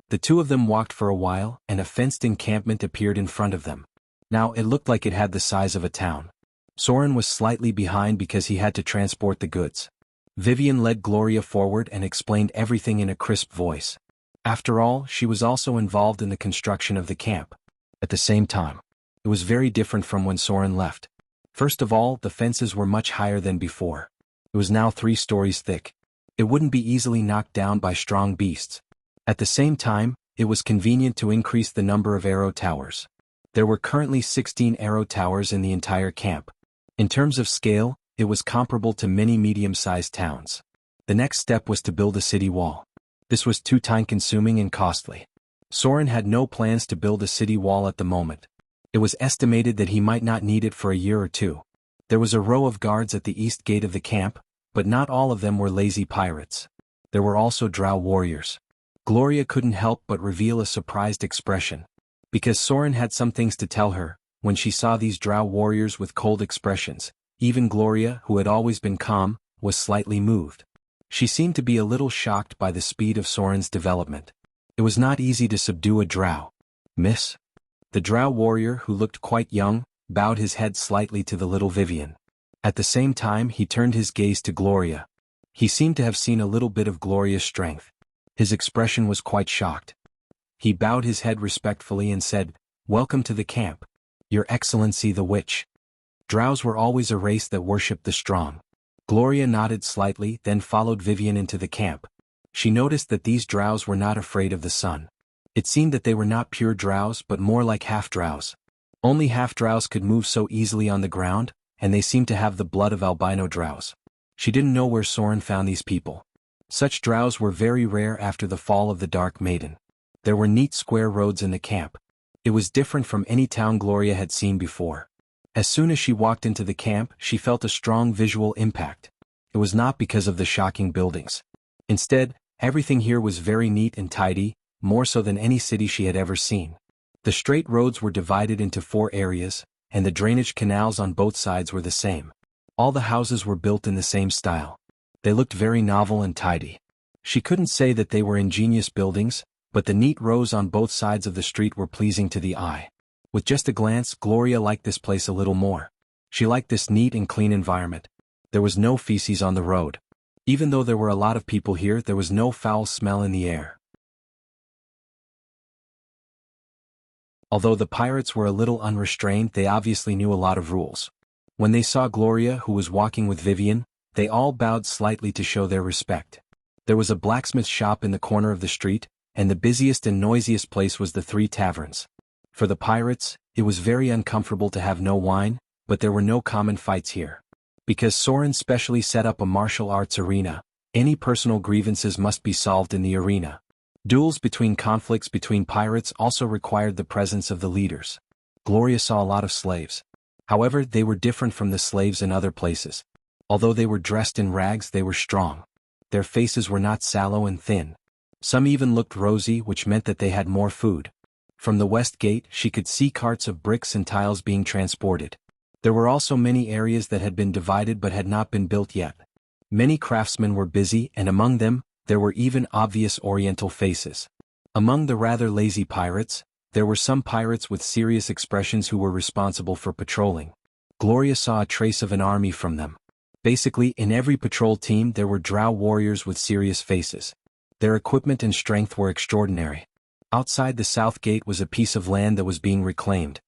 The two of them walked for a while, and a fenced encampment appeared in front of them. Now it looked like it had the size of a town. Soren was slightly behind because he had to transport the goods. Vivian led Gloria forward and explained everything in a crisp voice. After all, she was also involved in the construction of the camp. At the same time, it was very different from when Soren left. First of all, the fences were much higher than before. It was now 3 stories thick. It wouldn't be easily knocked down by strong beasts. At the same time, it was convenient to increase the number of arrow towers. There were currently 16 arrow towers in the entire camp. In terms of scale, it was comparable to many medium-sized towns. The next step was to build a city wall. This was too time-consuming and costly. Soren had no plans to build a city wall at the moment. It was estimated that he might not need it for a year or 2. There was a row of guards at the east gate of the camp, but not all of them were lazy pirates. There were also drow warriors. Gloria couldn't help but reveal a surprised expression. Because Soren had some things to tell her, when she saw these drow warriors with cold expressions, even Gloria, who had always been calm, was slightly moved. She seemed to be a little shocked by the speed of Soren's development. It was not easy to subdue a drow. Miss? The drow warrior, who looked quite young, bowed his head slightly to the little Vivian. At the same time he turned his gaze to Gloria. He seemed to have seen a little bit of Gloria's strength. His expression was quite shocked. He bowed his head respectfully and said, "Welcome to the camp, Your Excellency the Witch." Drows were always a race that worshipped the strong. Gloria nodded slightly, then followed Vivian into the camp. She noticed that these drows were not afraid of the sun. It seemed that they were not pure drows but more like half-drows. Only half-drows could move so easily on the ground, and they seemed to have the blood of albino drows. She didn't know where Soren found these people. Such drows were very rare after the fall of the Dark Maiden. There were neat square roads in the camp. It was different from any town Gloria had seen before. As soon as she walked into the camp, she felt a strong visual impact. It was not because of the shocking buildings. Instead, everything here was very neat and tidy, more so than any city she had ever seen. The straight roads were divided into 4 areas, and the drainage canals on both sides were the same. All the houses were built in the same style. They looked very novel and tidy. She couldn't say that they were ingenious buildings, but the neat rows on both sides of the street were pleasing to the eye. With just a glance, Gloria liked this place a little more. She liked this neat and clean environment. There was no feces on the road. Even though there were a lot of people here, there was no foul smell in the air. Although the pirates were a little unrestrained, they obviously knew a lot of rules. When they saw Gloria, who was walking with Vivian, they all bowed slightly to show their respect. There was a blacksmith shop in the corner of the street, and the busiest and noisiest place was the 3 taverns. For the pirates, it was very uncomfortable to have no wine, but there were no common fights here. Because Soren specially set up a martial arts arena, any personal grievances must be solved in the arena. Duels between conflicts between pirates also required the presence of the leaders. Gloria saw a lot of slaves. However, they were different from the slaves in other places. Although they were dressed in rags, they were strong. Their faces were not sallow and thin. Some even looked rosy, which meant that they had more food. From the west gate, she could see carts of bricks and tiles being transported. There were also many areas that had been divided but had not been built yet. Many craftsmen were busy, and among them, there were even obvious oriental faces. Among the rather lazy pirates, there were some pirates with serious expressions who were responsible for patrolling. Gloria saw a trace of an army from them. Basically, in every patrol team there were drow warriors with serious faces. Their equipment and strength were extraordinary. Outside the south gate was a piece of land that was being reclaimed.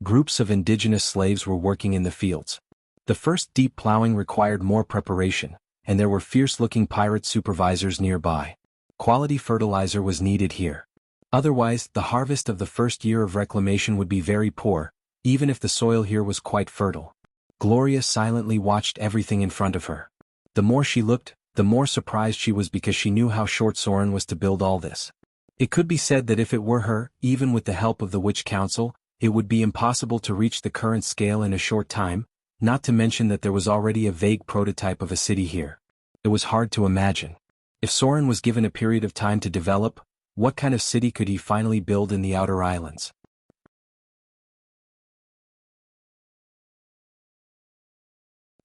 Groups of indigenous slaves were working in the fields. The first deep plowing required more preparation, and there were fierce-looking pirate supervisors nearby. Quality fertilizer was needed here. Otherwise, the harvest of the first year of reclamation would be very poor, even if the soil here was quite fertile. Gloria silently watched everything in front of her. The more she looked, the more surprised she was because she knew how short Soren was to build all this. It could be said that if it were her, even with the help of the Witch Council, it would be impossible to reach the current scale in a short time, not to mention that there was already a vague prototype of a city here. It was hard to imagine. If Soren was given a period of time to develop, what kind of city could he finally build in the outer islands?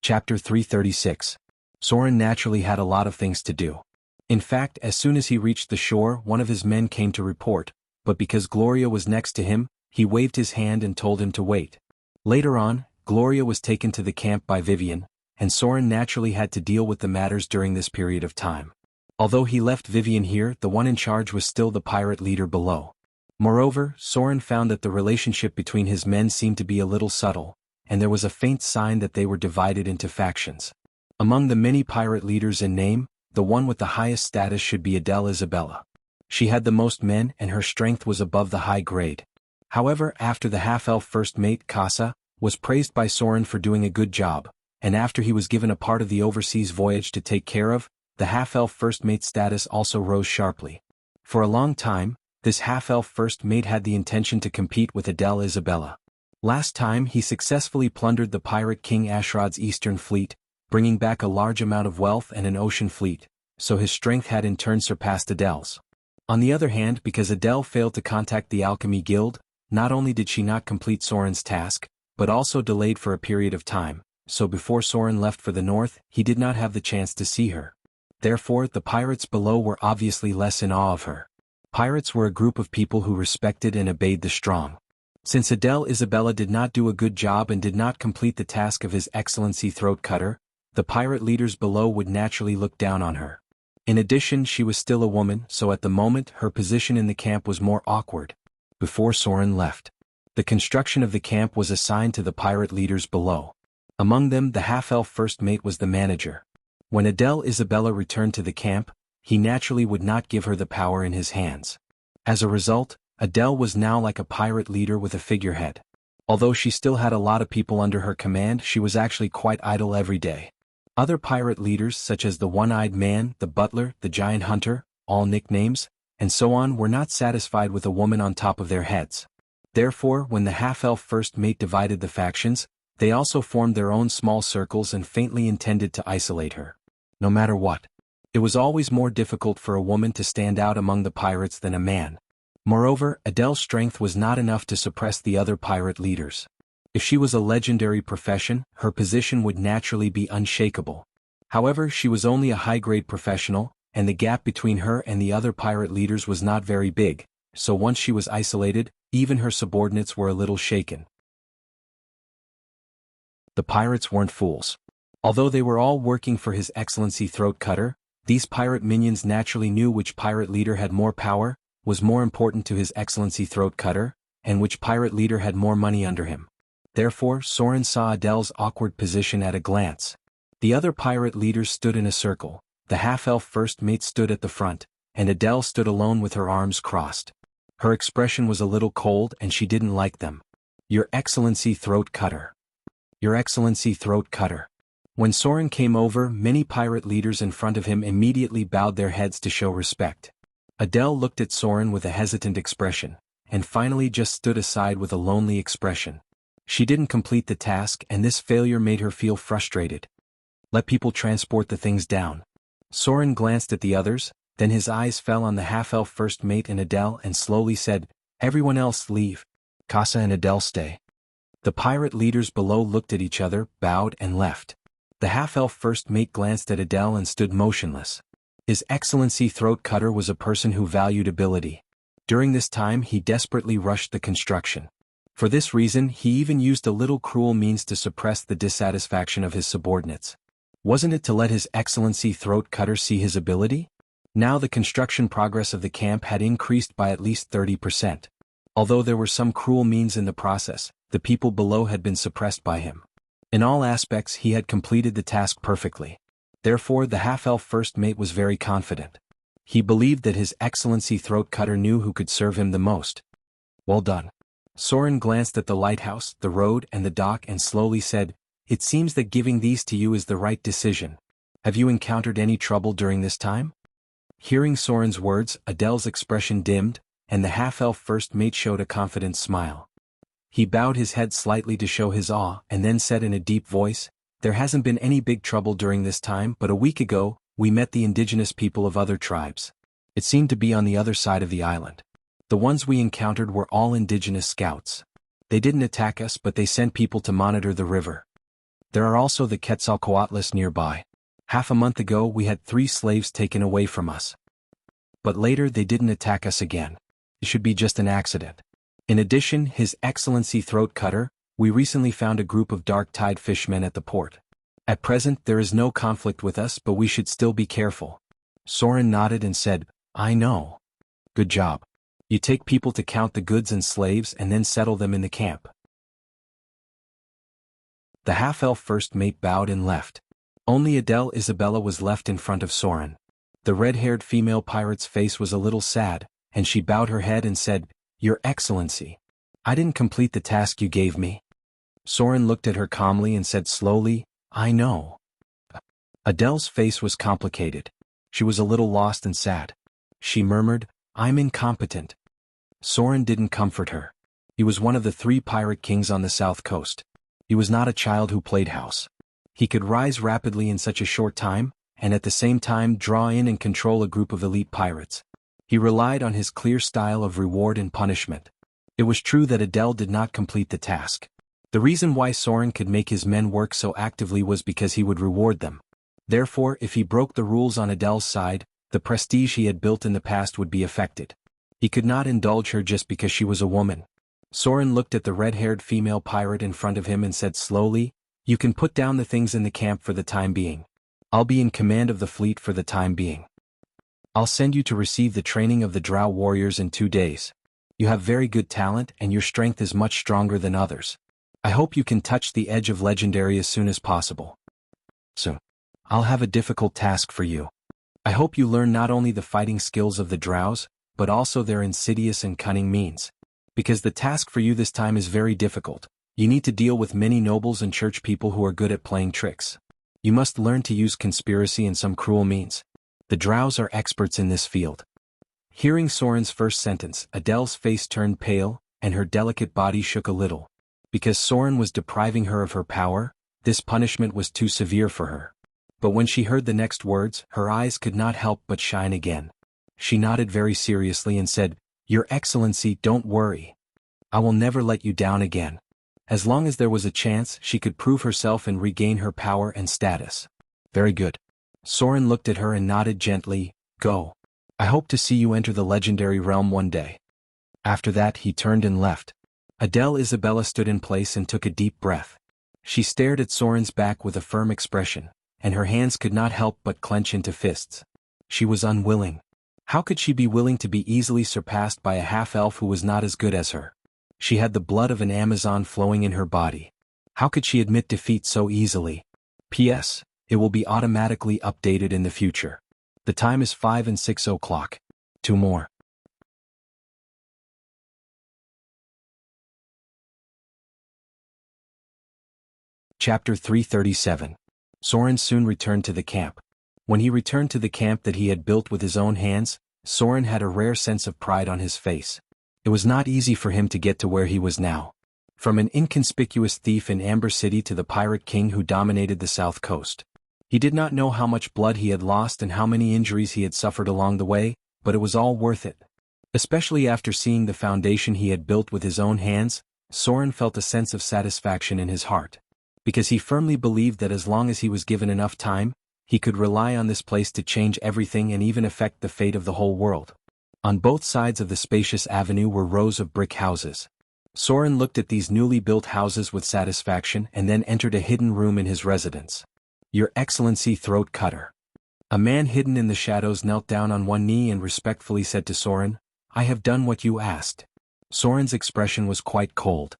Chapter 336. Soren naturally had a lot of things to do. In fact, as soon as he reached the shore, one of his men came to report, but because Gloria was next to him, he waved his hand and told him to wait. Later on, Gloria was taken to the camp by Vivian, and Soren naturally had to deal with the matters during this period of time. Although he left Vivian here, the one in charge was still the pirate leader below. Moreover, Soren found that the relationship between his men seemed to be a little subtle, and there was a faint sign that they were divided into factions. Among the many pirate leaders in name, the one with the highest status should be Adele Isabella. She had the most men and her strength was above the high grade. However, after the half-elf first mate, Casa, was praised by Soren for doing a good job, and after he was given a part of the overseas voyage to take care of, the half-elf first mate status also rose sharply. For a long time, this half-elf first mate had the intention to compete with Adele Isabella. Last time he successfully plundered the pirate King Ashrod's eastern fleet, bringing back a large amount of wealth and an ocean fleet, so his strength had in turn surpassed Adele's. On the other hand, because Adele failed to contact the Alchemy Guild, not only did she not complete Soren's task, but also delayed for a period of time, so before Soren left for the north, he did not have the chance to see her. Therefore, the pirates below were obviously less in awe of her. Pirates were a group of people who respected and obeyed the strong. Since Adele Isabella did not do a good job and did not complete the task of His Excellency Throat Cutter, the pirate leaders below would naturally look down on her. In addition, she was still a woman, so at the moment her position in the camp was more awkward. Before Soren left, the construction of the camp was assigned to the pirate leaders below. Among them, the half-elf first mate was the manager. When Adele Isabella returned to the camp, he naturally would not give her the power in his hands. As a result, Adele was now like a pirate leader with a figurehead. Although she still had a lot of people under her command, she was actually quite idle every day. Other pirate leaders such as the One-Eyed Man, the Butler, the Giant Hunter, all nicknames, and so on were not satisfied with a woman on top of their heads. Therefore, when the half-elf first mate divided the factions, they also formed their own small circles and faintly intended to isolate her. No matter what, it was always more difficult for a woman to stand out among the pirates than a man. Moreover, Adele's strength was not enough to suppress the other pirate leaders. If she was a legendary profession, her position would naturally be unshakable. However, she was only a high-grade professional, and the gap between her and the other pirate leaders was not very big, so once she was isolated, even her subordinates were a little shaken. The pirates weren't fools. Although they were all working for His Excellency Throat Cutter, these pirate minions naturally knew which pirate leader had more power, was more important to His Excellency Throat Cutter, and which pirate leader had more money under him. Therefore, Soren saw Adele's awkward position at a glance. The other pirate leaders stood in a circle, the half-elf first mate stood at the front, and Adele stood alone with her arms crossed. Her expression was a little cold and she didn't like them. Your Excellency Throat Cutter. Your Excellency Throat Cutter. When Soren came over, many pirate leaders in front of him immediately bowed their heads to show respect. Adele looked at Soren with a hesitant expression, and finally just stood aside with a lonely expression. She didn't complete the task and this failure made her feel frustrated. Let people transport the things down. Soren glanced at the others, then his eyes fell on the half-elf first mate and Adele and slowly said, "Everyone else leave. Casa and Adele stay." The pirate leaders below looked at each other, bowed and left. The half-elf first mate glanced at Adele and stood motionless. His Excellency Throat Cutter was a person who valued ability. During this time he desperately rushed the construction. For this reason he even used a little cruel means to suppress the dissatisfaction of his subordinates. Wasn't it to let His Excellency Throat Cutter see his ability? Now the construction progress of the camp had increased by at least 30%. Although there were some cruel means in the process, the people below had been suppressed by him. In all aspects he had completed the task perfectly. Therefore the half-elf first mate was very confident. He believed that His Excellency Throat Cutter knew who could serve him the most. Well done. Soren glanced at the lighthouse, the road and the dock and slowly said, "It seems that giving these to you is the right decision. Have you encountered any trouble during this time?" Hearing Soren's words, Adele's expression dimmed, and the half-elf first mate showed a confident smile. He bowed his head slightly to show his awe and then said in a deep voice, "There hasn't been any big trouble during this time, but a week ago, we met the indigenous people of other tribes. It seemed to be on the other side of the island. The ones we encountered were all indigenous scouts. They didn't attack us but they sent people to monitor the river. There are also the Quetzalcoatlus nearby. Half a month ago we had 3 slaves taken away from us. But later they didn't attack us again. It should be just an accident. In addition, His Excellency Throat Cutter, we recently found a group of dark-tide fishmen at the port. At present there is no conflict with us but we should still be careful." Soren nodded and said, "I know. Good job. You take people to count the goods and slaves and then settle them in the camp." The half-elf first mate bowed and left. Only Adele Isabella was left in front of Soren. The red-haired female pirate's face was a little sad, and she bowed her head and said, "Your Excellency, I didn't complete the task you gave me." Soren looked at her calmly and said slowly, "I know." Adele's face was complicated. She was a little lost and sad. She murmured, "I'm incompetent." Soren didn't comfort her. He was one of the 3 pirate kings on the south coast. He was not a child who played house. He could rise rapidly in such a short time, and at the same time draw in and control a group of elite pirates. He relied on his clear style of reward and punishment. It was true that Adele did not complete the task. The reason why Soren could make his men work so actively was because he would reward them. Therefore, if he broke the rules on Adele's side, the prestige he had built in the past would be affected. He could not indulge her just because she was a woman. Soren looked at the red-haired female pirate in front of him and said slowly, "You can put down the things in the camp for the time being. I'll be in command of the fleet for the time being. I'll send you to receive the training of the Drow warriors in 2 days. You have very good talent and your strength is much stronger than others. I hope you can touch the edge of legendary as soon as possible. Soon. I'll have a difficult task for you. I hope you learn not only the fighting skills of the Drows, but also their insidious and cunning means. Because the task for you this time is very difficult. You need to deal with many nobles and church people who are good at playing tricks. You must learn to use conspiracy and some cruel means. The Drows are experts in this field." Hearing Soren's first sentence, Adele's face turned pale, and her delicate body shook a little. Because Soren was depriving her of her power, this punishment was too severe for her. But when she heard the next words, her eyes could not help but shine again. She nodded very seriously and said, "Your Excellency, don't worry. I will never let you down again." As long as there was a chance, she could prove herself and regain her power and status. "Very good." Soren looked at her and nodded gently, "Go. I hope to see you enter the legendary realm one day." After that he turned and left. Adele Isabella stood in place and took a deep breath. She stared at Soren's back with a firm expression, and her hands could not help but clench into fists. She was unwilling. How could she be willing to be easily surpassed by a half-elf who was not as good as her? She had the blood of an Amazon flowing in her body. How could she admit defeat so easily? P.S. It will be automatically updated in the future. The time is 5 and 6 o'clock. 2 more. Chapter 337. Soren soon returned to the camp. When he returned to the camp that he had built with his own hands, Soren had a rare sense of pride on his face. It was not easy for him to get to where he was now. From an inconspicuous thief in Amber City to the pirate king who dominated the south coast. He did not know how much blood he had lost and how many injuries he had suffered along the way, but it was all worth it. Especially after seeing the foundation he had built with his own hands, Soren felt a sense of satisfaction in his heart. Because he firmly believed that as long as he was given enough time, he could rely on this place to change everything and even affect the fate of the whole world. On both sides of the spacious avenue were rows of brick houses. Soren looked at these newly built houses with satisfaction and then entered a hidden room in his residence. "Your Excellency, throat cutter." A man hidden in the shadows knelt down on one knee and respectfully said to Soren, "I have done what you asked." Soren's expression was quite cold.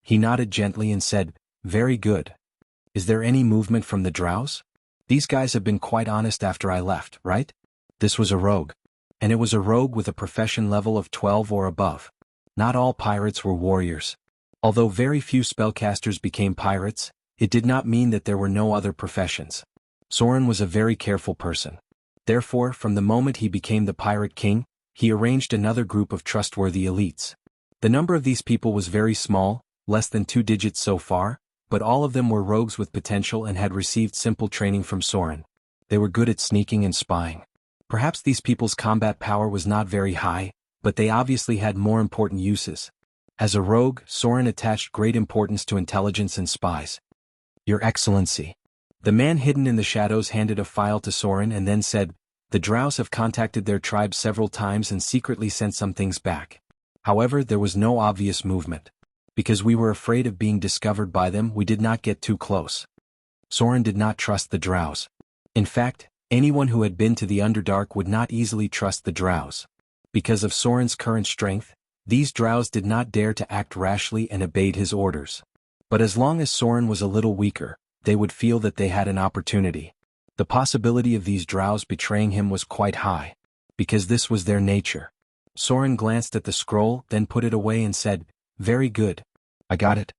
He nodded gently and said, "Very good. Is there any movement from the Drows? These guys have been quite honest after I left, right?" This was a rogue. And it was a rogue with a profession level of 12 or above. Not all pirates were warriors. Although very few spellcasters became pirates, it did not mean that there were no other professions. Soren was a very careful person. Therefore, from the moment he became the pirate king, he arranged another group of trustworthy elites. The number of these people was very small, less than 2 digits so far, but all of them were rogues with potential and had received simple training from Soren. They were good at sneaking and spying. Perhaps these people's combat power was not very high, but they obviously had more important uses. As a rogue, Soren attached great importance to intelligence and spies. "Your Excellency." The man hidden in the shadows handed a file to Soren and then said, "The Drows have contacted their tribe several times and secretly sent some things back. However, there was no obvious movement. Because we were afraid of being discovered by them, we did not get too close." Soren did not trust the Drows. In fact, anyone who had been to the Underdark would not easily trust the Drows. Because of Soren's current strength, these Drows did not dare to act rashly and obeyed his orders. But as long as Soren was a little weaker, they would feel that they had an opportunity. The possibility of these Drows betraying him was quite high. Because this was their nature. Soren glanced at the scroll, then put it away and said, "Very good. I got it.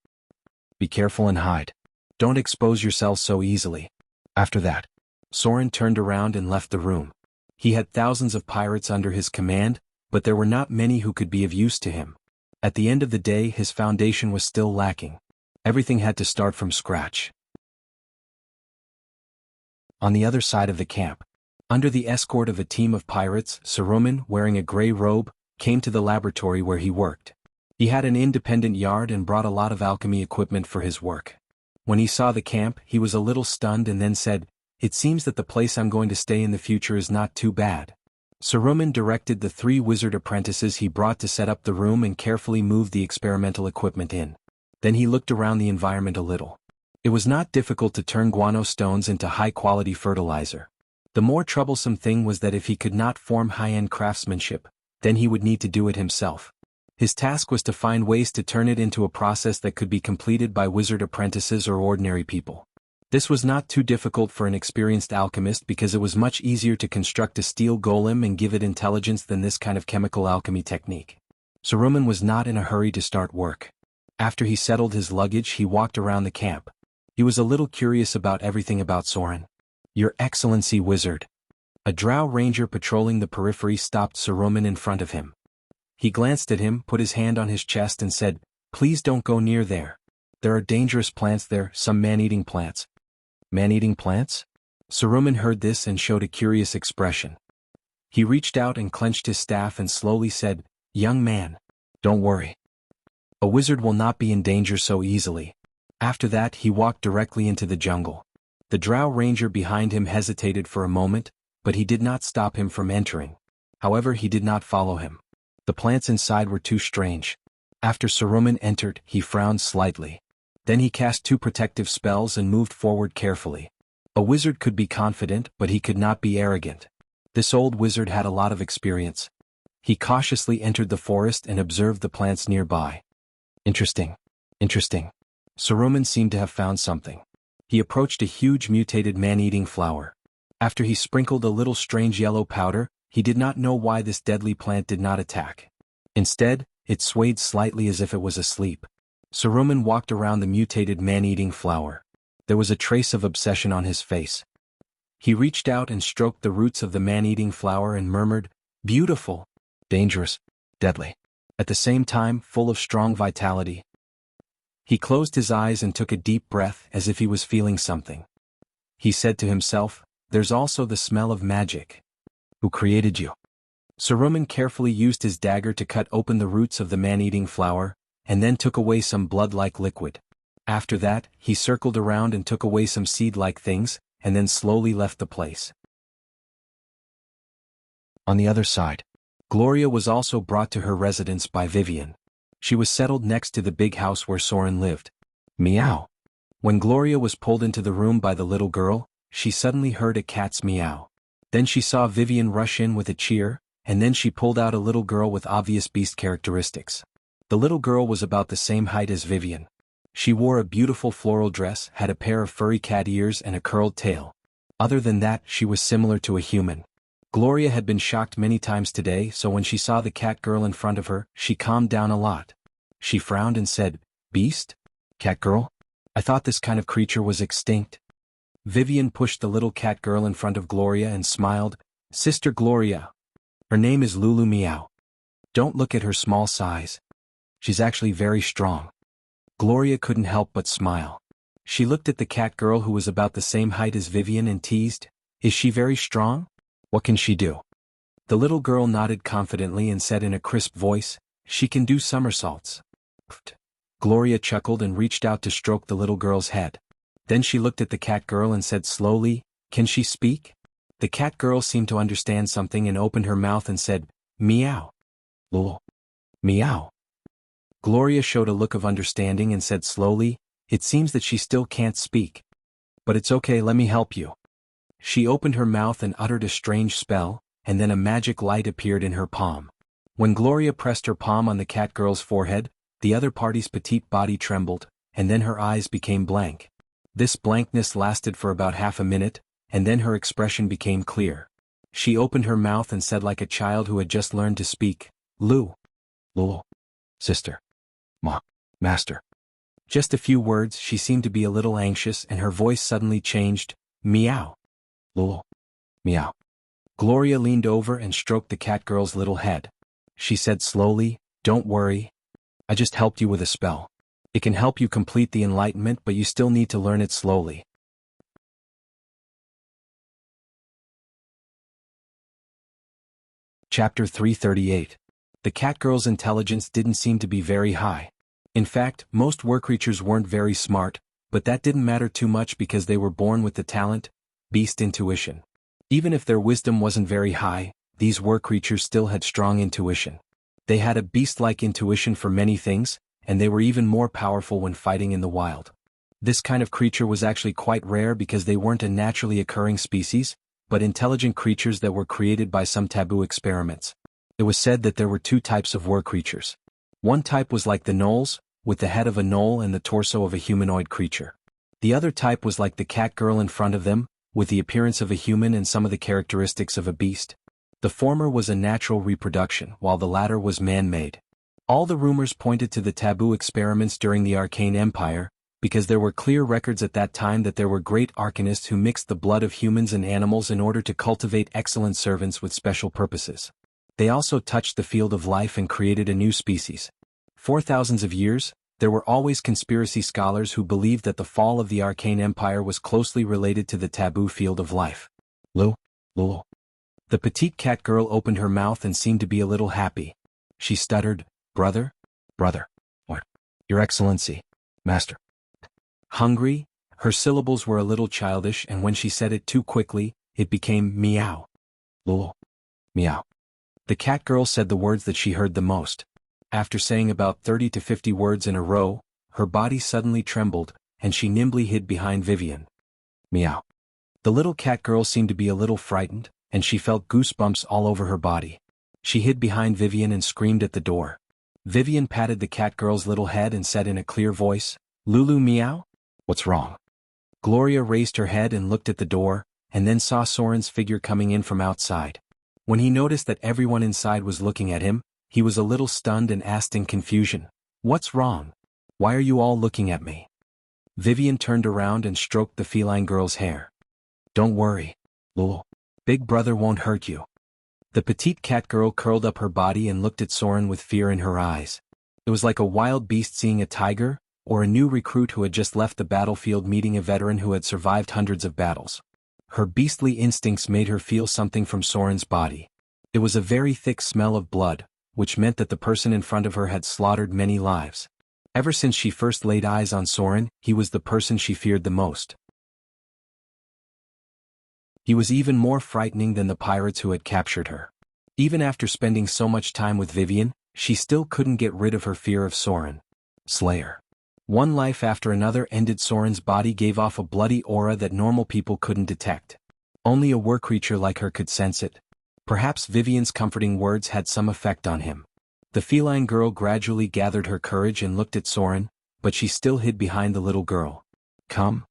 Be careful and hide. Don't expose yourselves so easily." After that, Soren turned around and left the room. He had thousands of pirates under his command, but there were not many who could be of use to him. At the end of the day, his foundation was still lacking. Everything had to start from scratch. On the other side of the camp, under the escort of a team of pirates, Saruman, wearing a gray robe, came to the laboratory where he worked. He had an independent yard and brought a lot of alchemy equipment for his work. When he saw the camp, he was a little stunned and then said, "It seems that the place I'm going to stay in the future is not too bad." Saruman directed the 3 wizard apprentices he brought to set up the room and carefully moved the experimental equipment in. Then he looked around the environment a little. It was not difficult to turn guano stones into high-quality fertilizer. The more troublesome thing was that if he could not form high-end craftsmanship, then he would need to do it himself. His task was to find ways to turn it into a process that could be completed by wizard apprentices or ordinary people. This was not too difficult for an experienced alchemist because it was much easier to construct a steel golem and give it intelligence than this kind of chemical alchemy technique. Saruman was not in a hurry to start work. After he settled his luggage, he walked around the camp. He was a little curious about everything about Soren. "Your Excellency, wizard." A drow ranger patrolling the periphery stopped Saruman in front of him. He glanced at him, put his hand on his chest and said, "Please don't go near there. There are dangerous plants there, some man-eating plants." "Man-eating plants?" Saruman heard this and showed a curious expression. He reached out and clenched his staff and slowly said, "Young man, don't worry. A wizard will not be in danger so easily." After that, he walked directly into the jungle. The drow ranger behind him hesitated for a moment, but he did not stop him from entering. However, he did not follow him. The plants inside were too strange. After Saruman entered, he frowned slightly. Then he cast 2 protective spells and moved forward carefully. A wizard could be confident, but he could not be arrogant. This old wizard had a lot of experience. He cautiously entered the forest and observed the plants nearby. Interesting. Saruman seemed to have found something. He approached a huge mutated man-eating flower. After he sprinkled a little strange yellow powder, he did not know why this deadly plant did not attack. Instead, it swayed slightly as if it was asleep. Saruman walked around the mutated man-eating flower. There was a trace of obsession on his face. He reached out and stroked the roots of the man-eating flower and murmured, "Beautiful, dangerous, deadly." At the same time, full of strong vitality. He closed his eyes and took a deep breath as if he was feeling something. He said to himself, "There's also the smell of magic. Who created you?" Saruman carefully used his dagger to cut open the roots of the man-eating flower, and then took away some blood-like liquid. After that, he circled around and took away some seed-like things, and then slowly left the place. On the other side, Gloria was also brought to her residence by Vivian. She was settled next to the big house where Soren lived. Meow. When Gloria was pulled into the room by the little girl, she suddenly heard a cat's meow. Then she saw Vivian rush in with a cheer, and then she pulled out a little girl with obvious beast characteristics. The little girl was about the same height as Vivian. She wore a beautiful floral dress, had a pair of furry cat ears and a curled tail. Other than that, she was similar to a human. Gloria had been shocked many times today, so when she saw the cat girl in front of her, she calmed down a lot. She frowned and said, "Beast? Cat girl? I thought this kind of creature was extinct." Vivian pushed the little cat girl in front of Gloria and smiled, "Sister Gloria. Her name is Lulu Meow. Don't look at her small size. She's actually very strong." Gloria couldn't help but smile. She looked at the cat girl who was about the same height as Vivian and teased, "Is she very strong? What can she do?" The little girl nodded confidently and said in a crisp voice, "She can do somersaults." Gloria chuckled and reached out to stroke the little girl's head. Then she looked at the cat girl and said slowly, "Can she speak?" The cat girl seemed to understand something and opened her mouth and said, "Meow. Lul. Meow." Gloria showed a look of understanding and said slowly, "It seems that she still can't speak. But it's okay, let me help you." She opened her mouth and uttered a strange spell, and then a magic light appeared in her palm. When Gloria pressed her palm on the cat girl's forehead, the other party's petite body trembled, and then her eyes became blank. This blankness lasted for about half a minute, and then her expression became clear. She opened her mouth and said like a child who had just learned to speak, "Lou. Lul. Sister. Ma. Master." Just a few words. She seemed to be a little anxious and her voice suddenly changed, "Meow. Lul. Meow." Gloria leaned over and stroked the cat girl's little head. She said slowly, "Don't worry. I just helped you with a spell. It can help you complete the enlightenment, but you still need to learn it slowly. Chapter 338. The catgirl's intelligence didn't seem to be very high. In fact, most creatures weren't very smart, but that didn't matter too much because they were born with the talent, beast intuition. Even if their wisdom wasn't very high, these creatures still had strong intuition. They had a beast-like intuition for many things, and they were even more powerful when fighting in the wild. This kind of creature was actually quite rare because they weren't a naturally occurring species, but intelligent creatures that were created by some taboo experiments. It was said that there were two types of creatures. One type was like the gnolls, with the head of a gnoll and the torso of a humanoid creature. The other type was like the cat girl in front of them, with the appearance of a human and some of the characteristics of a beast. The former was a natural reproduction, while the latter was man-made. All the rumors pointed to the taboo experiments during the Arcane Empire, because there were clear records at that time that there were great arcanists who mixed the blood of humans and animals in order to cultivate excellent servants with special purposes. They also touched the field of life and created a new species. For thousands of years, there were always conspiracy scholars who believed that the fall of the Arcane Empire was closely related to the taboo field of life. Lul. The petite cat girl opened her mouth and seemed to be a little happy. She stuttered, Brother? What? Your Excellency. Master. Hungry? Her syllables were a little childish, and when she said it too quickly, it became meow. Lul. Meow. The cat girl said the words that she heard the most. After saying about 30 to 50 words in a row, her body suddenly trembled, and she nimbly hid behind Vivian. Meow. The little cat girl seemed to be a little frightened, and she felt goosebumps all over her body. She hid behind Vivian and screamed at the door. Vivian patted the cat girl's little head and said in a clear voice, Lulu meow? What's wrong? Gloria raised her head and looked at the door, and then saw Soren's figure coming in from outside. When he noticed that everyone inside was looking at him, he was a little stunned and asked in confusion, What's wrong? Why are you all looking at me? Vivian turned around and stroked the feline girl's hair. Don't worry, Lul. Big brother won't hurt you. The petite cat girl curled up her body and looked at Soren with fear in her eyes. It was like a wild beast seeing a tiger, or a new recruit who had just left the battlefield meeting a veteran who had survived hundreds of battles. Her beastly instincts made her feel something from Soren's body. It was a very thick smell of blood, which meant that the person in front of her had slaughtered many lives. Ever since she first laid eyes on Soren, he was the person she feared the most. He was even more frightening than the pirates who had captured her. Even after spending so much time with Vivian, she still couldn't get rid of her fear of Soren. Slayer. One life after another ended. Soren's body gave off a bloody aura that normal people couldn't detect. Only a creature like her could sense it. Perhaps Vivian's comforting words had some effect on him. The feline girl gradually gathered her courage and looked at Soren, but she still hid behind the little girl. Come.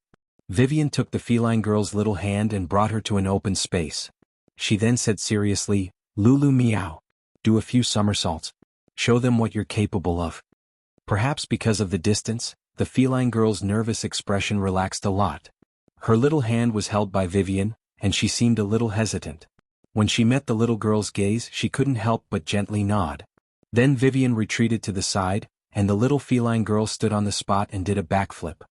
Vivian took the feline girl's little hand and brought her to an open space. She then said seriously, Lulu meow. Do a few somersaults. Show them what you're capable of. Perhaps because of the distance, the feline girl's nervous expression relaxed a lot. Her little hand was held by Vivian, and she seemed a little hesitant. When she met the little girl's gaze, she couldn't help but gently nod. Then Vivian retreated to the side, and the little feline girl stood on the spot and did a backflip.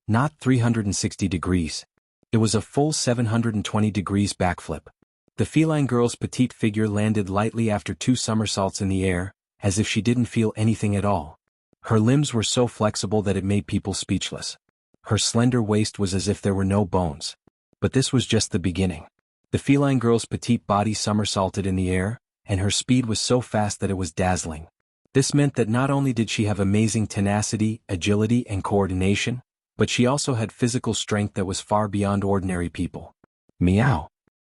Not 360 degrees. It was a full 720 degrees backflip. The feline girl's petite figure landed lightly after 2 somersaults in the air, as if she didn't feel anything at all. Her limbs were so flexible that it made people speechless. Her slender waist was as if there were no bones. But this was just the beginning. The feline girl's petite body somersaulted in the air, and her speed was so fast that it was dazzling. This meant that not only did she have amazing tenacity, agility, and coordination, but she also had physical strength that was far beyond ordinary people. Meow.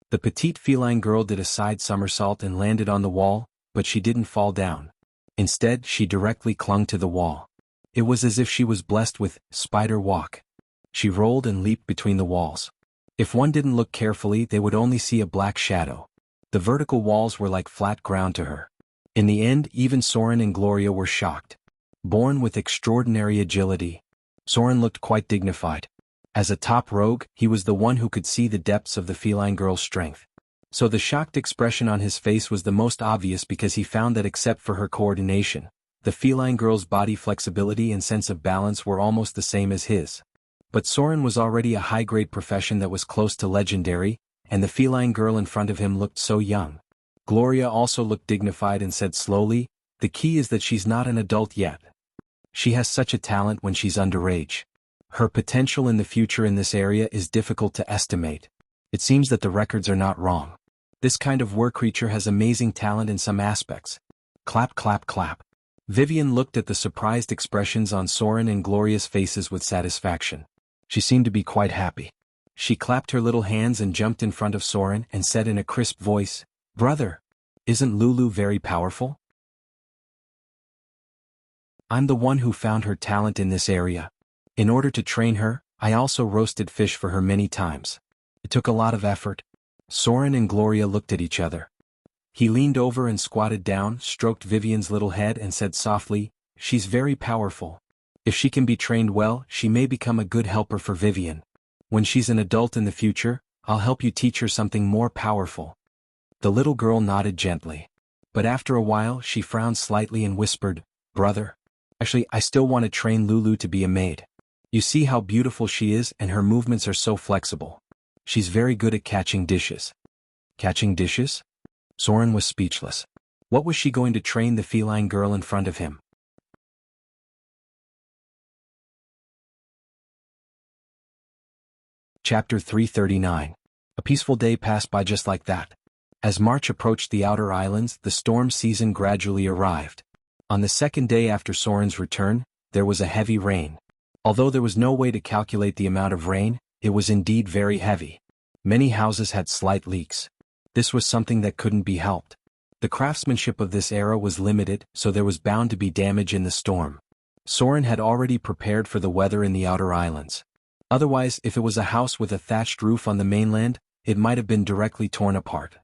The petite feline girl did a side somersault and landed on the wall, but she didn't fall down. Instead, she directly clung to the wall. It was as if she was blessed with spider walk. She rolled and leaped between the walls. If one didn't look carefully, they would only see a black shadow. The vertical walls were like flat ground to her. In the end, even Soren and Gloria were shocked. Born with extraordinary agility, Soren looked quite dignified. As a top rogue, he was the one who could see the depths of the feline girl's strength. So the shocked expression on his face was the most obvious because he found that except for her coordination, The feline girl's body flexibility and sense of balance were almost the same as his. But Soren was already a high-grade profession that was close to legendary, and the feline girl in front of him looked so young. Gloria also looked dignified and said slowly, "The key is that she's not an adult yet. She has such a talent when she's underage. Her potential in the future in this area is difficult to estimate. It seems that the records are not wrong. This kind of war creature has amazing talent in some aspects." Clap clap clap. Vivian looked at the surprised expressions on Soren and Gloria's faces with satisfaction. She seemed to be quite happy. She clapped her little hands and jumped in front of Soren and said in a crisp voice, "Brother, isn't Lulu very powerful? I'm the one who found her talent in this area. In order to train her, I also roasted fish for her many times. It took a lot of effort." Soren and Gloria looked at each other. He leaned over and squatted down, stroked Vivian's little head and said softly, "She's very powerful. If she can be trained well, she may become a good helper for Vivian. When she's an adult in the future, I'll help you teach her something more powerful." The little girl nodded gently. But after a while she frowned slightly and whispered, "Brother, actually I still want to train Lulu to be a maid. You see how beautiful she is and her movements are so flexible. She's very good at catching dishes." Catching dishes? Soren was speechless. What was she going to train the feline girl in front of him? Chapter 339. A peaceful day passed by just like that. As March approached the outer islands, the storm season gradually arrived. On the second day after Soren's return, there was a heavy rain. Although there was no way to calculate the amount of rain, it was indeed very heavy. Many houses had slight leaks. This was something that couldn't be helped. The craftsmanship of this era was limited, so there was bound to be damage in the storm. Soren had already prepared for the weather in the outer islands. Otherwise, if it was a house with a thatched roof on the mainland, it might have been directly torn apart.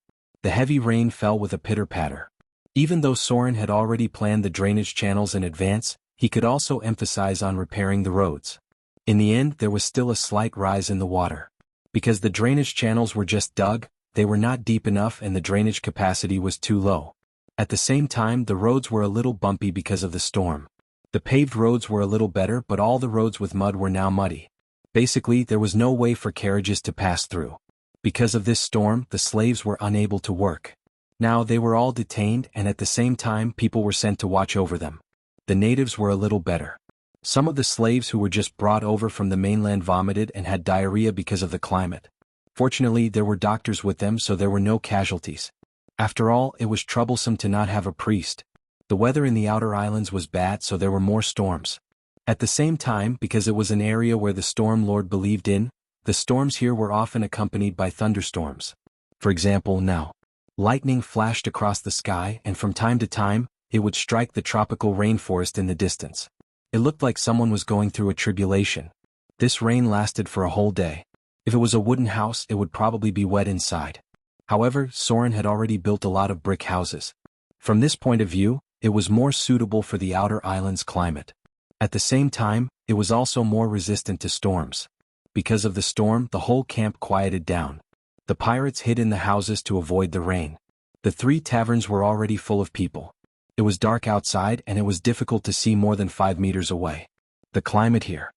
The heavy rain fell with a pitter-patter. Even though Soren had already planned the drainage channels in advance, he could also emphasize on repairing the roads. In the end, there was still a slight rise in the water. Because the drainage channels were just dug, they were not deep enough and the drainage capacity was too low. At the same time, the roads were a little bumpy because of the storm. The paved roads were a little better, but all the roads with mud were now muddy. Basically, there was no way for carriages to pass through. Because of this storm, the slaves were unable to work. Now they were all detained, and at the same time people were sent to watch over them. The natives were a little better. Some of the slaves who were just brought over from the mainland vomited and had diarrhea because of the climate. Fortunately, there were doctors with them, so there were no casualties. After all, it was troublesome to not have a priest. The weather in the outer islands was bad, so there were more storms. At the same time, because it was an area where the storm lord believed in, the storms here were often accompanied by thunderstorms. For example, now. Lightning flashed across the sky, and from time to time, it would strike the tropical rainforest in the distance. It looked like someone was going through a tribulation. This rain lasted for a whole day. If it was a wooden house, it would probably be wet inside. However, Soren had already built a lot of brick houses. From this point of view, it was more suitable for the outer island's climate. At the same time, it was also more resistant to storms. Because of the storm, the whole camp quieted down. The pirates hid in the houses to avoid the rain. The 3 taverns were already full of people. It was dark outside and it was difficult to see more than 5 meters away. The climate here.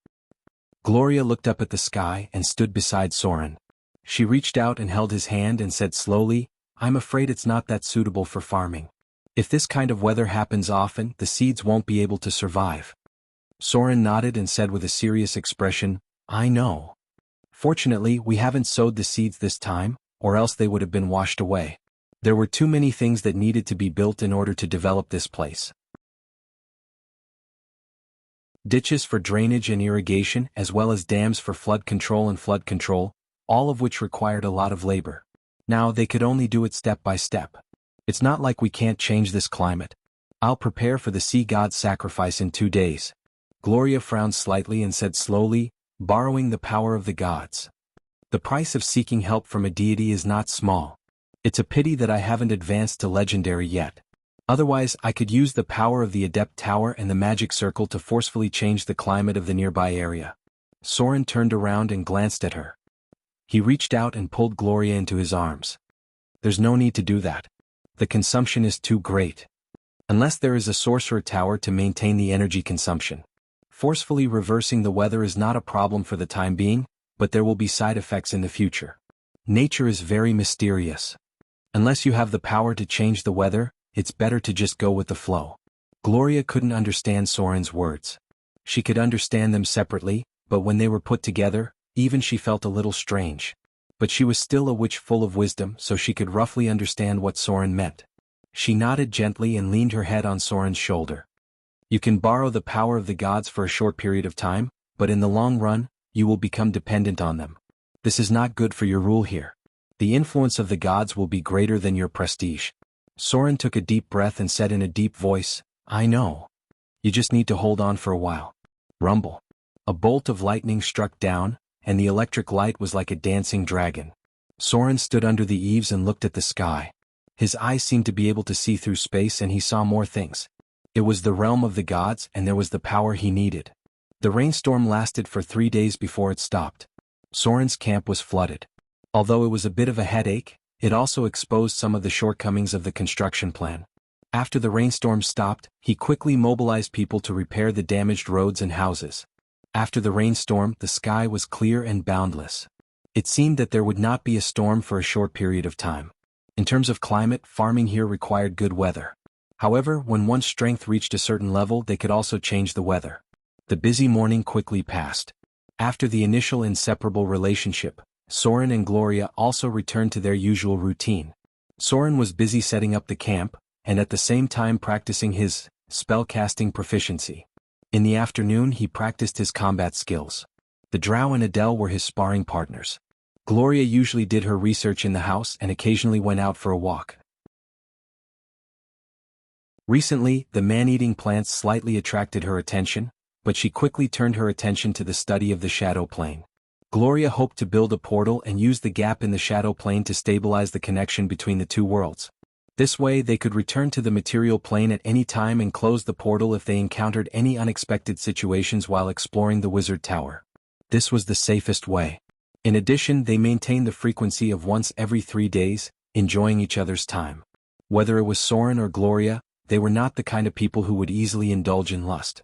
Gloria looked up at the sky and stood beside Soren. She reached out and held his hand and said slowly, "I'm afraid it's not that suitable for farming. If this kind of weather happens often, the seeds won't be able to survive." Soren nodded and said with a serious expression, "I know. Fortunately, we haven't sowed the seeds this time, or else they would have been washed away. There were too many things that needed to be built in order to develop this place. Ditches for drainage and irrigation, as well as dams for flood control, all of which required a lot of labor. Now they could only do it step by step. It's not like we can't change this climate. I'll prepare for the sea god's sacrifice in 2 days." Gloria frowned slightly and said slowly, "Borrowing the power of the gods. The price of seeking help from a deity is not small. It's a pity that I haven't advanced to legendary yet. Otherwise, I could use the power of the Adept Tower and the magic circle to forcefully change the climate of the nearby area." Soren turned around and glanced at her. He reached out and pulled Gloria into his arms. "There's no need to do that. The consumption is too great. unless there is a sorcerer tower to maintain the energy consumption. Forcefully reversing the weather is not a problem for the time being, but there will be side effects in the future. Nature is very mysterious. Unless you have the power to change the weather, it's better to just go with the flow. Gloria couldn't understand Soren's words. She could understand them separately, but when they were put together, even she felt a little strange. But she was still a witch full of wisdom, so she could roughly understand what Soren meant. She nodded gently and leaned her head on Soren's shoulder. You can borrow the power of the gods for a short period of time, but in the long run, you will become dependent on them. This is not good for your rule here. The influence of the gods will be greater than your prestige. Soren took a deep breath and said in a deep voice, I know. You just need to hold on for a while. Rumble. A bolt of lightning struck down, and the electric light was like a dancing dragon. Soren stood under the eaves and looked at the sky. His eyes seemed to be able to see through space, and he saw more things. It was the realm of the gods, and there was the power he needed. The rainstorm lasted for 3 days before it stopped. Soren's camp was flooded. Although it was a bit of a headache, it also exposed some of the shortcomings of the construction plan. After the rainstorm stopped, he quickly mobilized people to repair the damaged roads and houses. After the rainstorm, the sky was clear and boundless. It seemed that there would not be a storm for a short period of time. In terms of climate, farming here required good weather. However, when one's strength reached a certain level, they could also change the weather. The busy morning quickly passed. After the initial inseparable relationship, Soren and Gloria also returned to their usual routine. Soren was busy setting up the camp, and at the same time practicing his spellcasting proficiency. In the afternoon he practiced his combat skills. The Drow and Adele were his sparring partners. Gloria usually did her research in the house and occasionally went out for a walk. Recently, the man-eating plants slightly attracted her attention, but she quickly turned her attention to the study of the shadow plane. Gloria hoped to build a portal and use the gap in the shadow plane to stabilize the connection between the two worlds. This way they could return to the material plane at any time and close the portal if they encountered any unexpected situations while exploring the wizard tower. This was the safest way. In addition, they maintained the frequency of once every 3 days, enjoying each other's time. Whether it was Soren or Gloria, they were not the kind of people who would easily indulge in lust.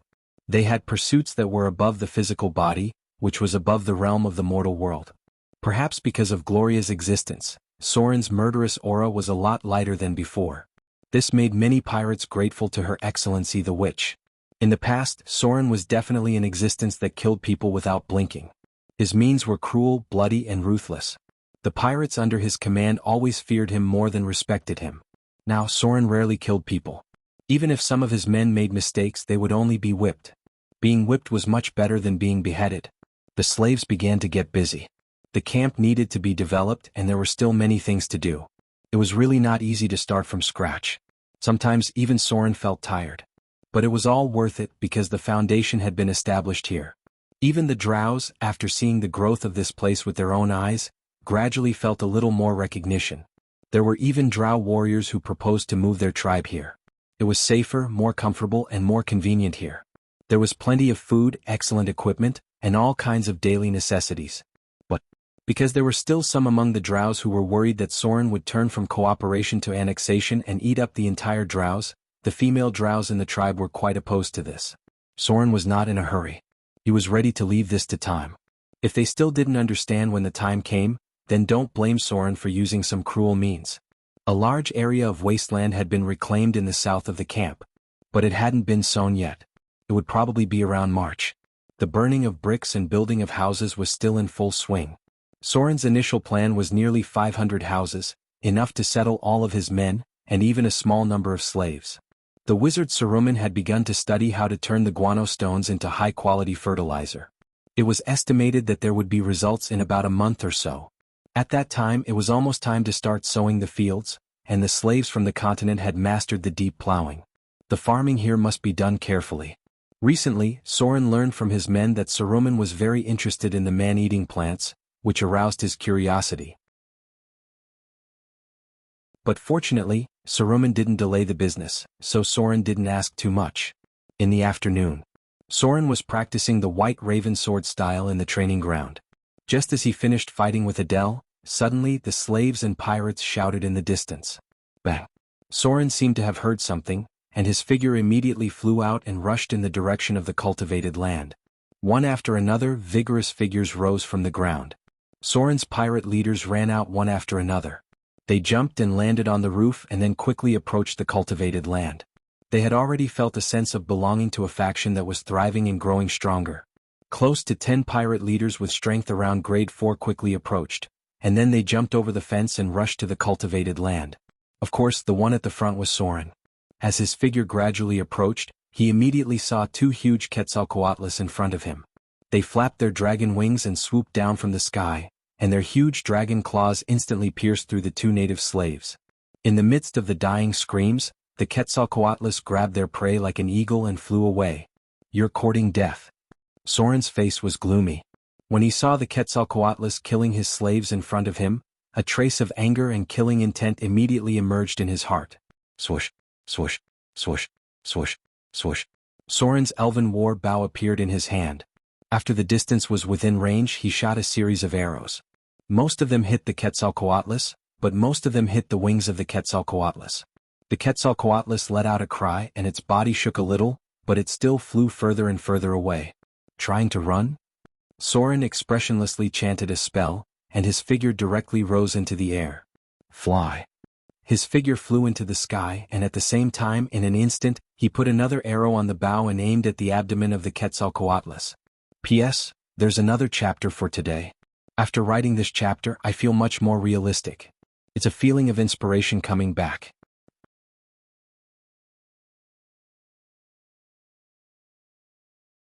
They had pursuits that were above the physical body, which was above the realm of the mortal world. Perhaps because of Gloria's existence, Soren's murderous aura was a lot lighter than before. This made many pirates grateful to Her Excellency the Witch. In the past, Soren was definitely an existence that killed people without blinking. His means were cruel, bloody, and ruthless. The pirates under his command always feared him more than respected him. Now Soren rarely killed people. Even if some of his men made mistakes, they would only be whipped. Being whipped was much better than being beheaded. The slaves began to get busy. The camp needed to be developed and there were still many things to do. It was really not easy to start from scratch. Sometimes even Soren felt tired. But it was all worth it because the foundation had been established here. Even the Drows, after seeing the growth of this place with their own eyes, gradually felt a little more recognition. There were even Drow warriors who proposed to move their tribe here. It was safer, more comfortable, and more convenient here. There was plenty of food, excellent equipment, and all kinds of daily necessities. But, because there were still some among the Drows who were worried that Soren would turn from cooperation to annexation and eat up the entire Drows, the female Drows in the tribe were quite opposed to this. Soren was not in a hurry. He was ready to leave this to time. If they still didn't understand when the time came, then don't blame Soren for using some cruel means. A large area of wasteland had been reclaimed in the south of the camp, but it hadn't been sown yet. It would probably be around March. The burning of bricks and building of houses was still in full swing. Soren's initial plan was nearly 500 houses, enough to settle all of his men, and even a small number of slaves. The wizard Saruman had begun to study how to turn the guano stones into high-quality fertilizer. It was estimated that there would be results in about a month or so. At that time it was almost time to start sowing the fields, and the slaves from the continent had mastered the deep plowing. The farming here must be done carefully. Recently, Soren learned from his men that Saruman was very interested in the man-eating plants, which aroused his curiosity. But fortunately, Saruman didn't delay the business, so Soren didn't ask too much. In the afternoon, Soren was practicing the white raven sword style in the training ground. Just as he finished fighting with Adele, suddenly the slaves and pirates shouted in the distance. Bang! Soren seemed to have heard something, and his figure immediately flew out and rushed in the direction of the cultivated land. One after another, vigorous figures rose from the ground. Soren's pirate leaders ran out one after another. They jumped and landed on the roof and then quickly approached the cultivated land. They had already felt a sense of belonging to a faction that was thriving and growing stronger. Close to 10 pirate leaders with strength around grade 4 quickly approached, and then they jumped over the fence and rushed to the cultivated land. Of course, the one at the front was Soren. As his figure gradually approached, he immediately saw 2 huge Quetzalcoatlus in front of him. They flapped their dragon wings and swooped down from the sky, and their huge dragon claws instantly pierced through the 2 native slaves. In the midst of the dying screams, the Quetzalcoatlus grabbed their prey like an eagle and flew away. "You're courting death." Soren's face was gloomy. When he saw the Quetzalcoatlus killing his slaves in front of him, a trace of anger and killing intent immediately emerged in his heart. Swoosh, swoosh, swoosh, swoosh, swoosh. Soren's elven war bow appeared in his hand. After the distance was within range, he shot a series of arrows. Most of them hit the Quetzalcoatlus, but most of them hit the wings of the Quetzalcoatlus. The Quetzalcoatlus let out a cry and its body shook a little, but it still flew further and further away. Trying to run? Soren expressionlessly chanted a spell, and his figure directly rose into the air. Fly. His figure flew into the sky, and at the same time, in an instant, he put another arrow on the bow and aimed at the abdomen of the Quetzalcoatlus. P.S. There's another chapter for today. After writing this chapter, I feel much more realistic. It's a feeling of inspiration coming back.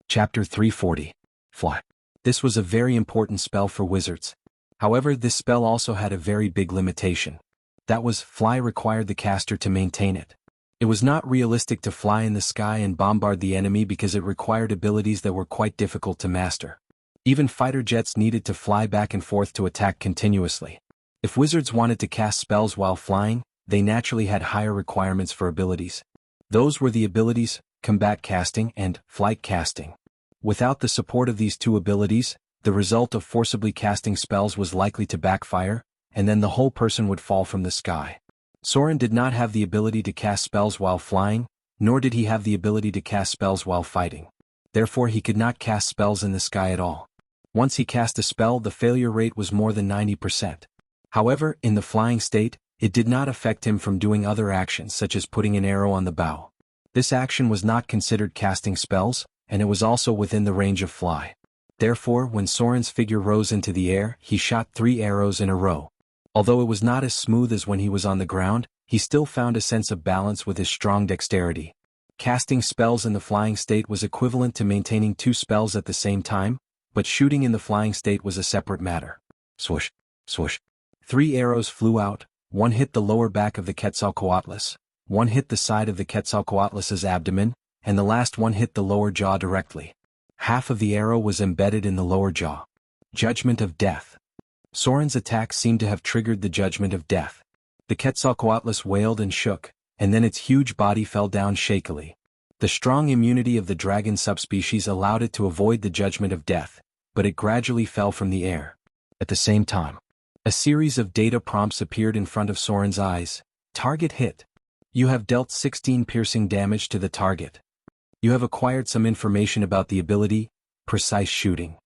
Chapter 340. Fly. This was a very important spell for wizards. However, this spell also had a very big limitation. That was, fly required the caster to maintain it. It was not realistic to fly in the sky and bombard the enemy because it required abilities that were quite difficult to master. Even fighter jets needed to fly back and forth to attack continuously. If wizards wanted to cast spells while flying, they naturally had higher requirements for abilities. Those were the abilities, combat casting and flight casting. Without the support of these 2 abilities, the result of forcibly casting spells was likely to backfire, and then the whole person would fall from the sky. Soren did not have the ability to cast spells while flying, nor did he have the ability to cast spells while fighting. Therefore he could not cast spells in the sky at all. Once he cast a spell, the failure rate was more than 90%. However, in the flying state, it did not affect him from doing other actions such as putting an arrow on the bow. This action was not considered casting spells, and it was also within the range of fly. Therefore, when Soren's figure rose into the air, he shot 3 arrows in a row. Although it was not as smooth as when he was on the ground, he still found a sense of balance with his strong dexterity. Casting spells in the flying state was equivalent to maintaining 2 spells at the same time, but shooting in the flying state was a separate matter. Swoosh, swoosh. 3 arrows flew out, one hit the lower back of the Quetzalcoatlus, one hit the side of the Quetzalcoatlus's abdomen, and the last one hit the lower jaw directly. Half of the arrow was embedded in the lower jaw. Judgment of Death. Soren's attack seemed to have triggered the Judgment of Death. The Quetzalcoatlus wailed and shook, and then its huge body fell down shakily. The strong immunity of the dragon subspecies allowed it to avoid the Judgment of Death, but it gradually fell from the air. At the same time, a series of data prompts appeared in front of Soren's eyes. Target hit. You have dealt 16 piercing damage to the target. You have acquired some information about the ability, precise shooting.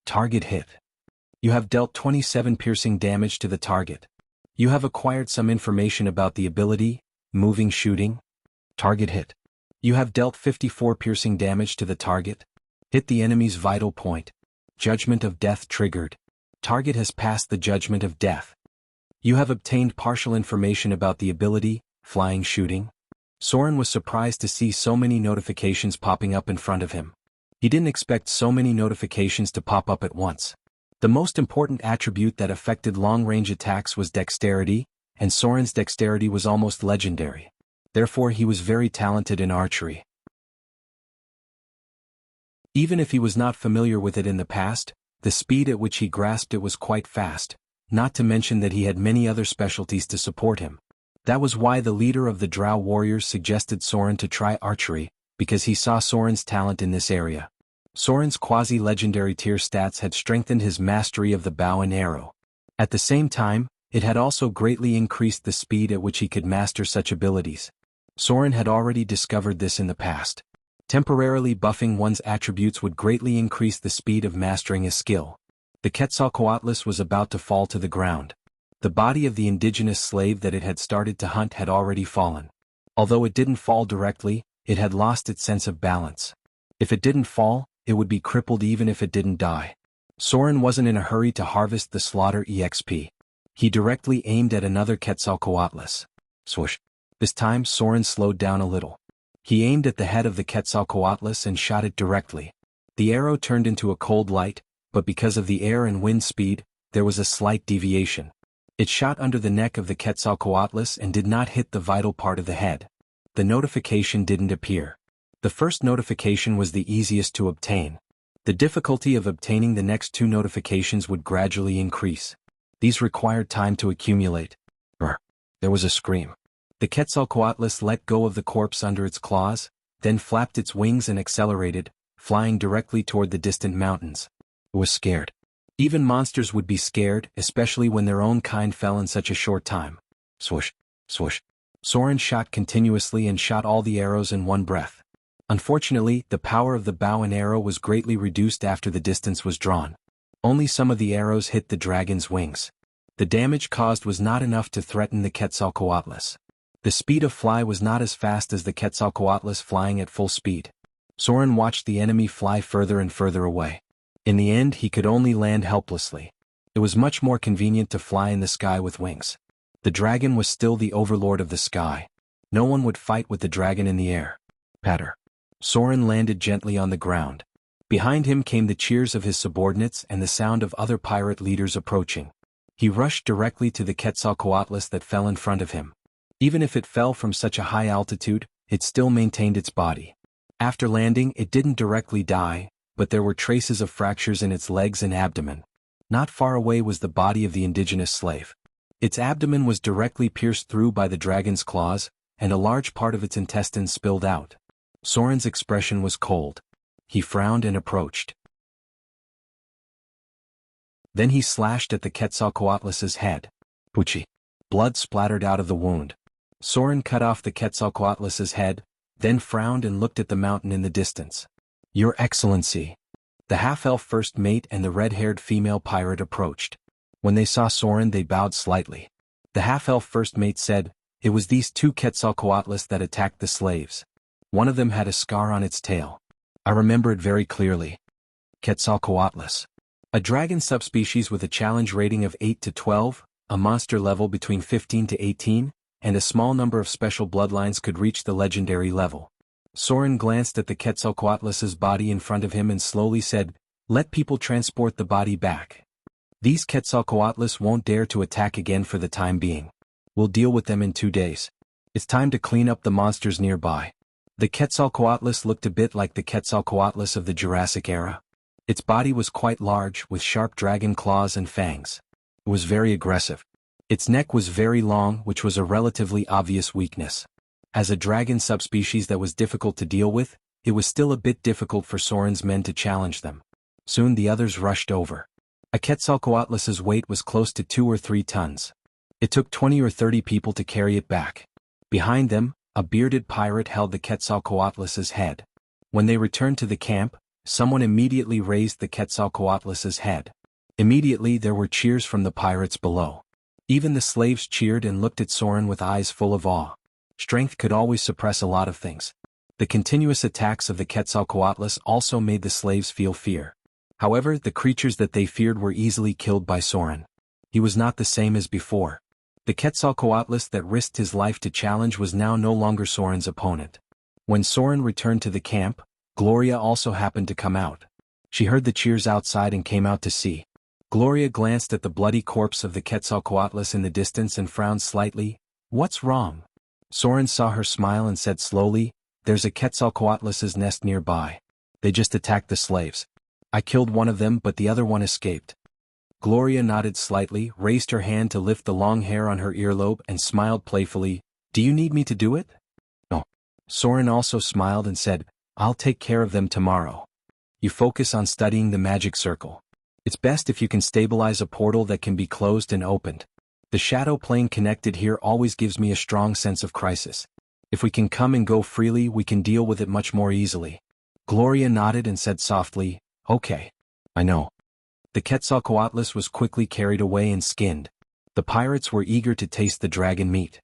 Target hit. You have dealt 27 piercing damage to the target. You have acquired some information about the ability, moving shooting. Target hit. You have dealt 54 piercing damage to the target. Hit the enemy's vital point. Judgment of Death triggered. Target has passed the Judgment of Death. You have obtained partial information about the ability, flying shooting. Soren was surprised to see so many notifications popping up in front of him. He didn't expect so many notifications to pop up at once. The most important attribute that affected long-range attacks was dexterity, and Soren's dexterity was almost legendary. Therefore he was very talented in archery. Even if he was not familiar with it in the past, the speed at which he grasped it was quite fast, not to mention that he had many other specialties to support him. That was why the leader of the Drow warriors suggested Soren to try archery, because he saw Soren's talent in this area. Soren's quasi-legendary tier stats had strengthened his mastery of the bow and arrow. At the same time, it had also greatly increased the speed at which he could master such abilities. Soren had already discovered this in the past. Temporarily buffing one's attributes would greatly increase the speed of mastering a skill. The Quetzalcoatlus was about to fall to the ground. The body of the indigenous slave that it had started to hunt had already fallen. Although it didn't fall directly, it had lost its sense of balance. If it didn't fall, it would be crippled even if it didn't die. Soren wasn't in a hurry to harvest the slaughter EXP. He directly aimed at another Quetzalcoatlus. Swoosh. This time Soren slowed down a little. He aimed at the head of the Quetzalcoatlus and shot it directly. The arrow turned into a cold light, but because of the air and wind speed, there was a slight deviation. It shot under the neck of the Quetzalcoatlus and did not hit the vital part of the head. The notification didn't appear. The first notification was the easiest to obtain. The difficulty of obtaining the next two notifications would gradually increase. These required time to accumulate. Brr. There was a scream. The Quetzalcoatlus let go of the corpse under its claws, then flapped its wings and accelerated, flying directly toward the distant mountains. It was scared. Even monsters would be scared, especially when their own kind fell in such a short time. Swoosh, swoosh. Soren shot continuously and shot all the arrows in one breath. Unfortunately, the power of the bow and arrow was greatly reduced after the distance was drawn. Only some of the arrows hit the dragon's wings. The damage caused was not enough to threaten the Quetzalcoatlus. The speed of fly was not as fast as the Quetzalcoatlus flying at full speed. Soren watched the enemy fly further and further away. In the end, he could only land helplessly. It was much more convenient to fly in the sky with wings. The dragon was still the overlord of the sky. No one would fight with the dragon in the air. Patter. Soren landed gently on the ground. Behind him came the cheers of his subordinates and the sound of other pirate leaders approaching. He rushed directly to the Quetzalcoatlus that fell in front of him. Even if it fell from such a high altitude, it still maintained its body. After landing, it didn't directly die, but there were traces of fractures in its legs and abdomen. Not far away was the body of the indigenous slave. Its abdomen was directly pierced through by the dragon's claws, and a large part of its intestines spilled out. Soren's expression was cold. He frowned and approached. Then he slashed at the Quetzalcoatlus's head. Poochie. Blood splattered out of the wound. Soren cut off the Quetzalcoatlus's head, then frowned and looked at the mountain in the distance. Your Excellency. The half-elf first mate and the red-haired female pirate approached. When they saw Soren, they bowed slightly. The half-elf first mate said, "It was these two Quetzalcoatlus that attacked the slaves. One of them had a scar on its tail. I remember it very clearly." Quetzalcoatlus. A dragon subspecies with a challenge rating of 8 to 12, a monster level between 15 to 18, and a small number of special bloodlines could reach the legendary level. Soren glanced at the Quetzalcoatlus's body in front of him and slowly said, "Let people transport the body back. These Quetzalcoatlus won't dare to attack again for the time being. We'll deal with them in 2 days. It's time to clean up the monsters nearby." The Quetzalcoatlus looked a bit like the Quetzalcoatlus of the Jurassic era. Its body was quite large, with sharp dragon claws and fangs. It was very aggressive. Its neck was very long, which was a relatively obvious weakness. As a dragon subspecies that was difficult to deal with, it was still a bit difficult for Soren's men to challenge them. Soon the others rushed over. A Quetzalcoatlus's weight was close to 2 or 3 tons. It took 20 or 30 people to carry it back. Behind them, a bearded pirate held the Quetzalcoatlus's head. When they returned to the camp, someone immediately raised the Quetzalcoatlus's head. Immediately there were cheers from the pirates below. Even the slaves cheered and looked at Soren with eyes full of awe. Strength could always suppress a lot of things. The continuous attacks of the Quetzalcoatlus also made the slaves feel fear. However, the creatures that they feared were easily killed by Soren. He was not the same as before. The Quetzalcoatlus that risked his life to challenge was now no longer Soren's opponent. When Soren returned to the camp, Gloria also happened to come out. She heard the cheers outside and came out to see. Gloria glanced at the bloody corpse of the Quetzalcoatlus in the distance and frowned slightly. "What's wrong?" Soren saw her smile and said slowly, "There's a Quetzalcoatlus's nest nearby. They just attacked the slaves. I killed one of them, but the other one escaped." Gloria nodded slightly, raised her hand to lift the long hair on her earlobe and smiled playfully. "Do you need me to do it?" "No." Soren also smiled and said, "I'll take care of them tomorrow. You focus on studying the magic circle. It's best if you can stabilize a portal that can be closed and opened. The shadow plane connected here always gives me a strong sense of crisis. If we can come and go freely, we can deal with it much more easily. Gloria nodded and said softly, "Okay. I know." The Quetzalcoatlus was quickly carried away and skinned. The pirates were eager to taste the dragon meat.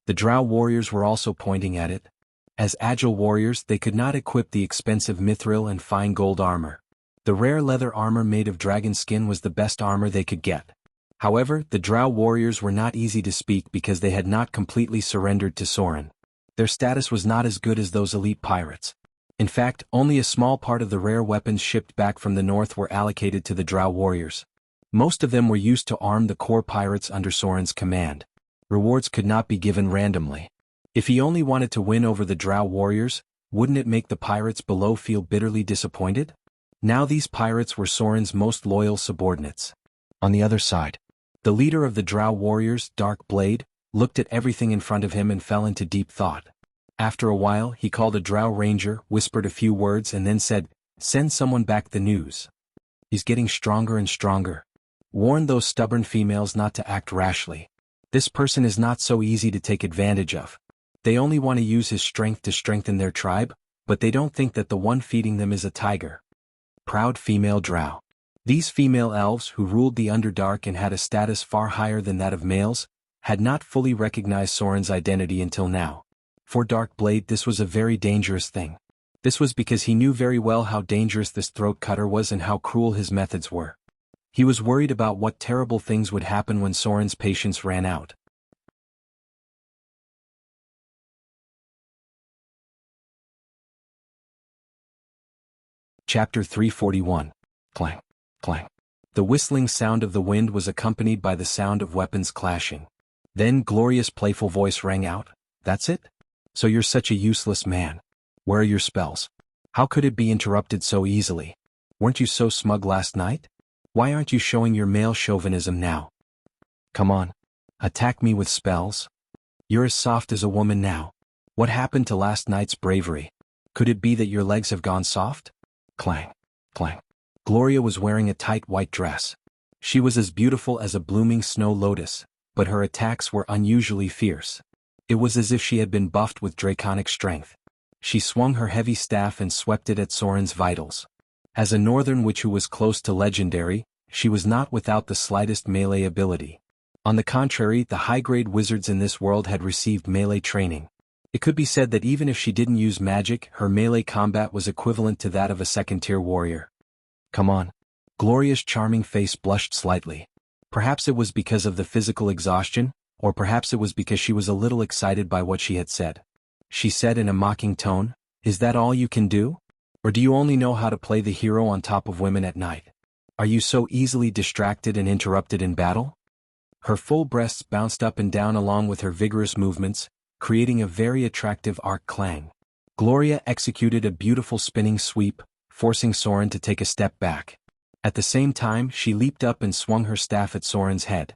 The drow warriors were also pointing at it. As agile warriors, they could not equip the expensive mithril and fine gold armor. The rare leather armor made of dragon skin was the best armor they could get. However, the drow warriors were not easy to speak because they had not completely surrendered to Soren. Their status was not as good as those elite pirates. In fact, only a small part of the rare weapons shipped back from the north were allocated to the drow warriors. Most of them were used to arm the core pirates under Soren's command. Rewards could not be given randomly. If he only wanted to win over the drow warriors, wouldn't it make the pirates below feel bitterly disappointed? Now these pirates were Soren's most loyal subordinates. On the other side, the leader of the drow warriors, Dark Blade, looked at everything in front of him and fell into deep thought. After a while, he called a drow ranger, whispered a few words and then said, "Send someone back the news. He's getting stronger and stronger. Warn those stubborn females not to act rashly. This person is not so easy to take advantage of. They only want to use his strength to strengthen their tribe, but they don't think that the one feeding them is a tiger." Proud female drow. These female elves who ruled the Underdark and had a status far higher than that of males, had not fully recognized Soren's identity until now. For Dark Blade, this was a very dangerous thing. This was because he knew very well how dangerous this throat cutter was and how cruel his methods were. He was worried about what terrible things would happen when Soren's patience ran out. Chapter 341. Clang, clang. The whistling sound of the wind was accompanied by the sound of weapons clashing. Then Gloria's playful voice rang out, "That's it? So you're such a useless man. Where are your spells? How could it be interrupted so easily? Weren't you so smug last night? Why aren't you showing your male chauvinism now? Come on. Attack me with spells. You're as soft as a woman now. What happened to last night's bravery? Could it be that your legs have gone soft?" Clang, clang. Gloria was wearing a tight white dress. She was as beautiful as a blooming snow lotus, but her attacks were unusually fierce. It was as if she had been buffed with draconic strength. She swung her heavy staff and swept it at Soren's vitals. As a northern witch who was close to legendary, she was not without the slightest melee ability. On the contrary, the high-grade wizards in this world had received melee training. It could be said that even if she didn't use magic, her melee combat was equivalent to that of a second-tier warrior. "Come on." Gloria's charming face blushed slightly. Perhaps it was because of the physical exhaustion, or perhaps it was because she was a little excited by what she had said. She said in a mocking tone, "Is that all you can do? Or do you only know how to play the hero on top of women at night? Are you so easily distracted and interrupted in battle?" Her full breasts bounced up and down along with her vigorous movements, creating a very attractive arc clang. Gloria executed a beautiful spinning sweep, forcing Soren to take a step back. At the same time, she leaped up and swung her staff at Soren's head.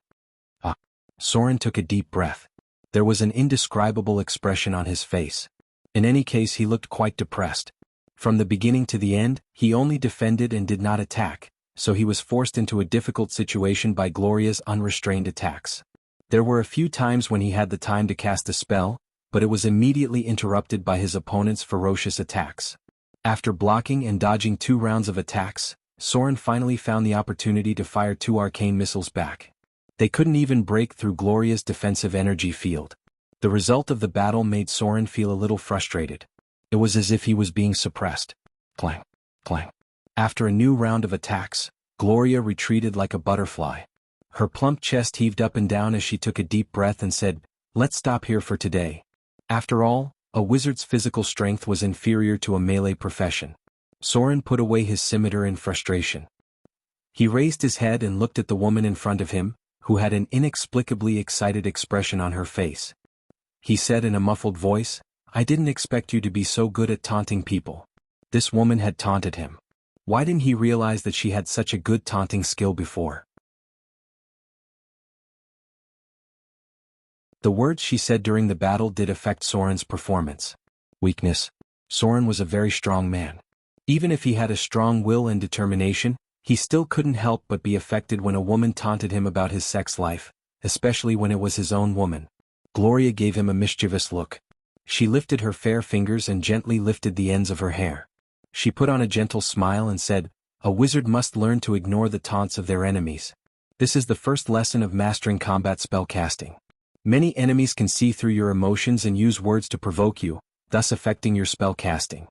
Ah! Soren took a deep breath. There was an indescribable expression on his face. In any case, he looked quite depressed. From the beginning to the end, he only defended and did not attack, so he was forced into a difficult situation by Gloria's unrestrained attacks. There were a few times when he had the time to cast a spell, but it was immediately interrupted by his opponent's ferocious attacks. After blocking and dodging 2 rounds of attacks, Soren finally found the opportunity to fire 2 arcane missiles back. They couldn't even break through Gloria's defensive energy field. The result of the battle made Soren feel a little frustrated. It was as if he was being suppressed. Clang, clang. After a new round of attacks, Gloria retreated like a butterfly. Her plump chest heaved up and down as she took a deep breath and said, "Let's stop here for today." After all, a wizard's physical strength was inferior to a melee profession. Soren put away his scimitar in frustration. He raised his head and looked at the woman in front of him, who had an inexplicably excited expression on her face. He said in a muffled voice, "I didn't expect you to be so good at taunting people." This woman had taunted him. Why didn't he realize that she had such a good taunting skill before? The words she said during the battle did affect Soren's performance. Weakness. Soren was a very strong man. Even if he had a strong will and determination, he still couldn't help but be affected when a woman taunted him about his sex life, especially when it was his own woman. Gloria gave him a mischievous look. She lifted her fair fingers and gently lifted the ends of her hair. She put on a gentle smile and said, "A wizard must learn to ignore the taunts of their enemies. This is the first lesson of mastering combat spellcasting. Many enemies can see through your emotions and use words to provoke you, thus affecting your spellcasting.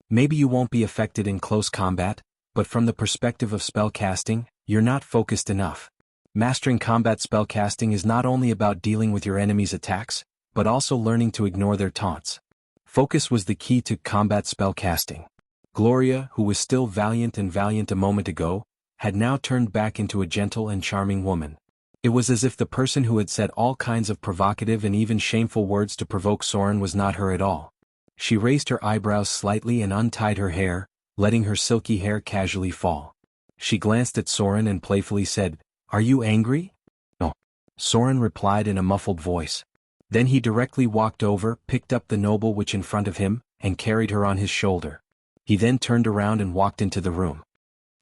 Maybe you won't be affected in close combat, but from the perspective of spellcasting, you're not focused enough. Mastering combat spellcasting is not only about dealing with your enemy's attacks, but also learning to ignore their taunts." Focus was the key to combat spellcasting. Gloria, who was still valiant a moment ago, had now turned back into a gentle and charming woman. It was as if the person who had said all kinds of provocative and even shameful words to provoke Soren was not her at all. She raised her eyebrows slightly and untied her hair, letting her silky hair casually fall. She glanced at Soren and playfully said, "Are you angry?" "No," Soren replied in a muffled voice. Then he directly walked over, picked up the noble witch in front of him, and carried her on his shoulder. He then turned around and walked into the room.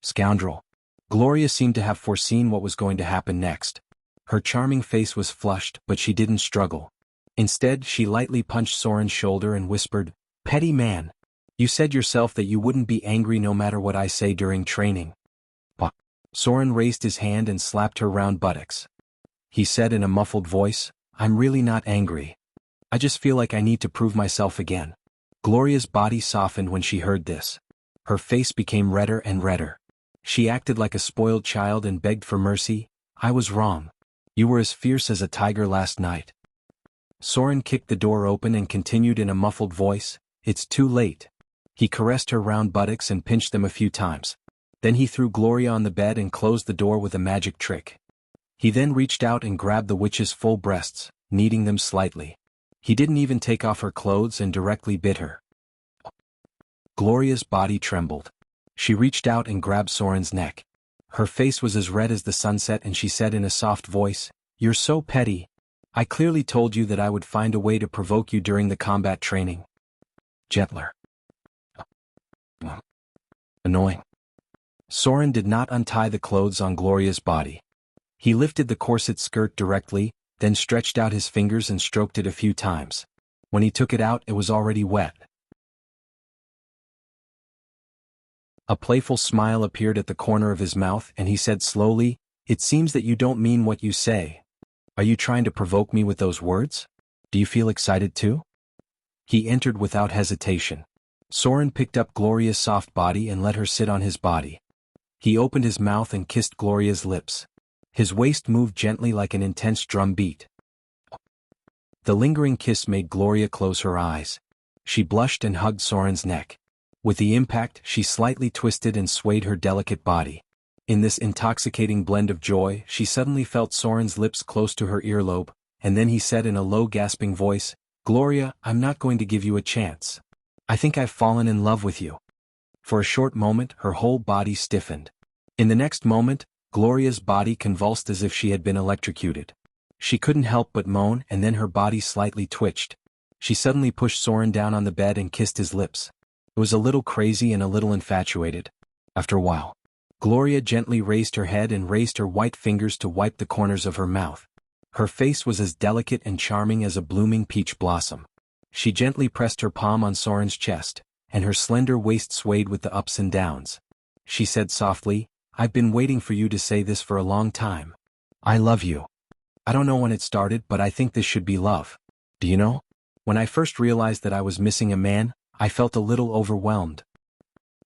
Scoundrel. Gloria seemed to have foreseen what was going to happen next. Her charming face was flushed, but she didn't struggle. Instead, she lightly punched Soren's shoulder and whispered, "Petty man. You said yourself that you wouldn't be angry no matter what I say during training." "What?" Soren raised his hand and slapped her round buttocks. He said in a muffled voice, "I'm really not angry. I just feel like I need to prove myself again." Gloria's body softened when she heard this. Her face became redder and redder. She acted like a spoiled child and begged for mercy. "I was wrong. You were as fierce as a tiger last night." Soren kicked the door open and continued in a muffled voice, "It's too late." He caressed her round buttocks and pinched them a few times. Then he threw Gloria on the bed and closed the door with a magic trick. He then reached out and grabbed the witch's full breasts, kneading them slightly. He didn't even take off her clothes and directly bit her. Gloria's body trembled. She reached out and grabbed Soren's neck. Her face was as red as the sunset and she said in a soft voice, "You're so petty. I clearly told you that I would find a way to provoke you during the combat training." Gentler. Annoying. Soren did not untie the clothes on Gloria's body. He lifted the corset skirt directly, then stretched out his fingers and stroked it a few times. When he took it out, it was already wet. A playful smile appeared at the corner of his mouth and he said slowly, "It seems that you don't mean what you say. Are you trying to provoke me with those words? Do you feel excited too?" He entered without hesitation. Soren picked up Gloria's soft body and let her sit on his body. He opened his mouth and kissed Gloria's lips. His waist moved gently like an intense drum beat. The lingering kiss made Gloria close her eyes. She blushed and hugged Soren's neck. With the impact, she slightly twisted and swayed her delicate body. In this intoxicating blend of joy, she suddenly felt Soren's lips close to her earlobe, and then he said in a low gasping voice, "Gloria, I'm not going to give you a chance. I think I've fallen in love with you." For a short moment, her whole body stiffened. In the next moment, Gloria's body convulsed as if she had been electrocuted. She couldn't help but moan and then her body slightly twitched. She suddenly pushed Soren down on the bed and kissed his lips. It was a little crazy and a little infatuated. After a while, Gloria gently raised her head and raised her white fingers to wipe the corners of her mouth. Her face was as delicate and charming as a blooming peach blossom. She gently pressed her palm on Soren's chest, and her slender waist swayed with the ups and downs. She said softly, "I've been waiting for you to say this for a long time. I love you. I don't know when it started, but I think this should be love. Do you know? When I first realized that I was missing a man, I felt a little overwhelmed."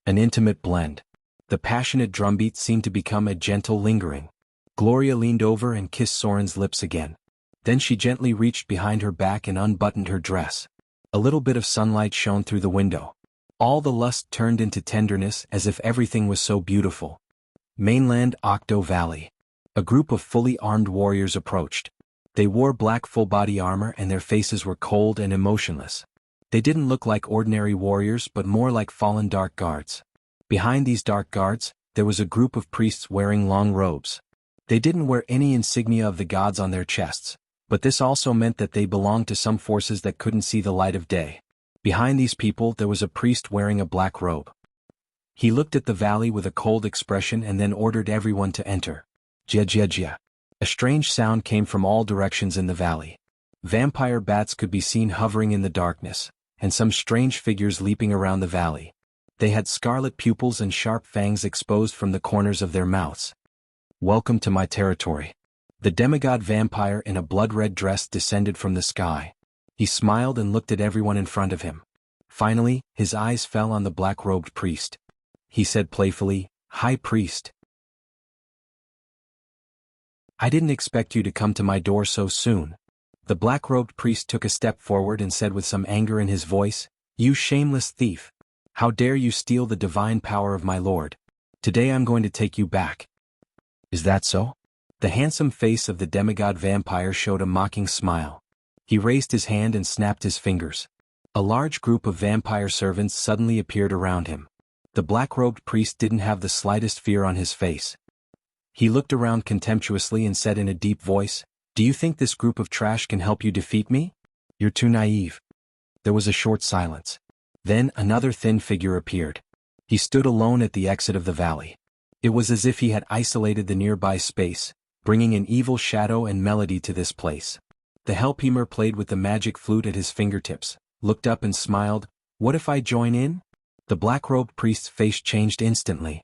An intimate blend. The passionate drumbeat seemed to become a gentle lingering. Gloria leaned over and kissed Soren's lips again. Then she gently reached behind her back and unbuttoned her dress. A little bit of sunlight shone through the window. All the lust turned into tenderness as if everything was so beautiful. Mainland Octo Valley. A group of fully armed warriors approached. They wore black full-body armor and their faces were cold and emotionless. They didn't look like ordinary warriors but more like fallen dark guards. Behind these dark guards, there was a group of priests wearing long robes. They didn't wear any insignia of the gods on their chests, but this also meant that they belonged to some forces that couldn't see the light of day. Behind these people there was a priest wearing a black robe. He looked at the valley with a cold expression and then ordered everyone to enter. Jia. A strange sound came from all directions in the valley. Vampire bats could be seen hovering in the darkness, and some strange figures leaping around the valley. They had scarlet pupils and sharp fangs exposed from the corners of their mouths. "Welcome to my territory." The demigod vampire in a blood-red dress descended from the sky. He smiled and looked at everyone in front of him. Finally, his eyes fell on the black-robed priest. He said playfully, "High Priest, I didn't expect you to come to my door so soon." The black-robed priest took a step forward and said with some anger in his voice, "You shameless thief! How dare you steal the divine power of my lord? Today I'm going to take you back." "Is that so?" The handsome face of the demigod vampire showed a mocking smile. He raised his hand and snapped his fingers. A large group of vampire servants suddenly appeared around him. The black-robed priest didn't have the slightest fear on his face. He looked around contemptuously and said in a deep voice, "Do you think this group of trash can help you defeat me? You're too naive." There was a short silence. Then another thin figure appeared. He stood alone at the exit of the valley. It was as if he had isolated the nearby space, bringing an evil shadow and melody to this place. The Hellpemer played with the magic flute at his fingertips, looked up and smiled. "What if I join in?" The black-robed priest's face changed instantly.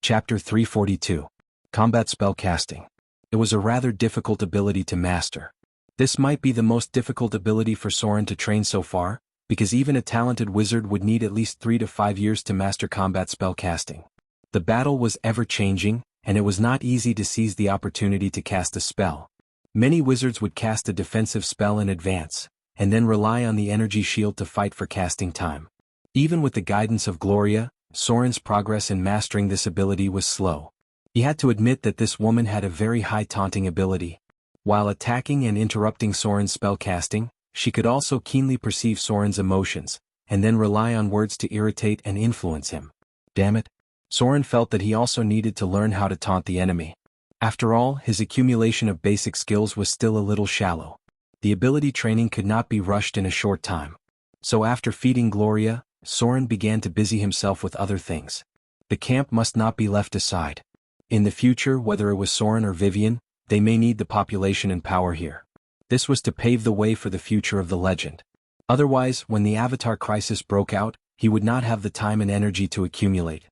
Chapter 342. Combat Spellcasting. It was a rather difficult ability to master. This might be the most difficult ability for Soren to train so far, because even a talented wizard would need at least 3 to 5 years to master combat spellcasting. The battle was ever-changing, and it was not easy to seize the opportunity to cast a spell. Many wizards would cast a defensive spell in advance, and then rely on the energy shield to fight for casting time. Even with the guidance of Gloria, Soren's progress in mastering this ability was slow. He had to admit that this woman had a very high taunting ability. While attacking and interrupting Soren's spellcasting, she could also keenly perceive Soren's emotions, and then rely on words to irritate and influence him. Damn it. Soren felt that he also needed to learn how to taunt the enemy. After all, his accumulation of basic skills was still a little shallow. The ability training could not be rushed in a short time. So after feeding Gloria, Soren began to busy himself with other things. The camp must not be left aside. In the future, whether it was Soren or Vivian, they may need the population and power here. This was to pave the way for the future of the legend. Otherwise, when the Avatar crisis broke out, he would not have the time and energy to accumulate.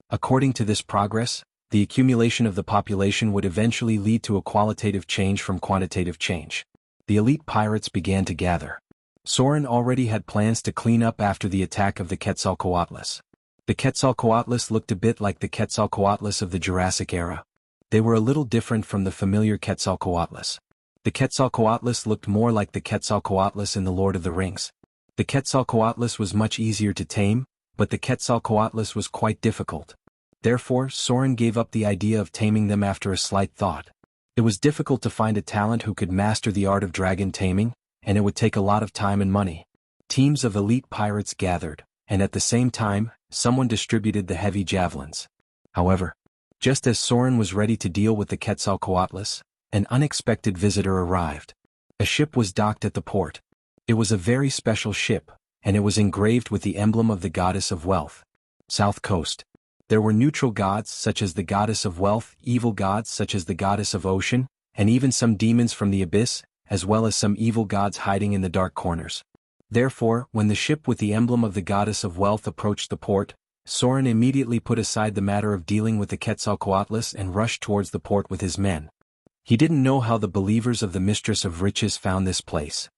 According to this progress, the accumulation of the population would eventually lead to a qualitative change from quantitative change. The elite pirates began to gather. Soren already had plans to clean up after the attack of the Quetzalcoatlus. The Quetzalcoatlus looked a bit like the Quetzalcoatlus of the Jurassic era. They were a little different from the familiar Quetzalcoatlus. The Quetzalcoatlus looked more like the Quetzalcoatlus in The Lord of the Rings. The Quetzalcoatlus was much easier to tame, but the Quetzalcoatlus was quite difficult. Therefore, Soren gave up the idea of taming them after a slight thought. It was difficult to find a talent who could master the art of dragon taming, and it would take a lot of time and money. Teams of elite pirates gathered, and at the same time, someone distributed the heavy javelins. However, just as Soren was ready to deal with the Quetzalcoatlus, an unexpected visitor arrived. A ship was docked at the port. It was a very special ship, and it was engraved with the emblem of the goddess of wealth. South Coast. There were neutral gods such as the goddess of wealth, evil gods such as the goddess of ocean, and even some demons from the abyss, as well as some evil gods hiding in the dark corners. Therefore, when the ship with the emblem of the goddess of wealth approached the port, Soren immediately put aside the matter of dealing with the Quetzalcoatlus and rushed towards the port with his men. He didn't know how the believers of the Mistress of Riches found this place.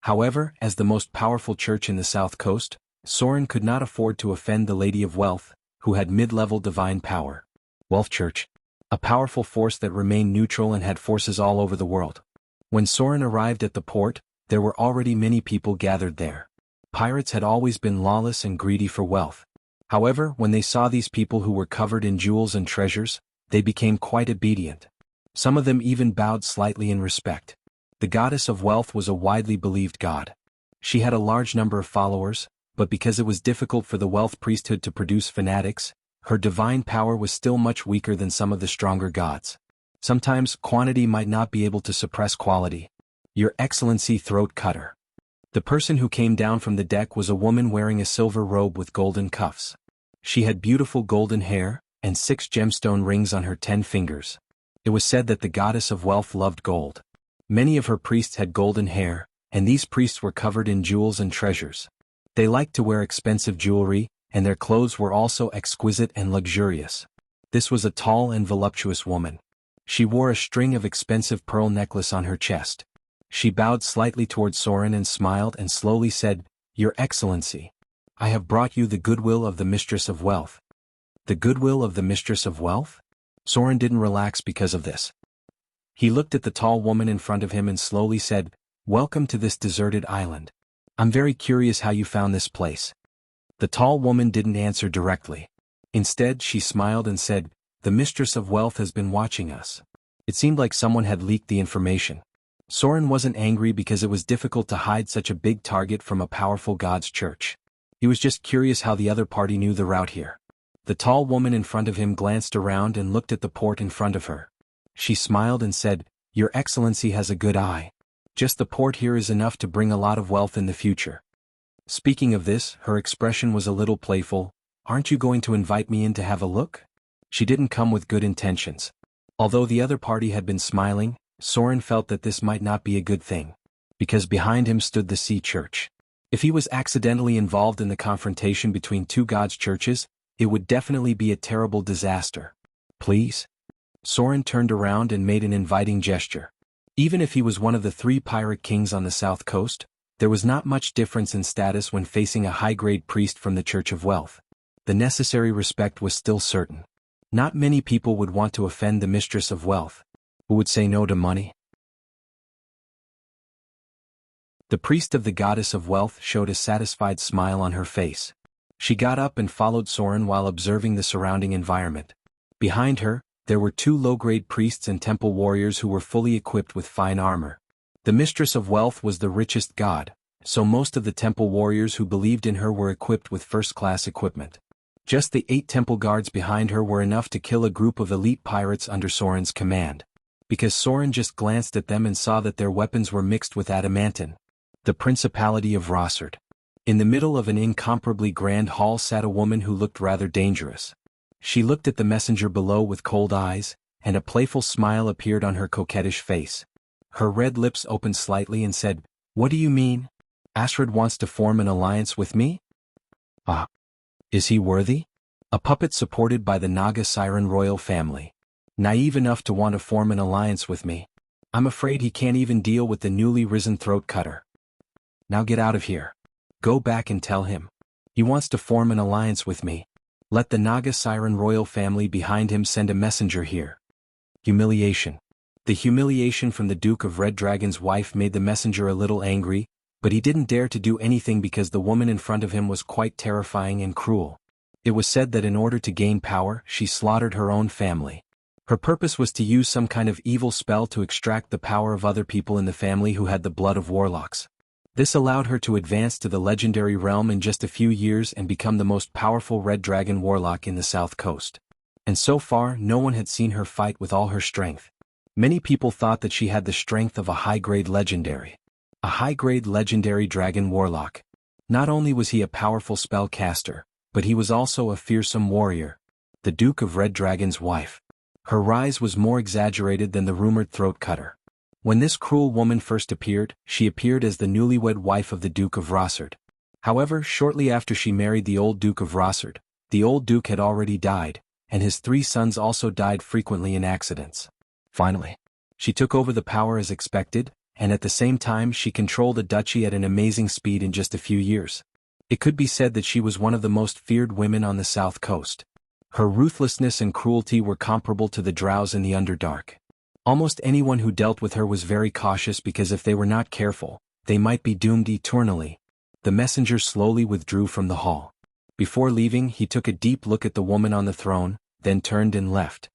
However, as the most powerful church in the South Coast, Soren could not afford to offend the Lady of Wealth, who had mid-level divine power. Wealth Church. A powerful force that remained neutral and had forces all over the world. When Soren arrived at the port, there were already many people gathered there. Pirates had always been lawless and greedy for wealth. However, when they saw these people who were covered in jewels and treasures, they became quite obedient. Some of them even bowed slightly in respect. The goddess of wealth was a widely believed god. She had a large number of followers, but because it was difficult for the wealth priesthood to produce fanatics, her divine power was still much weaker than some of the stronger gods. Sometimes, quantity might not be able to suppress quality. Your Excellency Throat Cutter. The person who came down from the deck was a woman wearing a silver robe with golden cuffs. She had beautiful golden hair, and 6 gemstone rings on her 10 fingers. It was said that the goddess of wealth loved gold. Many of her priests had golden hair, and these priests were covered in jewels and treasures. They liked to wear expensive jewelry, and their clothes were also exquisite and luxurious. This was a tall and voluptuous woman. She wore a string of expensive pearl necklace on her chest. She bowed slightly toward Soren and smiled and slowly said, "Your Excellency, I have brought you the goodwill of the Mistress of Wealth." The goodwill of the Mistress of Wealth? Soren didn't relax because of this. He looked at the tall woman in front of him and slowly said, "Welcome to this deserted island. I'm very curious how you found this place." The tall woman didn't answer directly. Instead, she smiled and said, "The Mistress of Wealth has been watching us." It seemed like someone had leaked the information. Soren wasn't angry because it was difficult to hide such a big target from a powerful god's church. He was just curious how the other party knew the route here. The tall woman in front of him glanced around and looked at the port in front of her. She smiled and said, "Your Excellency has a good eye. Just the port here is enough to bring a lot of wealth in the future." Speaking of this, her expression was a little playful. "Aren't you going to invite me in to have a look?" She didn't come with good intentions. Although the other party had been smiling, Soren felt that this might not be a good thing. Because behind him stood the Sea Church. If he was accidentally involved in the confrontation between two gods' churches, it would definitely be a terrible disaster. "Please?" Soren turned around and made an inviting gesture. Even if he was one of the 3 pirate kings on the south coast, there was not much difference in status when facing a high-grade priest from the Church of Wealth. The necessary respect was still certain. Not many people would want to offend the Mistress of Wealth. Who would say no to money? The priest of the Goddess of Wealth showed a satisfied smile on her face. She got up and followed Soren while observing the surrounding environment. Behind her, there were 2 low-grade priests and temple warriors who were fully equipped with fine armor. The Mistress of Wealth was the richest god, so most of the temple warriors who believed in her were equipped with first-class equipment. Just the 8 temple guards behind her were enough to kill a group of elite pirates under Soren's command. Because Soren just glanced at them and saw that their weapons were mixed with adamantine. The Principality of Rossard. In the middle of an incomparably grand hall sat a woman who looked rather dangerous. She looked at the messenger below with cold eyes, and a playful smile appeared on her coquettish face. Her red lips opened slightly and said, "What do you mean? Astrid wants to form an alliance with me? Ah. Is he worthy? A puppet supported by the Naga Siren royal family. Naive enough to want to form an alliance with me. I'm afraid he can't even deal with the newly risen throat cutter. Now get out of here. Go back and tell him. He wants to form an alliance with me. Let the Naga Siren royal family behind him send a messenger here." Humiliation. The humiliation from the Duke of Red Dragon's wife made the messenger a little angry, but he didn't dare to do anything because the woman in front of him was quite terrifying and cruel. It was said that in order to gain power, she slaughtered her own family. Her purpose was to use some kind of evil spell to extract the power of other people in the family who had the blood of warlocks. This allowed her to advance to the legendary realm in just a few years and become the most powerful Red Dragon warlock in the South Coast. And so far, no one had seen her fight with all her strength. Many people thought that she had the strength of a high-grade legendary. A high-grade legendary dragon warlock. Not only was he a powerful spellcaster, but he was also a fearsome warrior. The Duke of Red Dragon's wife. Her rise was more exaggerated than the rumored throat cutter. When this cruel woman first appeared, she appeared as the newlywed wife of the Duke of Rossard. However, shortly after she married the old Duke of Rossard, the old Duke had already died, and his 3 sons also died frequently in accidents. Finally, she took over the power as expected, and at the same time she controlled a duchy at an amazing speed in just a few years. It could be said that she was one of the most feared women on the South Coast. Her ruthlessness and cruelty were comparable to the drows in the Underdark. Almost anyone who dealt with her was very cautious because if they were not careful, they might be doomed eternally. The messenger slowly withdrew from the hall. Before leaving, he took a deep look at the woman on the throne, then turned and left.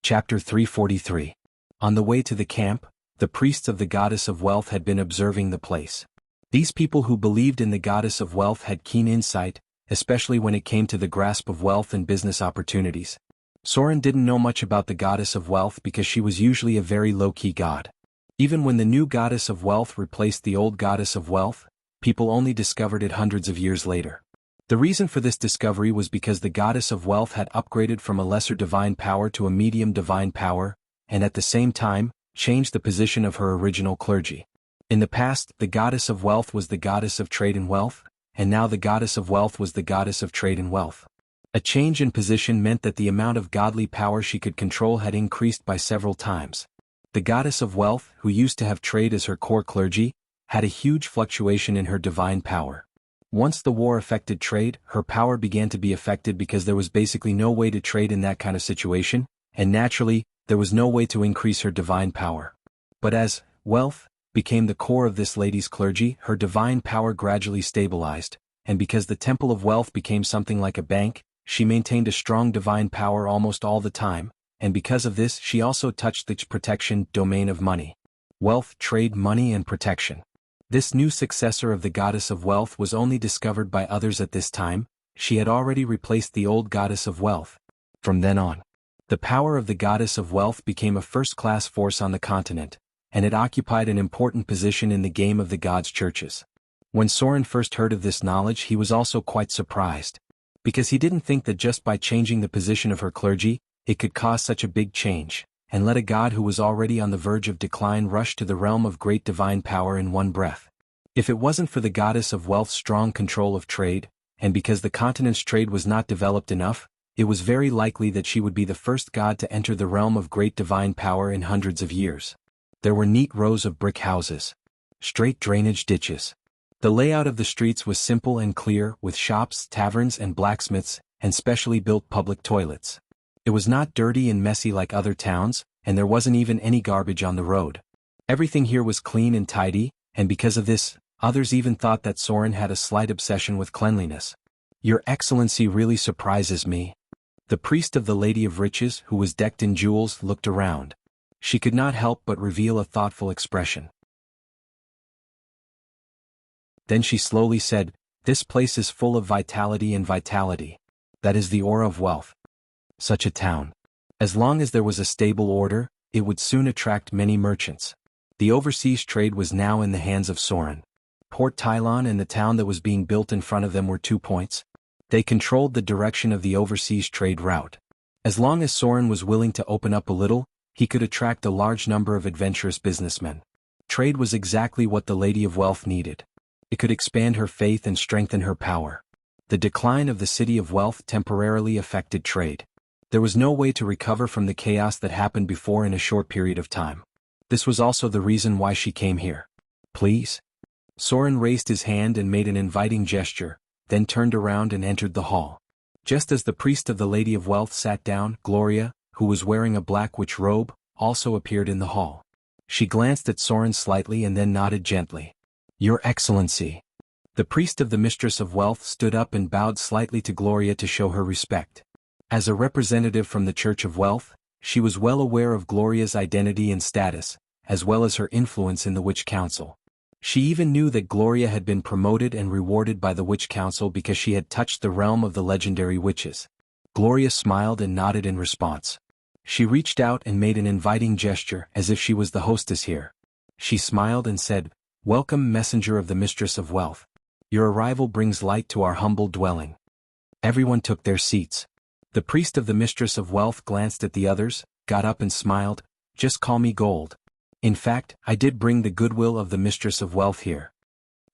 Chapter 343. On the way to the camp, the priests of the Goddess of Wealth had been observing the place. These people who believed in the Goddess of Wealth had keen insight, especially when it came to the grasp of wealth and business opportunities. Soren didn't know much about the Goddess of Wealth because she was usually a very low-key god. Even when the new goddess of wealth replaced the old goddess of wealth, people only discovered it hundreds of years later. The reason for this discovery was because the goddess of wealth had upgraded from a lesser divine power to a medium divine power, and at the same time, changed the position of her original clergy. In the past, the goddess of wealth was the goddess of trade and wealth, and now the goddess of wealth was the goddess of trade and wealth. A change in position meant that the amount of godly power she could control had increased by several times. The goddess of wealth, who used to have trade as her core clergy, had a huge fluctuation in her divine power. Once the war affected trade, her power began to be affected because there was basically no way to trade in that kind of situation, and naturally, there was no way to increase her divine power. But as wealth became the core of this lady's clergy, her divine power gradually stabilized, and because the Temple of Wealth became something like a bank, she maintained a strong divine power almost all the time, and because of this she also touched the protection domain of money. Wealth, trade, money and protection. This new successor of the goddess of wealth was only discovered by others at this time. She had already replaced the old goddess of wealth. From then on, the power of the goddess of wealth became a first-class force on the continent, and it occupied an important position in the game of the gods' churches. When Soren first heard of this knowledge, he was also quite surprised, because he didn't think that just by changing the position of her clergy, it could cause such a big change, and let a god who was already on the verge of decline rush to the realm of great divine power in one breath. If it wasn't for the goddess of wealth's strong control of trade, and because the continent's trade was not developed enough, it was very likely that she would be the first god to enter the realm of great divine power in hundreds of years. There were neat rows of brick houses, straight drainage ditches. The layout of the streets was simple and clear, with shops, taverns and blacksmiths, and specially built public toilets. It was not dirty and messy like other towns, and there wasn't even any garbage on the road. Everything here was clean and tidy, and because of this, others even thought that Soren had a slight obsession with cleanliness. "Your Excellency really surprises me." The priest of the Lady of Riches, who was decked in jewels, looked around. She could not help but reveal a thoughtful expression. Then she slowly said, "This place is full of vitality and vitality. That is the aura of wealth. Such a town. As long as there was a stable order, it would soon attract many merchants." The overseas trade was now in the hands of Soren. Port Tylon and the town that was being built in front of them were 2 points. They controlled the direction of the overseas trade route. As long as Soren was willing to open up a little, he could attract a large number of adventurous businessmen. Trade was exactly what the Lady of Wealth needed. It could expand her faith and strengthen her power. The decline of the City of Wealth temporarily affected trade. There was no way to recover from the chaos that happened before in a short period of time. This was also the reason why she came here. "Please?" Soren raised his hand and made an inviting gesture, then turned around and entered the hall. Just as the priest of the Lady of Wealth sat down, Gloria, who was wearing a black witch robe, also appeared in the hall. She glanced at Soren slightly and then nodded gently. "Your Excellency." The priest of the Mistress of Wealth stood up and bowed slightly to Gloria to show her respect. As a representative from the Church of Wealth, she was well aware of Gloria's identity and status, as well as her influence in the Witch Council. She even knew that Gloria had been promoted and rewarded by the Witch Council because she had touched the realm of the legendary witches. Gloria smiled and nodded in response. She reached out and made an inviting gesture as if she was the hostess here. She smiled and said, "Welcome, messenger of the Mistress of Wealth. Your arrival brings light to our humble dwelling." Everyone took their seats. The priest of the Mistress of Wealth glanced at the others, got up and smiled, "Just call me Gold. In fact, I did bring the goodwill of the Mistress of Wealth here."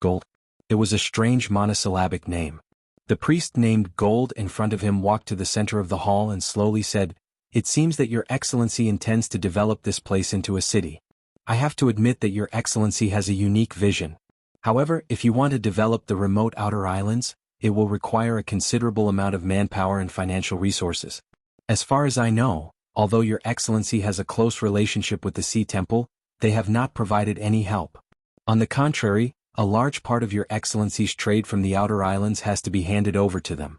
Gold? It was a strange monosyllabic name. The priest named Gold in front of him walked to the center of the hall and slowly said, "It seems that Your Excellency intends to develop this place into a city. I have to admit that Your Excellency has a unique vision. However, if you want to develop the remote outer islands, it will require a considerable amount of manpower and financial resources. As far as I know, although Your Excellency has a close relationship with the Sea Temple, they have not provided any help. On the contrary, a large part of Your Excellency's trade from the outer islands has to be handed over to them."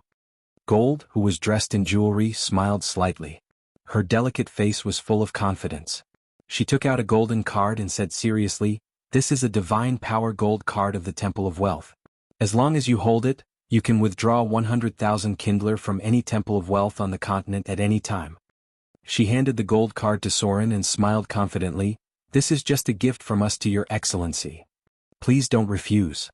Gold, who was dressed in jewelry, smiled slightly. Her delicate face was full of confidence. She took out a golden card and said seriously, "This is a divine power gold card of the Temple of Wealth. As long as you hold it, you can withdraw 100,000 Kindler from any Temple of Wealth on the continent at any time." She handed the gold card to Soren and smiled confidently, This is just a gift from us to your excellency. Please don't refuse.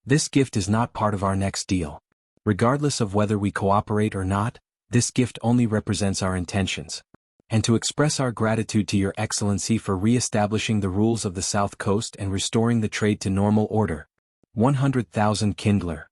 This gift is not part of our next deal. Regardless of whether we cooperate or not, this gift only represents our intentions. And to express our gratitude to your excellency for re-establishing the rules of the South Coast and restoring the trade to normal order. 100,000 Kindler.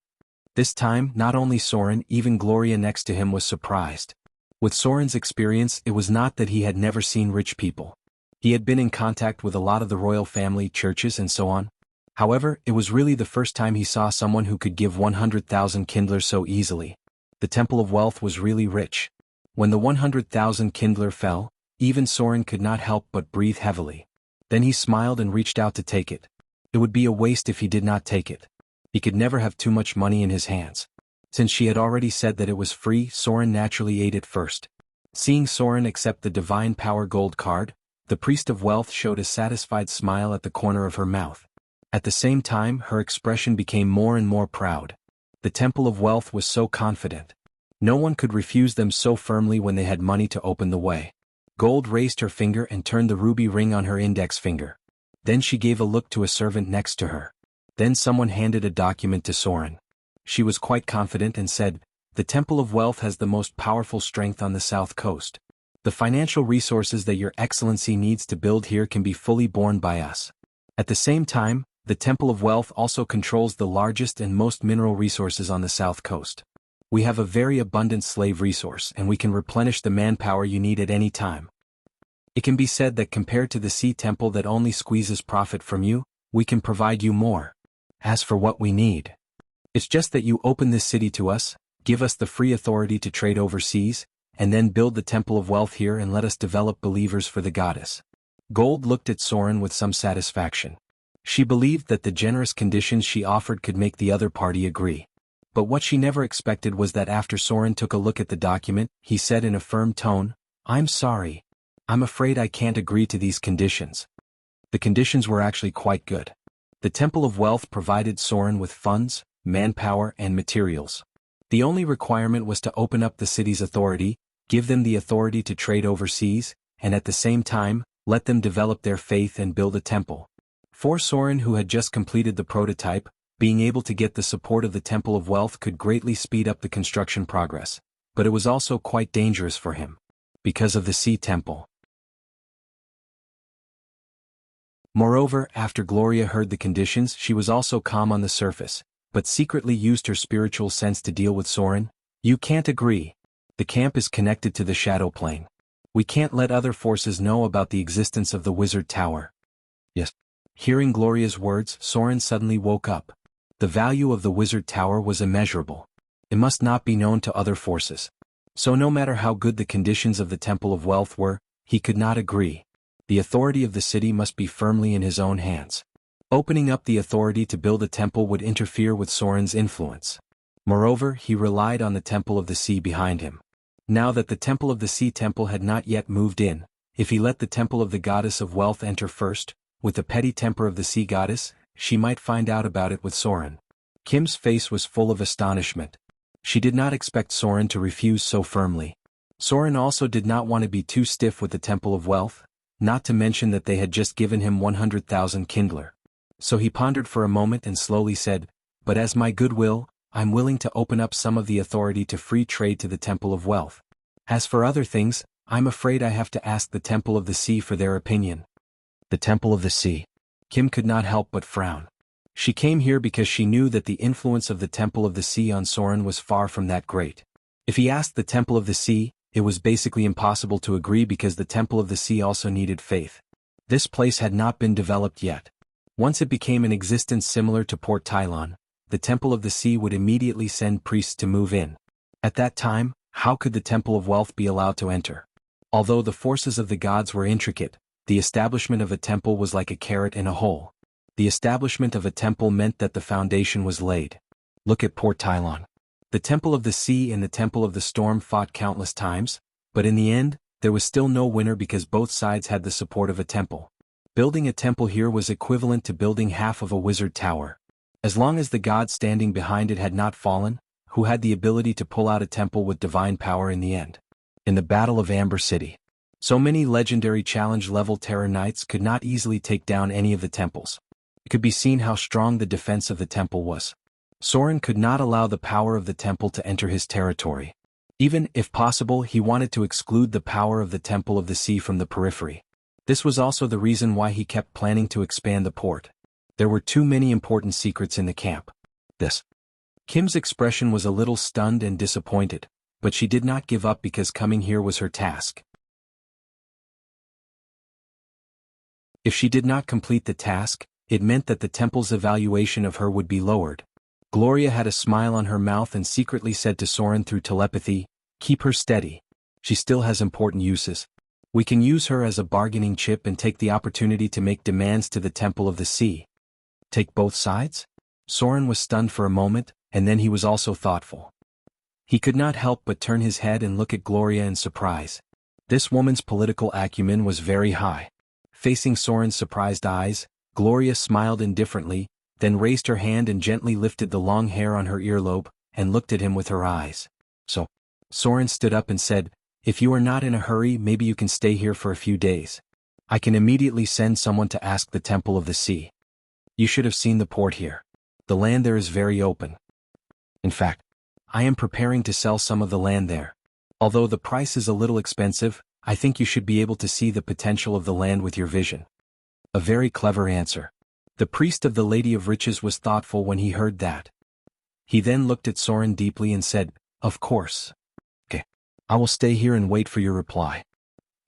This time, not only Soren, even Gloria next to him was surprised. With Soren's experience, it was not that he had never seen rich people. He had been in contact with a lot of the royal family, churches and so on. However, it was really the first time he saw someone who could give 100,000 Kindler so easily. The Temple of Wealth was really rich. When the 100,000 Kindler fell, even Soren could not help but breathe heavily. Then he smiled and reached out to take it. It would be a waste if he did not take it. He could never have too much money in his hands. Since she had already said that it was free, Soren naturally ate it first. Seeing Soren accept the Divine Power Gold card, the Priest of Wealth showed a satisfied smile at the corner of her mouth. At the same time, her expression became more and more proud. The Temple of Wealth was so confident. No one could refuse them so firmly when they had money to open the way. Gold raised her finger and turned the ruby ring on her index finger. Then she gave a look to a servant next to her. Then someone handed a document to Soren. She was quite confident and said, "The Temple of Wealth has the most powerful strength on the South Coast. The financial resources that your excellency needs to build here can be fully borne by us. At the same time, the Temple of Wealth also controls the largest and most mineral resources on the South Coast. We have a very abundant slave resource and we can replenish the manpower you need at any time. It can be said that compared to the Sea Temple that only squeezes profit from you, we can provide you more. As for what we need, it's just that you open this city to us, give us the free authority to trade overseas, and then build the Temple of Wealth here and let us develop believers for the goddess." Gold looked at Soren with some satisfaction. She believed that the generous conditions she offered could make the other party agree. But what she never expected was that after Soren took a look at the document, he said in a firm tone, "I'm sorry. I'm afraid I can't agree to these conditions." The conditions were actually quite good. The Temple of Wealth provided Soren with funds, manpower and materials. The only requirement was to open up the city's authority, give them the authority to trade overseas, and at the same time, let them develop their faith and build a temple. For Soren, who had just completed the prototype, being able to get the support of the Temple of Wealth could greatly speed up the construction progress, but it was also quite dangerous for him. Because of the Sea Temple. Moreover, after Gloria heard the conditions, she was also calm on the surface, but secretly used her spiritual sense to deal with Soren. "You can't agree. The camp is connected to the Shadow Plane. We can't let other forces know about the existence of the Wizard Tower." Yes. Hearing Gloria's words, Soren suddenly woke up. The value of the Wizard Tower was immeasurable. It must not be known to other forces. So no matter how good the conditions of the Temple of Wealth were, he could not agree. The authority of the city must be firmly in his own hands. Opening up the authority to build a temple would interfere with Soren's influence. Moreover, he relied on the Temple of the Sea behind him. Now that the Temple of the Sea Temple had not yet moved in, if he let the Temple of the Goddess of Wealth enter first, with the petty temper of the Sea Goddess, she might find out about it with Soren. Kim's face was full of astonishment. She did not expect Soren to refuse so firmly. Soren also did not want to be too stiff with the Temple of Wealth, not to mention that they had just given him 100,000 Kindler. So he pondered for a moment and slowly said, "But as my goodwill, I'm willing to open up some of the authority to free trade to the Temple of Wealth. As for other things, I'm afraid I have to ask the Temple of the Sea for their opinion." The Temple of the Sea. Kim could not help but frown. She came here because she knew that the influence of the Temple of the Sea on Soren was far from that great. If he asked the Temple of the Sea, it was basically impossible to agree because the Temple of the Sea also needed faith. This place had not been developed yet. Once it became an existence similar to Port Tylon, the Temple of the Sea would immediately send priests to move in. At that time, how could the Temple of Wealth be allowed to enter? Although the forces of the gods were intricate, the establishment of a temple was like a carrot in a hole. The establishment of a temple meant that the foundation was laid. Look at Port Tylon. The Temple of the Sea and the Temple of the Storm fought countless times, but in the end, there was still no winner because both sides had the support of a temple. Building a temple here was equivalent to building half of a wizard tower. As long as the god standing behind it had not fallen, who had the ability to pull out a temple with divine power in the end? in the Battle of Amber City. So many legendary challenge-level Terror Knights could not easily take down any of the temples. It could be seen how strong the defense of the temple was. Soren could not allow the power of the temple to enter his territory. Even, if possible, he wanted to exclude the power of the Temple of the Sea from the periphery. This was also the reason why he kept planning to expand the port. There were too many important secrets in the camp. Kim's expression was a little stunned and disappointed, but she did not give up because coming here was her task. If she did not complete the task, it meant that the temple's evaluation of her would be lowered. Gloria had a smile on her mouth and secretly said to Soren through telepathy, "Keep her steady. She still has important uses. We can use her as a bargaining chip and take the opportunity to make demands to the Temple of the Sea." Take both sides? Soren was stunned for a moment, and then he was also thoughtful. He could not help but turn his head and look at Gloria in surprise. This woman's political acumen was very high. Facing Soren's surprised eyes, Gloria smiled indifferently, then raised her hand and gently lifted the long hair on her earlobe, and looked at him with her eyes. "So." Soren stood up and said, "If you are not in a hurry, maybe you can stay here for a few days. I can immediately send someone to ask the Temple of the Sea. You should have seen the port here. The land there is very open. In fact, I am preparing to sell some of the land there. Although the price is a little expensive, I think you should be able to see the potential of the land with your vision." A very clever answer. The priest of the Lady of Riches was thoughtful when he heard that. He then looked at Soren deeply and said, "Of course. Okay. I will stay here and wait for your reply."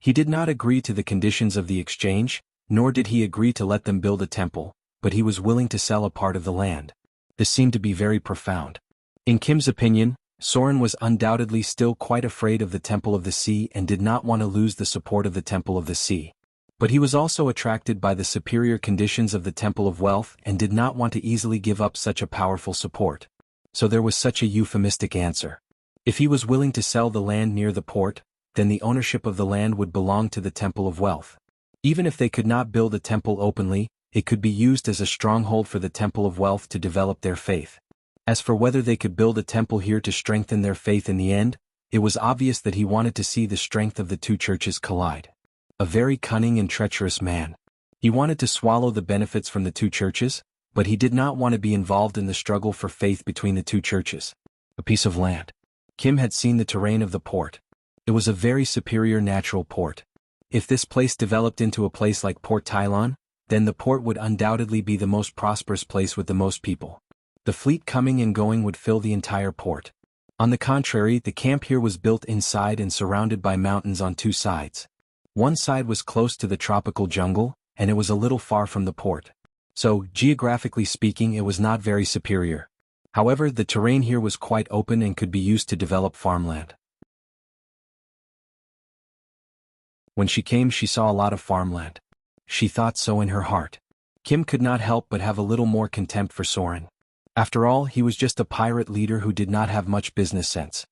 He did not agree to the conditions of the exchange, nor did he agree to let them build a temple, but he was willing to sell a part of the land. This seemed to be very profound. In Kim's opinion, Soren was undoubtedly still quite afraid of the Temple of the Sea and did not want to lose the support of the Temple of the Sea. But he was also attracted by the superior conditions of the Temple of Wealth and did not want to easily give up such a powerful support. So there was such a euphemistic answer. If he was willing to sell the land near the port, then the ownership of the land would belong to the Temple of Wealth. Even if they could not build a temple openly, it could be used as a stronghold for the Temple of Wealth to develop their faith. As for whether they could build a temple here to strengthen their faith in the end, it was obvious that he wanted to see the strength of the two churches collide. A very cunning and treacherous man. He wanted to swallow the benefits from the two churches, but he did not want to be involved in the struggle for faith between the two churches. A piece of land. Kim had seen the terrain of the port. It was a very superior natural port. If this place developed into a place like Port Tylon, then the port would undoubtedly be the most prosperous place with the most people. The fleet coming and going would fill the entire port. On the contrary, the camp here was built inside and surrounded by mountains on two sides. One side was close to the tropical jungle, and it was a little far from the port. So, geographically speaking, it was not very superior. However, the terrain here was quite open and could be used to develop farmland. When she came, she saw a lot of farmland. She thought so in her heart. Kim could not help but have a little more contempt for Soren. After all, he was just a pirate leader who did not have much business sense.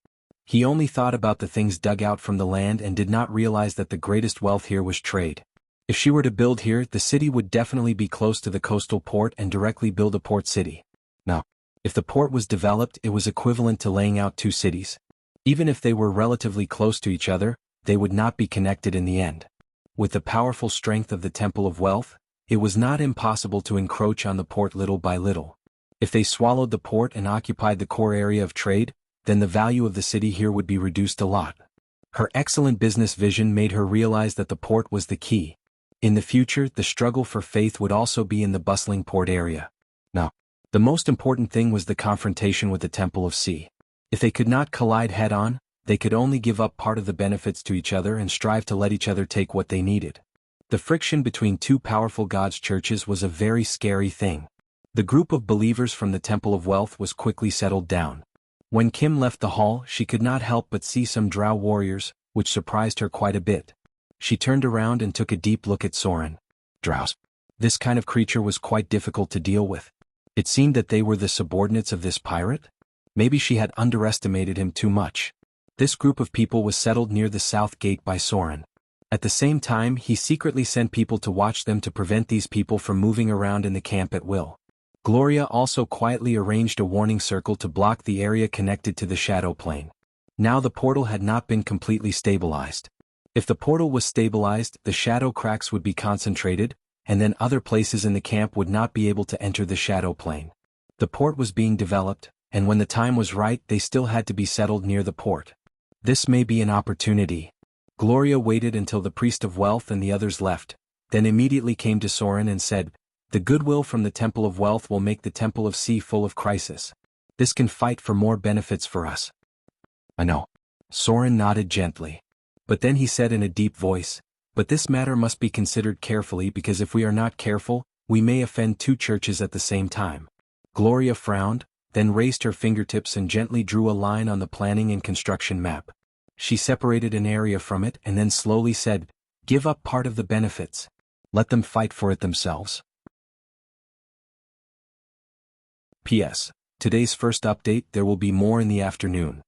He only thought about the things dug out from the land and did not realize that the greatest wealth here was trade. If she were to build here, the city would definitely be close to the coastal port and directly build a port city. Now, if the port was developed, it was equivalent to laying out two cities. Even if they were relatively close to each other, they would not be connected in the end. With the powerful strength of the Temple of Wealth, it was not impossible to encroach on the port little by little. If they swallowed the port and occupied the core area of trade, then the value of the city here would be reduced a lot. Her excellent business vision made her realize that the port was the key. In the future, the struggle for faith would also be in the bustling port area. Now, the most important thing was the confrontation with the Temple of Sea. If they could not collide head-on, they could only give up part of the benefits to each other and strive to let each other take what they needed. The friction between two powerful gods' churches was a very scary thing. The group of believers from the Temple of Wealth was quickly settled down. When Kim left the hall, she could not help but see some drow warriors, which surprised her quite a bit. She turned around and took a deep look at Soren. Drows. This kind of creature was quite difficult to deal with. It seemed that they were the subordinates of this pirate? Maybe she had underestimated him too much. This group of people was settled near the south gate by Soren. At the same time, he secretly sent people to watch them to prevent these people from moving around in the camp at will. Gloria also quietly arranged a warning circle to block the area connected to the shadow plane. Now the portal had not been completely stabilized. If the portal was stabilized, the shadow cracks would be concentrated, and then other places in the camp would not be able to enter the shadow plane. The port was being developed, and when the time was right they still had to be settled near the port. This may be an opportunity. Gloria waited until the priest of wealth and the others left, then immediately came to Soren and said, "The goodwill from the Temple of Wealth will make the Temple of Sea full of crisis. This can fight for more benefits for us." "I know." Soren nodded gently. But then he said in a deep voice, "But this matter must be considered carefully because if we are not careful, we may offend two churches at the same time." Gloria frowned, then raised her fingertips and gently drew a line on the planning and construction map. She separated an area from it and then slowly said, "Give up part of the benefits. Let them fight for it themselves." P.S. Today's first update, there will be more in the afternoon.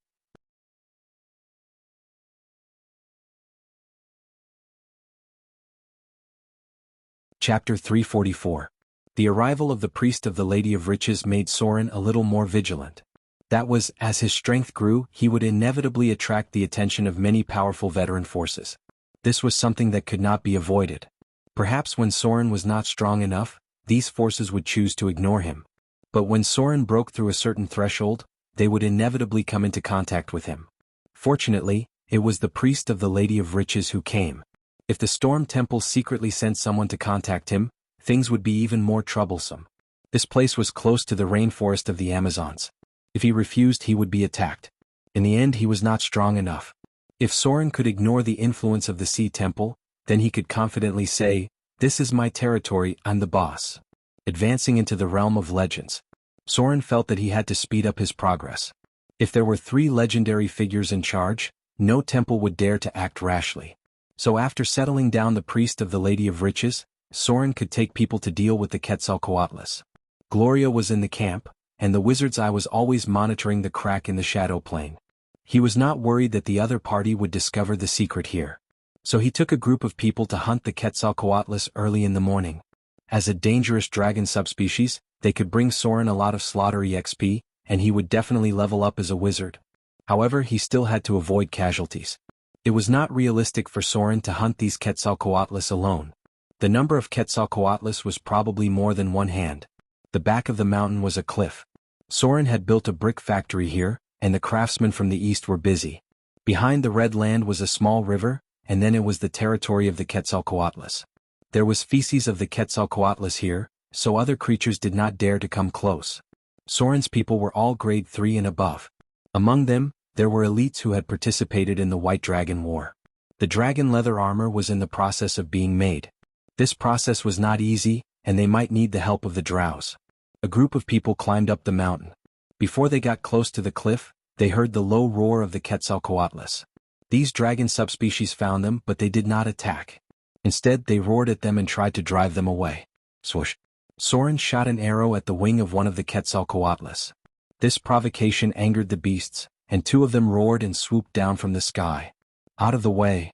Chapter 344. The arrival of the priest of the Lady of Riches made Soren a little more vigilant. That was, as his strength grew, he would inevitably attract the attention of many powerful veteran forces. This was something that could not be avoided. Perhaps when Soren was not strong enough, these forces would choose to ignore him. But when Soren broke through a certain threshold, they would inevitably come into contact with him. Fortunately, it was the priest of the Lady of Riches who came. If the Storm Temple secretly sent someone to contact him, things would be even more troublesome. This place was close to the rainforest of the Amazons. If he refused, he would be attacked. In the end, he was not strong enough. If Soren could ignore the influence of the Sea Temple, then he could confidently say, "This is my territory, I'm the boss." Advancing into the realm of legends, Soren felt that he had to speed up his progress. If there were 3 legendary figures in charge, no temple would dare to act rashly. So after settling down the priest of the Lady of Riches, Soren could take people to deal with the Quetzalcoatlus. Gloria was in the camp, and the wizard's eye was always monitoring the crack in the shadow plane. He was not worried that the other party would discover the secret here. So he took a group of people to hunt the Quetzalcoatlus early in the morning. As a dangerous dragon subspecies, they could bring Soren a lot of slaughter EXP, and he would definitely level up as a wizard. However, he still had to avoid casualties. It was not realistic for Soren to hunt these Quetzalcoatlus alone. The number of Quetzalcoatlus was probably more than one hand. The back of the mountain was a cliff. Soren had built a brick factory here, and the craftsmen from the east were busy. Behind the red land was a small river, and then it was the territory of the Quetzalcoatlus. There was feces of the Quetzalcoatlus here, so other creatures did not dare to come close. Soren's people were all grade 3 and above. Among them, there were elites who had participated in the White Dragon War. The dragon leather armor was in the process of being made. This process was not easy, and they might need the help of the drows. A group of people climbed up the mountain. Before they got close to the cliff, they heard the low roar of the Quetzalcoatlus. These dragon subspecies found them, but they did not attack. Instead, they roared at them and tried to drive them away. Swoosh! Soren shot an arrow at the wing of one of the Quetzalcoatlus. This provocation angered the beasts, and 2 of them roared and swooped down from the sky. "Out of the way!"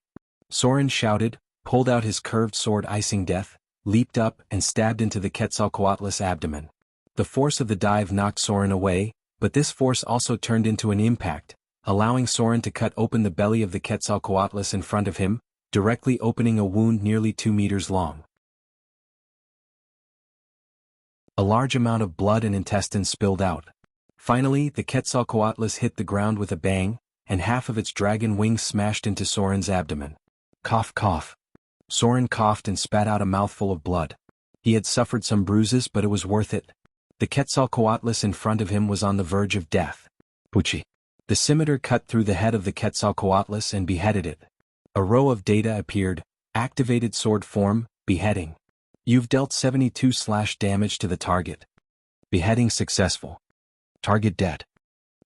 Soren shouted, pulled out his curved sword Icing Death, leaped up and stabbed into the Quetzalcoatlus' abdomen. The force of the dive knocked Soren away, but this force also turned into an impact, allowing Soren to cut open the belly of the Quetzalcoatlus in front of him, directly opening a wound nearly 2 meters long. A large amount of blood and intestines spilled out. Finally, the Quetzalcoatlus hit the ground with a bang, and half of its dragon wings smashed into Soren's abdomen. Cough, cough. Soren coughed and spat out a mouthful of blood. He had suffered some bruises, but it was worth it. The Quetzalcoatlus in front of him was on the verge of death. Pucci. The scimitar cut through the head of the Quetzalcoatlus and beheaded it. A row of data appeared. Activated sword form, beheading. You've dealt 72 damage to the target. Beheading successful. Target dead.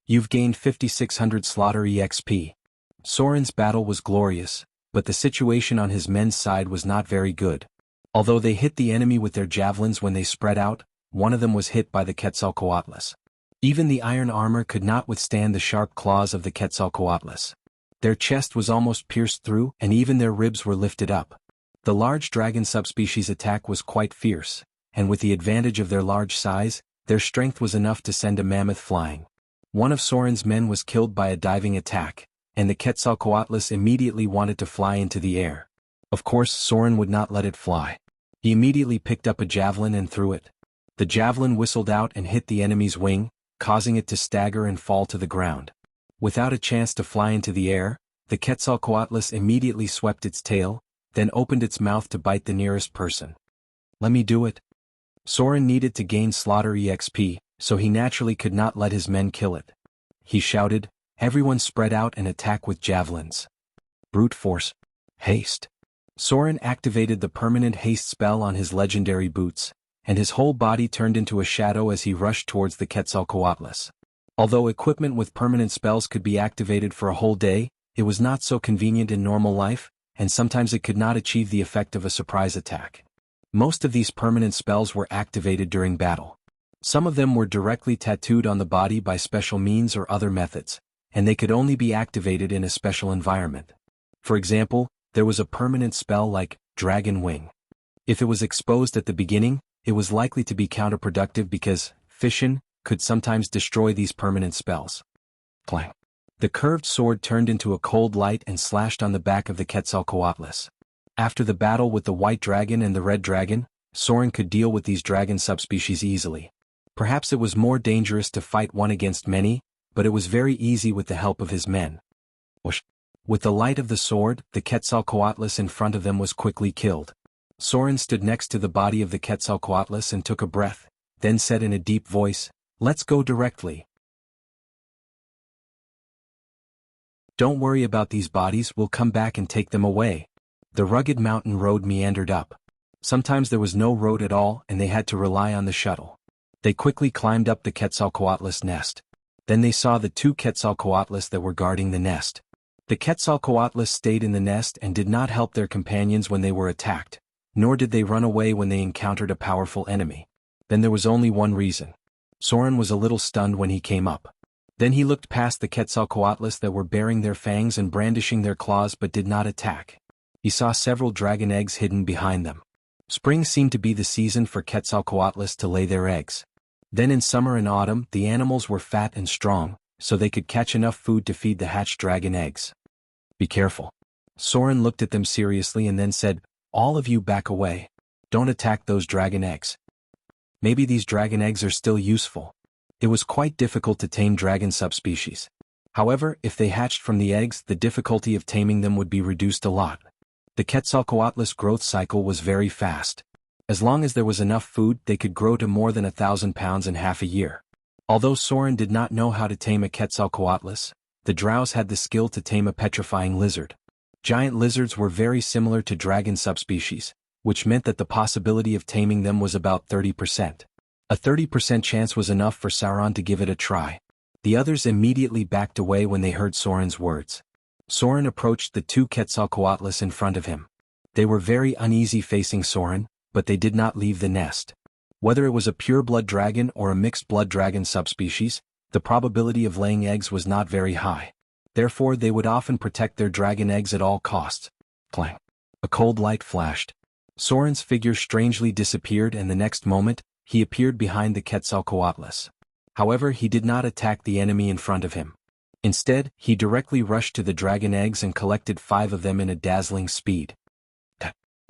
You've gained 5600 slaughter EXP. Soren's battle was glorious, but the situation on his men's side was not very good. Although they hit the enemy with their javelins when they spread out, one of them was hit by the Quetzalcoatlus. Even the iron armor could not withstand the sharp claws of the Quetzalcoatlus. Their chest was almost pierced through, and even their ribs were lifted up. The large dragon subspecies attack was quite fierce, and with the advantage of their large size, their strength was enough to send a mammoth flying. One of Soren's men was killed by a diving attack, and the Quetzalcoatlus immediately wanted to fly into the air. Of course, Soren would not let it fly. He immediately picked up a javelin and threw it. The javelin whistled out and hit the enemy's wing, causing it to stagger and fall to the ground. Without a chance to fly into the air, the Quetzalcoatlus immediately swept its tail, then opened its mouth to bite the nearest person. Let me do it. Soren needed to gain slaughter EXP, so he naturally could not let his men kill it. He shouted, "Everyone spread out and attack with javelins. Brute force. Haste." Soren activated the permanent haste spell on his legendary boots, and his whole body turned into a shadow as he rushed towards the Quetzalcoatlus. Although equipment with permanent spells could be activated for a whole day, it was not so convenient in normal life, and sometimes it could not achieve the effect of a surprise attack. Most of these permanent spells were activated during battle. Some of them were directly tattooed on the body by special means or other methods, and they could only be activated in a special environment. For example, there was a permanent spell like Dragon Wing. If it was exposed at the beginning, it was likely to be counterproductive because fission could sometimes destroy these permanent spells. Clang. The curved sword turned into a cold light and slashed on the back of the Quetzalcoatlus. After the battle with the white dragon and the red dragon, Soren could deal with these dragon subspecies easily. Perhaps it was more dangerous to fight one against many, but it was very easy with the help of his men. Whoosh. With the light of the sword, the Quetzalcoatlus in front of them was quickly killed. Soren stood next to the body of the Quetzalcoatlus and took a breath, then said in a deep voice, "Let's go directly. Don't worry about these bodies, we'll come back and take them away." The rugged mountain road meandered up. Sometimes there was no road at all and they had to rely on the shuttle. They quickly climbed up the Quetzalcoatlus nest. Then they saw the two Quetzalcoatlus that were guarding the nest. The Quetzalcoatlus stayed in the nest and did not help their companions when they were attacked, nor did they run away when they encountered a powerful enemy. Then there was only one reason. Soren was a little stunned when he came up. Then he looked past the Quetzalcoatlus that were baring their fangs and brandishing their claws but did not attack. He saw several dragon eggs hidden behind them. Spring seemed to be the season for Quetzalcoatlus to lay their eggs. Then in summer and autumn the animals were fat and strong, so they could catch enough food to feed the hatched dragon eggs. Be careful. Soren looked at them seriously and then said, "All of you back away. Don't attack those dragon eggs. Maybe these dragon eggs are still useful." It was quite difficult to tame dragon subspecies. However, if they hatched from the eggs, the difficulty of taming them would be reduced a lot. The Quetzalcoatlus growth cycle was very fast. As long as there was enough food, they could grow to more than 1,000 pounds in half a year. Although Soren did not know how to tame a Quetzalcoatlus, the drows had the skill to tame a petrifying lizard. Giant lizards were very similar to dragon subspecies, which meant that the possibility of taming them was about 30%. A 30% chance was enough for Sauron to give it a try. The others immediately backed away when they heard Soren's words. Soren approached the two Quetzalcoatlus in front of him. They were very uneasy facing Soren, but they did not leave the nest. Whether it was a pure-blood dragon or a mixed-blood dragon subspecies, the probability of laying eggs was not very high. Therefore they would often protect their dragon eggs at all costs. Clang. A cold light flashed. Soren's figure strangely disappeared and the next moment, he appeared behind the Quetzalcoatlus. However, he did not attack the enemy in front of him. Instead, he directly rushed to the dragon eggs and collected 5 of them in a dazzling speed.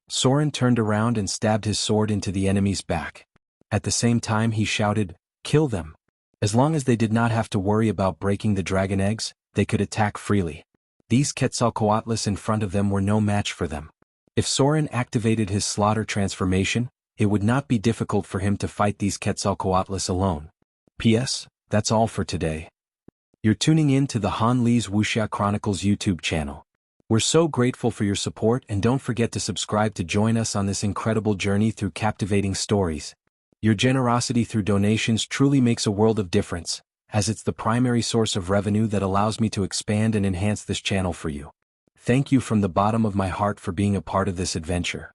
Soren turned around and stabbed his sword into the enemy's back. At the same time he shouted, "Kill them." As long as they did not have to worry about breaking the dragon eggs, they could attack freely. These Quetzalcoatlus in front of them were no match for them. If Soren activated his slaughter transformation, it would not be difficult for him to fight these Quetzalcoatlus alone. P.S. That's all for today. You're tuning in to the Han Lee's Wuxia Chronicles YouTube channel. We're so grateful for your support and don't forget to subscribe to join us on this incredible journey through captivating stories. Your generosity through donations truly makes a world of difference, as it's the primary source of revenue that allows me to expand and enhance this channel for you. Thank you from the bottom of my heart for being a part of this adventure.